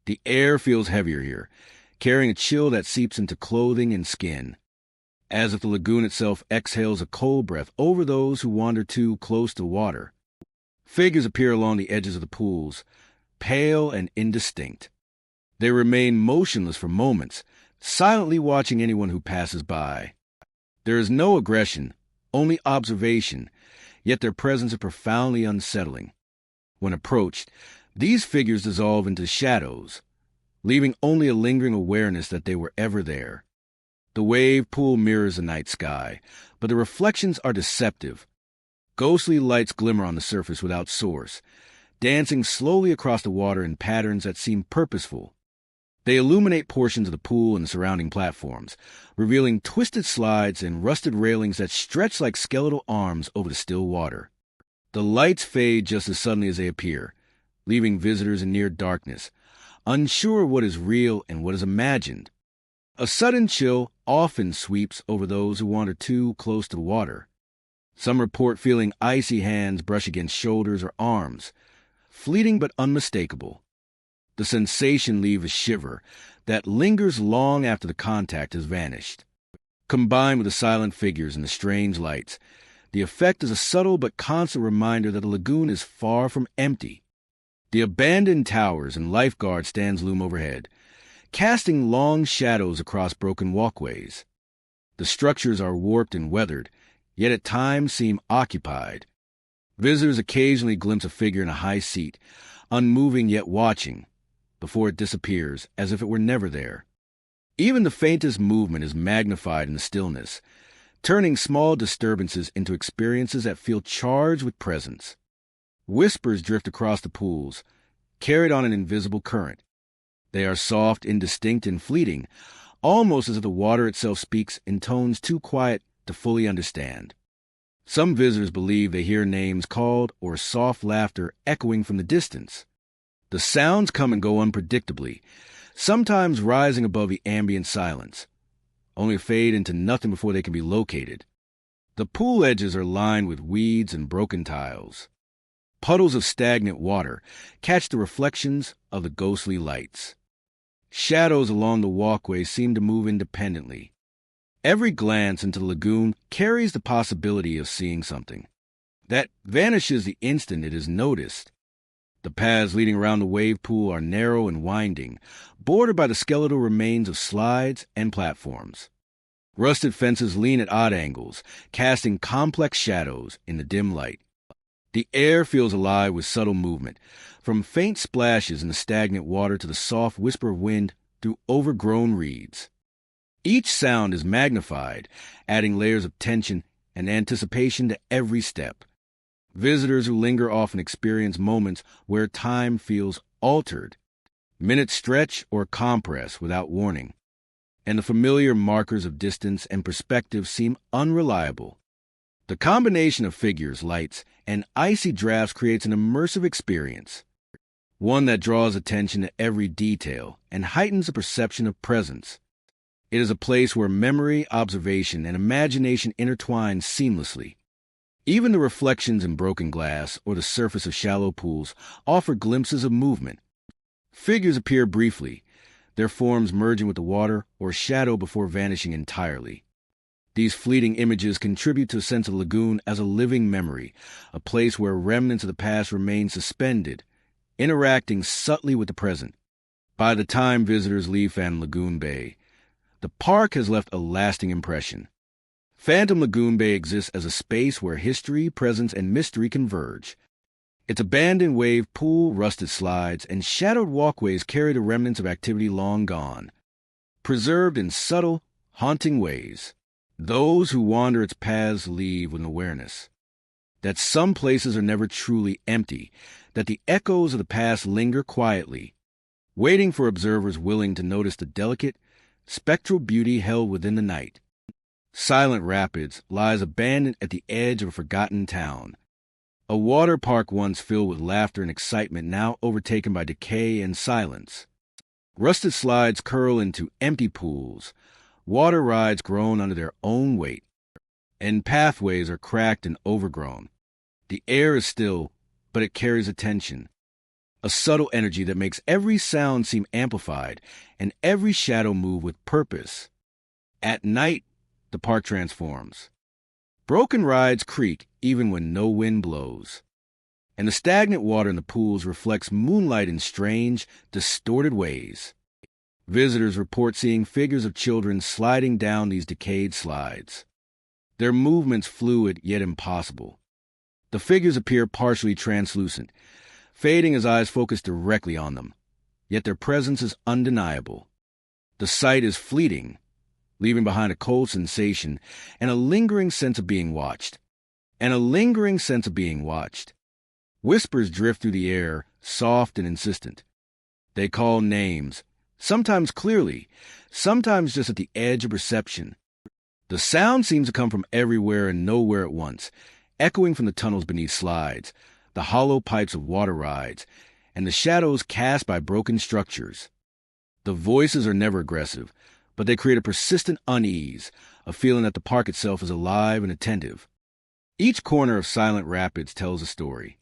The air feels heavier here, carrying a chill that seeps into clothing and skin, as if the lagoon itself exhales a cold breath over those who wander too close to water. Figures appear along the edges of the pools, pale and indistinct. They remain motionless for moments, silently watching anyone who passes by. There is no aggression, only observation, yet their presence is profoundly unsettling. When approached, these figures dissolve into shadows, leaving only a lingering awareness that they were ever there. The wave pool mirrors the night sky, but the reflections are deceptive. Ghostly lights glimmer on the surface without source, dancing slowly across the water in patterns that seem purposeful. They illuminate portions of the pool and the surrounding platforms, revealing twisted slides and rusted railings that stretch like skeletal arms over the still water. The lights fade just as suddenly as they appear, leaving visitors in near darkness, unsure what is real and what is imagined. A sudden chill often sweeps over those who wander too close to the water. Some report feeling icy hands brush against shoulders or arms, fleeting but unmistakable. The sensation leaves a shiver that lingers long after the contact has vanished. Combined with the silent figures and the strange lights, the effect is a subtle but constant reminder that the lagoon is far from empty. The abandoned towers and lifeguard stands loom overhead, casting long shadows across broken walkways. The structures are warped and weathered, yet at times seem occupied. Visitors occasionally glimpse a figure in a high seat, unmoving yet watching, before it disappears as if it were never there. Even the faintest movement is magnified in the stillness, turning small disturbances into experiences that feel charged with presence. Whispers drift across the pools, carried on an invisible current. They are soft, indistinct, and fleeting, almost as if the water itself speaks in tones too quiet to fully understand. Some visitors believe they hear names called or soft laughter echoing from the distance. The sounds come and go unpredictably, sometimes rising above the ambient silence, only to fade into nothing before they can be located. The pool edges are lined with weeds and broken tiles. Puddles of stagnant water catch the reflections of the ghostly lights. Shadows along the walkway seem to move independently. Every glance into the lagoon carries the possibility of seeing something that vanishes the instant it is noticed. The paths leading around the wave pool are narrow and winding, bordered by the skeletal remains of slides and platforms. Rusted fences lean at odd angles, casting complex shadows in the dim light. The air feels alive with subtle movement, from faint splashes in the stagnant water to the soft whisper of wind through overgrown reeds. Each sound is magnified, adding layers of tension and anticipation to every step. Visitors who linger often experience moments where time feels altered. Minutes stretch or compress without warning, and the familiar markers of distance and perspective seem unreliable. The combination of figures, lights, and icy drafts creates an immersive experience, one that draws attention to every detail and heightens the perception of presence. It is a place where memory, observation, and imagination intertwine seamlessly. Even the reflections in broken glass or the surface of shallow pools offer glimpses of movement. Figures appear briefly, their forms merging with the water or shadow before vanishing entirely. These fleeting images contribute to a sense of lagoon as a living memory, a place where remnants of the past remain suspended, interacting subtly with the present. By the time visitors leave Phantom Lagoon Bay, the park has left a lasting impression. Phantom Lagoon Bay exists as a space where history, presence, and mystery converge. Its abandoned wave pool, rusted slides, and shadowed walkways carry the remnants of activity long gone, preserved in subtle, haunting ways. Those who wander its paths leave with an awareness that some places are never truly empty, that the echoes of the past linger quietly, waiting for observers willing to notice the delicate, spectral beauty held within the night. Silent Rapids lies abandoned at the edge of a forgotten town. A water park once filled with laughter and excitement, now overtaken by decay and silence. Rusted slides curl into empty pools, water rides groan under their own weight, and pathways are cracked and overgrown. The air is still, but it carries attention, a subtle energy that makes every sound seem amplified and every shadow move with purpose. At night, the park transforms. Broken rides creak even when no wind blows, and the stagnant water in the pools reflects moonlight in strange, distorted ways. Visitors report seeing figures of children sliding down these decayed slides, their movements fluid yet impossible. The figures appear partially translucent, fading as eyes focus directly on them, yet their presence is undeniable. The sight is fleeting, leaving behind a cold sensation and a lingering sense of being watched. Whispers drift through the air, soft and insistent. They call names, sometimes clearly, sometimes just at the edge of perception. The sound seems to come from everywhere and nowhere at once, echoing from the tunnels beneath slides, the hollow pipes of water rides, and the shadows cast by broken structures. The voices are never aggressive, but they create a persistent unease, a feeling that the park itself is alive and attentive. Each corner of Silent Rapids tells a story.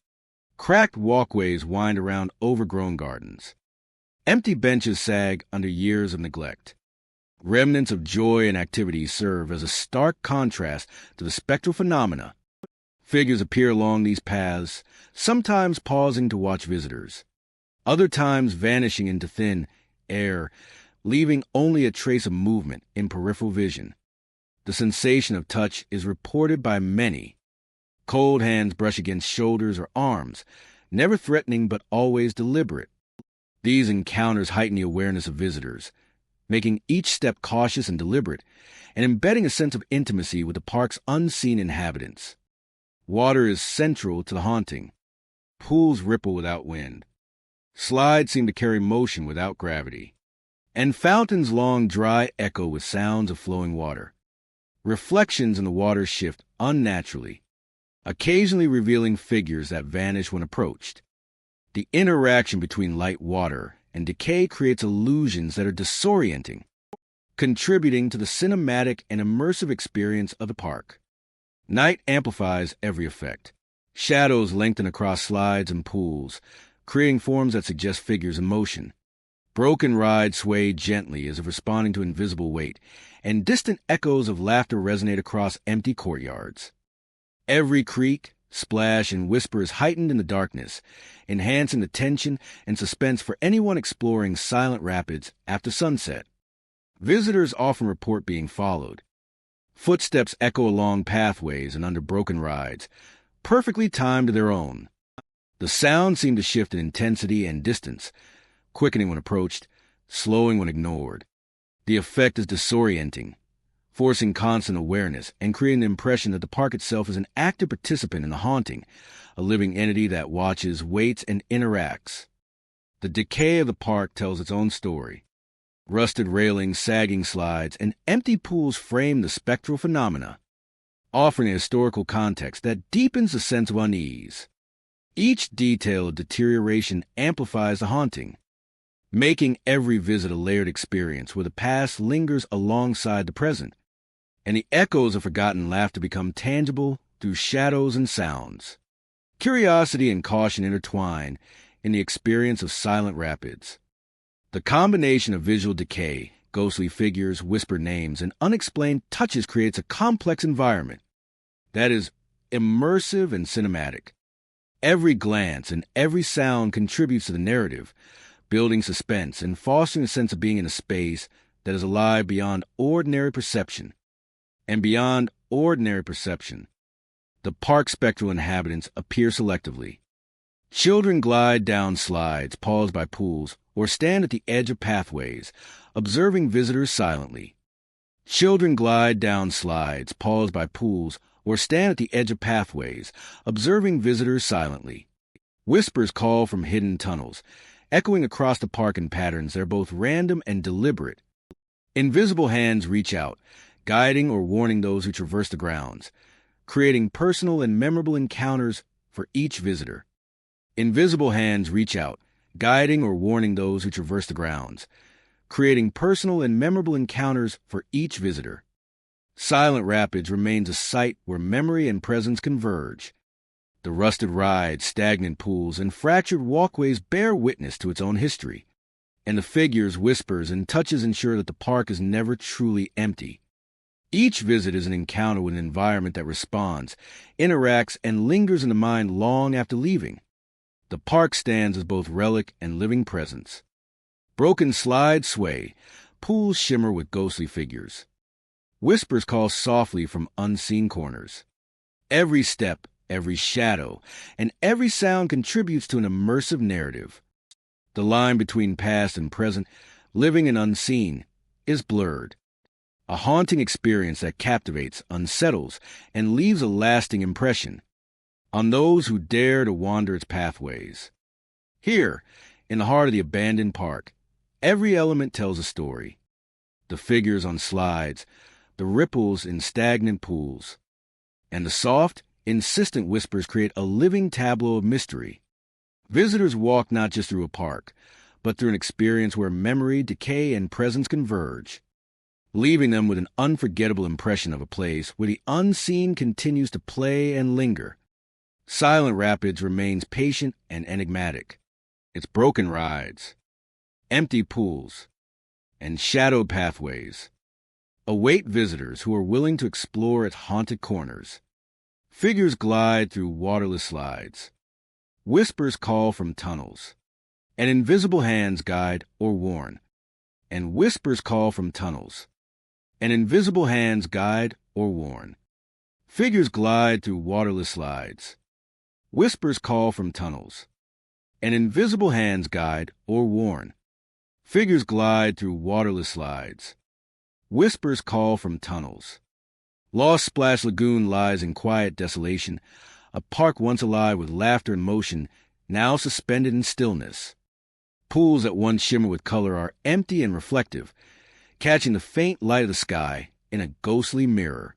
Cracked walkways wind around overgrown gardens. Empty benches sag under years of neglect. Remnants of joy and activity serve as a stark contrast to the spectral phenomena. Figures appear along these paths, sometimes pausing to watch visitors, other times vanishing into thin air, leaving only a trace of movement in peripheral vision. The sensation of touch is reported by many. Cold hands brush against shoulders or arms, never threatening but always deliberate. These encounters heighten the awareness of visitors, making each step cautious and deliberate, and embedding a sense of intimacy with the park's unseen inhabitants. Water is central to the haunting. Pools ripple without wind. Slides seem to carry motion without gravity. And fountains long dry echo with sounds of flowing water. Reflections in the water shift unnaturally, occasionally revealing figures that vanish when approached. The interaction between light water and decay creates illusions that are disorienting, contributing to the cinematic and immersive experience of the park. Night amplifies every effect. Shadows lengthen across slides and pools, creating forms that suggest figures in motion. Broken rides sway gently as if responding to invisible weight, and distant echoes of laughter resonate across empty courtyards. Every creak, splash, and whisper is heightened in the darkness, enhancing the tension and suspense for anyone exploring Silent Rapids after sunset. Visitors often report being followed, Footsteps echo along pathways and under broken rides, perfectly timed to their own. The sound seemed to shift in intensity and distance, quickening when approached, slowing when ignored. The effect is disorienting, forcing constant awareness and creating the impression that the park itself is an active participant in the haunting, a living entity that watches, waits, and interacts. The decay of the park tells its own story. Rusted railings, sagging slides, and empty pools frame the spectral phenomena, offering a historical context that deepens the sense of unease. Each detail of deterioration amplifies the haunting, making every visit a layered experience where the past lingers alongside the present, and the echoes of forgotten laughter become tangible through shadows and sounds. Curiosity and caution intertwine in the experience of silent rapids. The combination of visual decay, ghostly figures, whispered names, and unexplained touches creates a complex environment that is immersive and cinematic. Every glance and every sound contributes to the narrative, building suspense and fostering a sense of being in a space that is alive beyond ordinary perception. And beyond ordinary perception, the park's spectral inhabitants appear selectively. Children glide down slides, pause by pools, or stand at the edge of pathways, observing visitors silently. Children glide down slides, pause by pools, or stand at the edge of pathways, observing visitors silently. Whispers call from hidden tunnels, echoing across the park in patterns that are both random and deliberate. Invisible hands reach out, guiding or warning those who traverse the grounds, creating personal and memorable encounters for each visitor. Invisible hands reach out, guiding or warning those who traverse the grounds, creating personal and memorable encounters for each visitor. Silent Rapids remains a site where memory and presence converge. The rusted rides, stagnant pools, and fractured walkways bear witness to its own history, and the figures, whispers, and touches ensure that the park is never truly empty. Each visit is an encounter with an environment that responds, interacts, and lingers in the mind long after leaving. The park stands as both relic and living presence. Broken slides sway, pools shimmer with ghostly figures. Whispers call softly from unseen corners. Every step, every shadow, and every sound contributes to an immersive narrative. The line between past and present, living and unseen, is blurred. A haunting experience that captivates, unsettles, and leaves a lasting impression on those who dare to wander its pathways. Here, in the heart of the abandoned park, every element tells a story. The figures on slides, the ripples in stagnant pools, and the soft, insistent whispers create a living tableau of mystery. Visitors walk not just through a park, but through an experience where memory, decay, and presence converge, leaving them with an unforgettable impression of a place where the unseen continues to play and linger. Silent Rapids remains patient and enigmatic. Its broken rides, empty pools, and shadowed pathways await visitors who are willing to explore its haunted corners. Figures glide through waterless slides. Whispers call from tunnels. And invisible hands guide or warn. And whispers call from tunnels. And invisible hands guide or warn. Figures glide through waterless slides. Whispers call from tunnels. And invisible hands guide or warn. Figures glide through waterless slides. Whispers call from tunnels. Lost Splash Lagoon lies in quiet desolation, a park once alive with laughter and motion, now suspended in stillness. Pools that once shimmer with color are empty and reflective, catching the faint light of the sky in a ghostly mirror.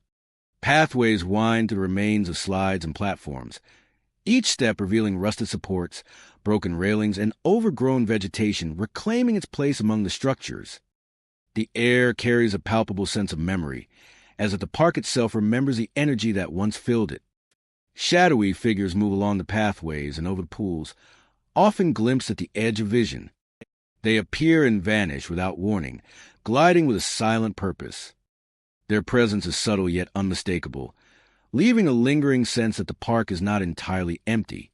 Pathways wind through the remains of slides and platforms, each step revealing rusted supports, broken railings, and overgrown vegetation reclaiming its place among the structures. The air carries a palpable sense of memory, as if the park itself remembers the energy that once filled it. Shadowy figures move along the pathways and over the pools, often glimpsed at the edge of vision. They appear and vanish without warning, gliding with a silent purpose. Their presence is subtle yet unmistakable, leaving a lingering sense that the park is not entirely empty.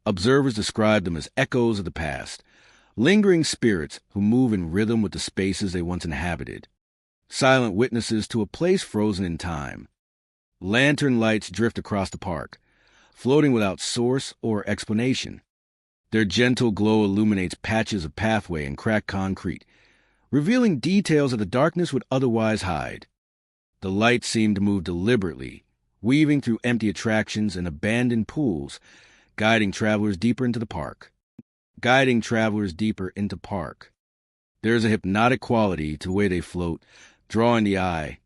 Observers describe them as echoes of the past, lingering spirits who move in rhythm with the spaces they once inhabited. silent witnesses to a place frozen in time. Lantern lights drift across the park, floating without source or explanation. Their gentle glow illuminates patches of pathway and cracked concrete, revealing details that the darkness would otherwise hide. The lights seem to move deliberately, weaving through empty attractions and abandoned pools, guiding travelers deeper into the park. There's a hypnotic quality to the way they float, drawing the eye,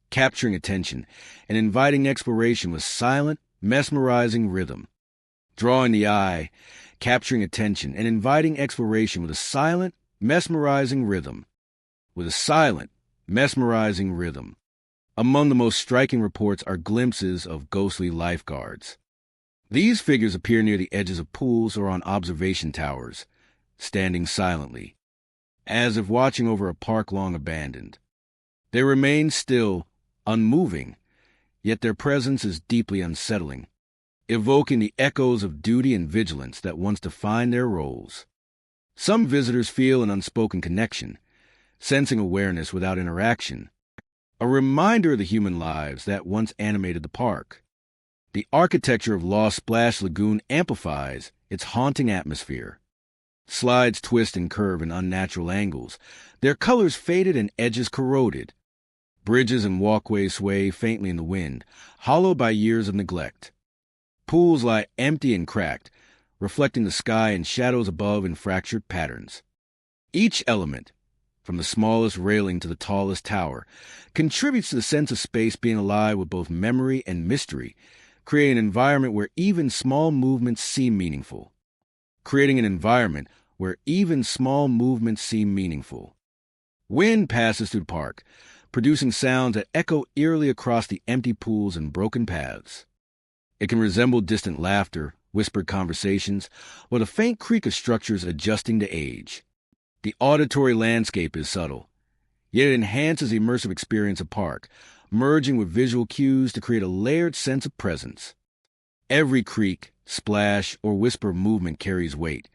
capturing attention, and inviting exploration with silent, mesmerizing rhythm. Drawing the eye, capturing attention, and inviting exploration with a silent, mesmerizing rhythm. Among the most striking reports are glimpses of ghostly lifeguards. These figures appear near the edges of pools or on observation towers, standing silently, as if watching over a park long abandoned. They remain still, unmoving, yet their presence is deeply unsettling, evoking the echoes of duty and vigilance that once defined their roles. Some visitors feel an unspoken connection, sensing awareness without interaction, a reminder of the human lives that once animated the park. The architecture of Lost Splash Lagoon amplifies its haunting atmosphere. Slides twist and curve in unnatural angles, their colors faded and edges corroded. Bridges and walkways sway faintly in the wind, hollowed by years of neglect. Pools lie empty and cracked, reflecting the sky and shadows above in fractured patterns. Each element, from the smallest railing to the tallest tower, contributes to the sense of space being alive with both memory and mystery, creating an environment where even small movements seem meaningful. Wind passes through the park, producing sounds that echo eerily across the empty pools and broken paths. It can resemble distant laughter, whispered conversations, or the faint creak of structures adjusting to age. The auditory landscape is subtle, yet it enhances the immersive experience of park, merging with visual cues to create a layered sense of presence. Every creak, splash, or whisper of movement carries weight,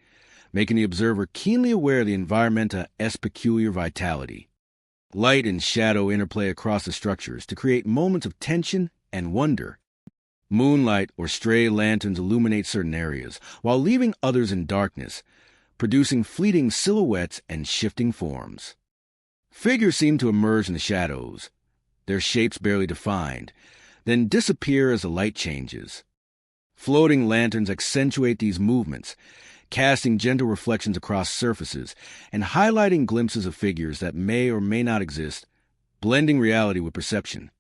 making the observer keenly aware of the environment's peculiar vitality. Light and shadow interplay across the structures to create moments of tension and wonder. Moonlight or stray lanterns illuminate certain areas, while leaving others in darkness, producing fleeting silhouettes and shifting forms. Figures seem to emerge in the shadows, their shapes barely defined, then disappear as the light changes. Floating lanterns accentuate these movements, casting gentle reflections across surfaces and highlighting glimpses of figures that may or may not exist, blending reality with perception.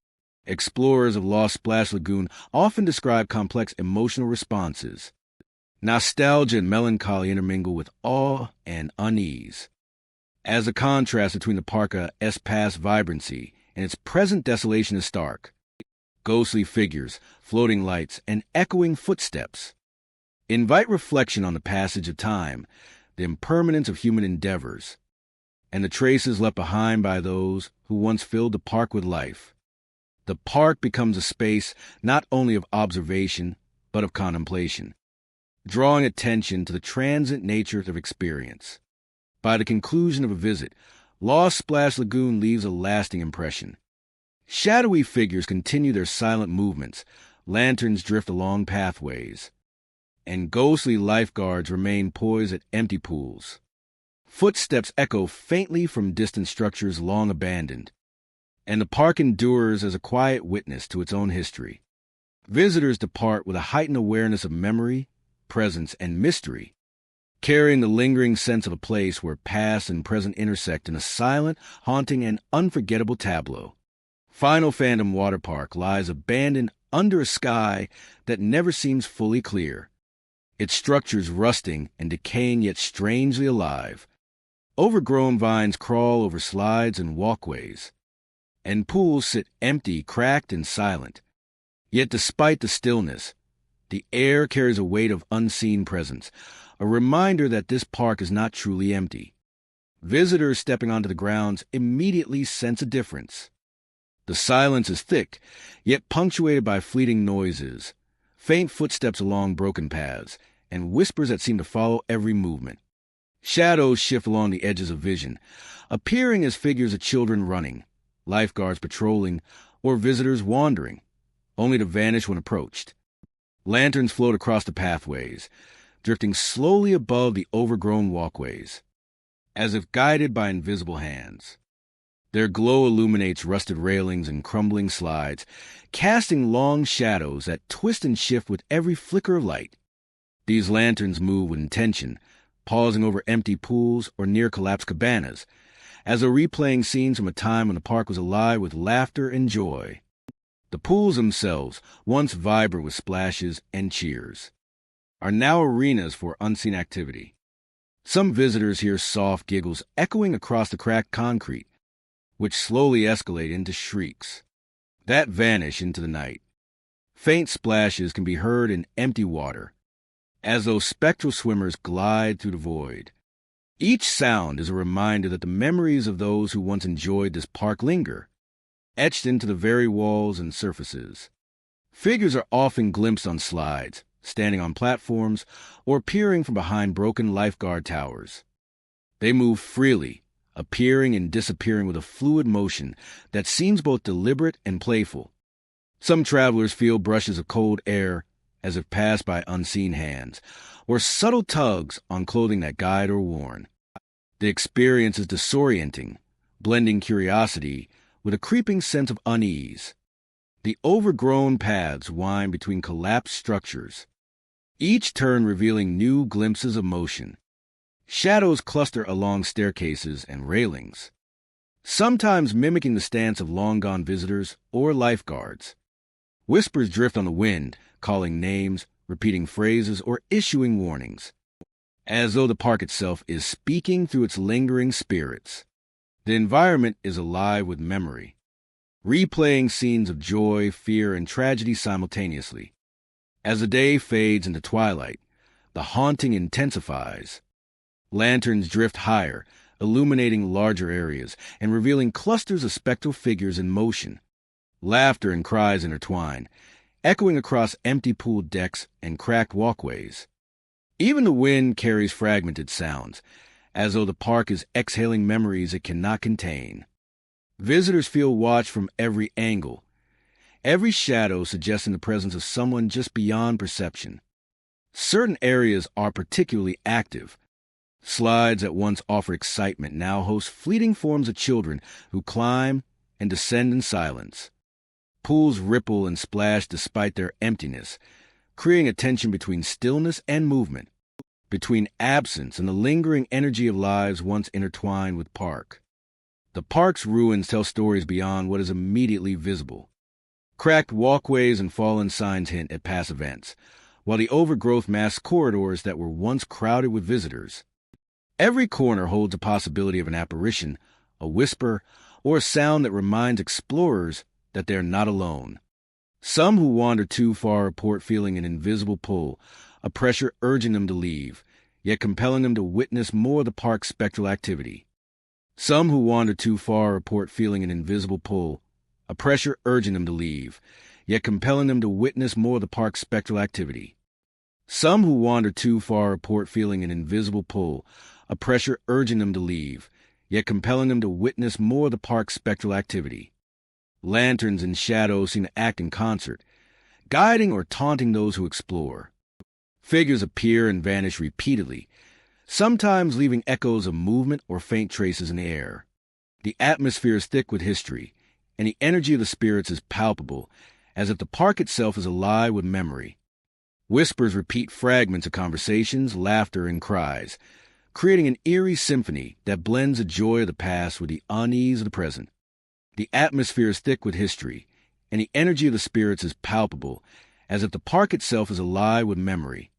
Explorers of Lost Splash Lagoon often describe complex emotional responses. Nostalgia and melancholy intermingle with awe and unease. As the contrast between the park's past vibrancy and its present desolation is stark. Ghostly figures, floating lights, and echoing footsteps invite reflection on the passage of time, the impermanence of human endeavors, and the traces left behind by those who once filled the park with life. The park becomes a space not only of observation, but of contemplation, drawing attention to the transient nature of experience. By the conclusion of a visit, Lost Splash Lagoon leaves a lasting impression. Shadowy figures continue their silent movements, lanterns drift along pathways, and ghostly lifeguards remain poised at empty pools. Footsteps echo faintly from distant structures long abandoned, and the park endures as a quiet witness to its own history. Visitors depart with a heightened awareness of memory, presence, and mystery, carrying the lingering sense of a place where past and present intersect in a silent, haunting, and unforgettable tableau. Final Phantom Waterpark lies abandoned under a sky that never seems fully clear, its structures rusting and decaying yet strangely alive. Overgrown vines crawl over slides and walkways, and pools sit empty, cracked, and silent. Yet despite the stillness, the air carries a weight of unseen presence, a reminder that this park is not truly empty. Visitors stepping onto the grounds immediately sense a difference. The silence is thick, yet punctuated by fleeting noises, faint footsteps along broken paths, and whispers that seem to follow every movement. Shadows shift along the edges of vision, appearing as figures of children running, lifeguards patrolling, or visitors wandering, only to vanish when approached. Lanterns float across the pathways, drifting slowly above the overgrown walkways, as if guided by invisible hands. Their glow illuminates rusted railings and crumbling slides, casting long shadows that twist and shift with every flicker of light. These lanterns move with intention, pausing over empty pools or near collapsed cabanas, as though replaying scenes from a time when the park was alive with laughter and joy. The pools themselves, once vibrant with splashes and cheers, are now arenas for unseen activity. Some visitors hear soft giggles echoing across the cracked concrete, which slowly escalate into shrieks that vanish into the night. Faint splashes can be heard in empty water, as though spectral swimmers glide through the void. Each sound is a reminder that the memories of those who once enjoyed this park linger, etched into the very walls and surfaces. Figures are often glimpsed on slides, standing on platforms, or peering from behind broken lifeguard towers. They move freely, appearing and disappearing with a fluid motion that seems both deliberate and playful. Some travelers feel brushes of cold air as if passed by unseen hands, or subtle tugs on clothing that guide or warn. The experience is disorienting, blending curiosity with a creeping sense of unease. The overgrown paths wind between collapsed structures, each turn revealing new glimpses of motion. Shadows cluster along staircases and railings, sometimes mimicking the stance of long-gone visitors or lifeguards. Whispers drift on the wind, calling names, repeating phrases, or issuing warnings, as though the park itself is speaking through its lingering spirits. The environment is alive with memory, replaying scenes of joy, fear, and tragedy simultaneously. As the day fades into twilight, the haunting intensifies. Lanterns drift higher, illuminating larger areas and revealing clusters of spectral figures in motion. Laughter and cries intertwine, echoing across empty pool decks and cracked walkways. Even the wind carries fragmented sounds, as though the park is exhaling memories it cannot contain. Visitors feel watched from every angle, every shadow suggesting the presence of someone just beyond perception. Certain areas are particularly active. Slides that once offer excitement now host fleeting forms of children who climb and descend in silence. Pools ripple and splash despite their emptiness, creating a tension between stillness and movement, between absence and the lingering energy of lives once intertwined with park. The park's ruins tell stories beyond what is immediately visible. Cracked walkways and fallen signs hint at past events, while the overgrowth masks corridors that were once crowded with visitors. Every corner holds a possibility of an apparition, a whisper, or a sound that reminds explorers that they are not alone. Some who wander too far report feeling an invisible pull, a pressure urging them to leave, yet compelling them to witness more of the park's spectral activity. Some who wander too far report feeling an invisible pull, a pressure urging them to leave, yet compelling them to witness more of the park's spectral activity. Some who wander too far report feeling an invisible pull, a pressure urging them to leave, yet compelling them to witness more of the park's spectral activity. Lanterns and shadows seem to act in concert, guiding or taunting those who explore. Figures appear and vanish repeatedly, sometimes leaving echoes of movement or faint traces in the air. The atmosphere is thick with history, and the energy of the spirits is palpable, as if the park itself is alive with memory. Whispers repeat fragments of conversations, laughter, and cries, creating an eerie symphony that blends the joy of the past with the unease of the present. The atmosphere is thick with history, and the energy of the spirits is palpable, as if the park itself is alive with memory.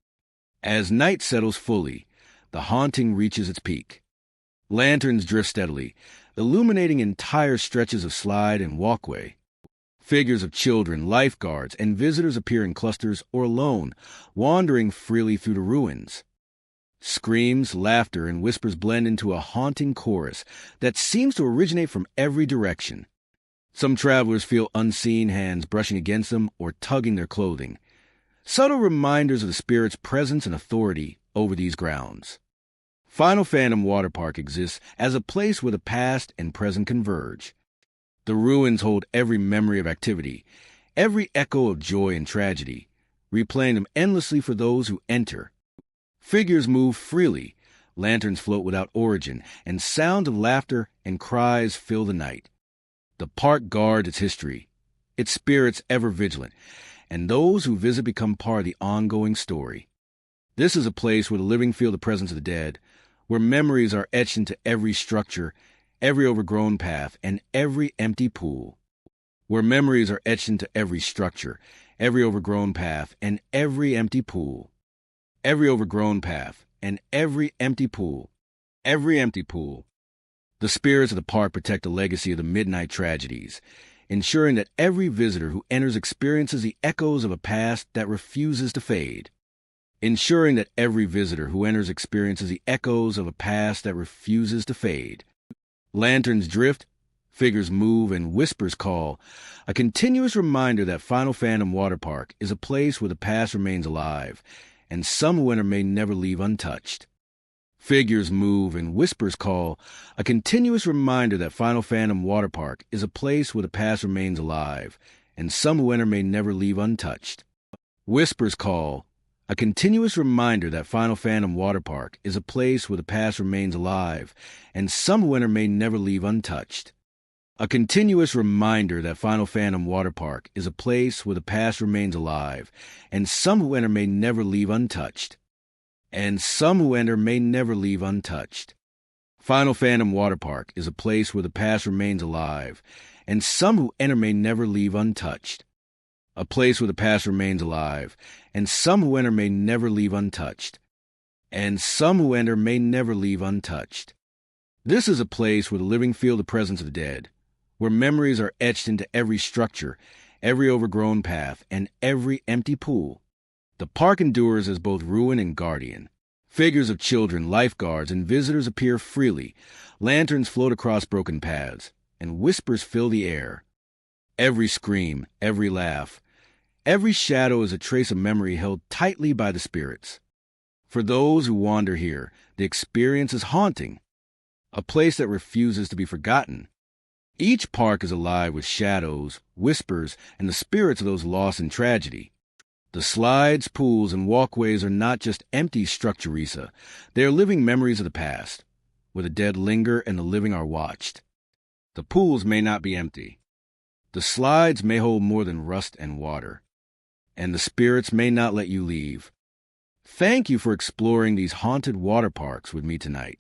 As night settles fully, the haunting reaches its peak. Lanterns drift steadily, illuminating entire stretches of slide and walkway. Figures of children, lifeguards, and visitors appear in clusters or alone, wandering freely through the ruins. Screams, laughter, and whispers blend into a haunting chorus that seems to originate from every direction. Some travelers feel unseen hands brushing against them or tugging their clothing, subtle reminders of the spirit's presence and authority over these grounds. Final Phantom Waterpark exists as a place where the past and present converge. The ruins hold every memory of activity, every echo of joy and tragedy, replaying them endlessly for those who enter. Figures move freely, lanterns float without origin, and sounds of laughter and cries fill the night. The park guards its history, its spirits ever vigilant, and those who visit become part of the ongoing story. This is a place where the living feel the presence of the dead, where memories are etched into every structure, every overgrown path, and every empty pool. Where memories are etched into every structure, every overgrown path, and every empty pool. Every overgrown path, and every empty pool. Every empty pool. The spirits of the park protect the legacy of the midnight tragedies, ensuring that every visitor who enters experiences the echoes of a past that refuses to fade. Ensuring that every visitor who enters experiences the echoes of a past that refuses to fade. Lanterns drift, figures move, and whispers call, a continuous reminder that Final Phantom Waterpark is a place where the past remains alive, and some who enter may never leave untouched. Figures move and whispers call, a continuous reminder that Final Phantom Waterpark is a place where the past remains alive, and some who enter may never leave untouched. Whispers call, a continuous reminder that Final Phantom Waterpark is a place where the past remains alive, and some who enter may never leave untouched. A continuous reminder that Final Phantom Waterpark is a place where the past remains alive, and some who enter may never leave untouched. And some who enter may never leave untouched. Final Phantom Waterpark is a place where the past remains alive, and some who enter may never leave untouched. A place where the past remains alive, and some who enter may never leave untouched. And some who enter may never leave untouched. This is a place where the living feel the presence of the dead, where memories are etched into every structure, every overgrown path, and every empty pool. The park endures as both ruin and guardian. Figures of children, lifeguards, and visitors appear freely. Lanterns float across broken paths, and whispers fill the air. Every scream, every laugh, every shadow is a trace of memory held tightly by the spirits. For those who wander here, the experience is haunting, a place that refuses to be forgotten. Each park is alive with shadows, whispers, and the spirits of those lost in tragedy. The slides, pools, and walkways are not just empty structurisa. They are living memories of the past, where the dead linger and the living are watched. The pools may not be empty. The slides may hold more than rust and water. And the spirits may not let you leave. Thank you for exploring these haunted water parks with me tonight.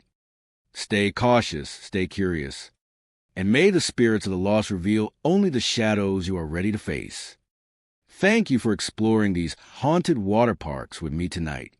Stay cautious, stay curious, and may the spirits of the lost reveal only the shadows you are ready to face. Thank you for exploring these haunted water parks with me tonight.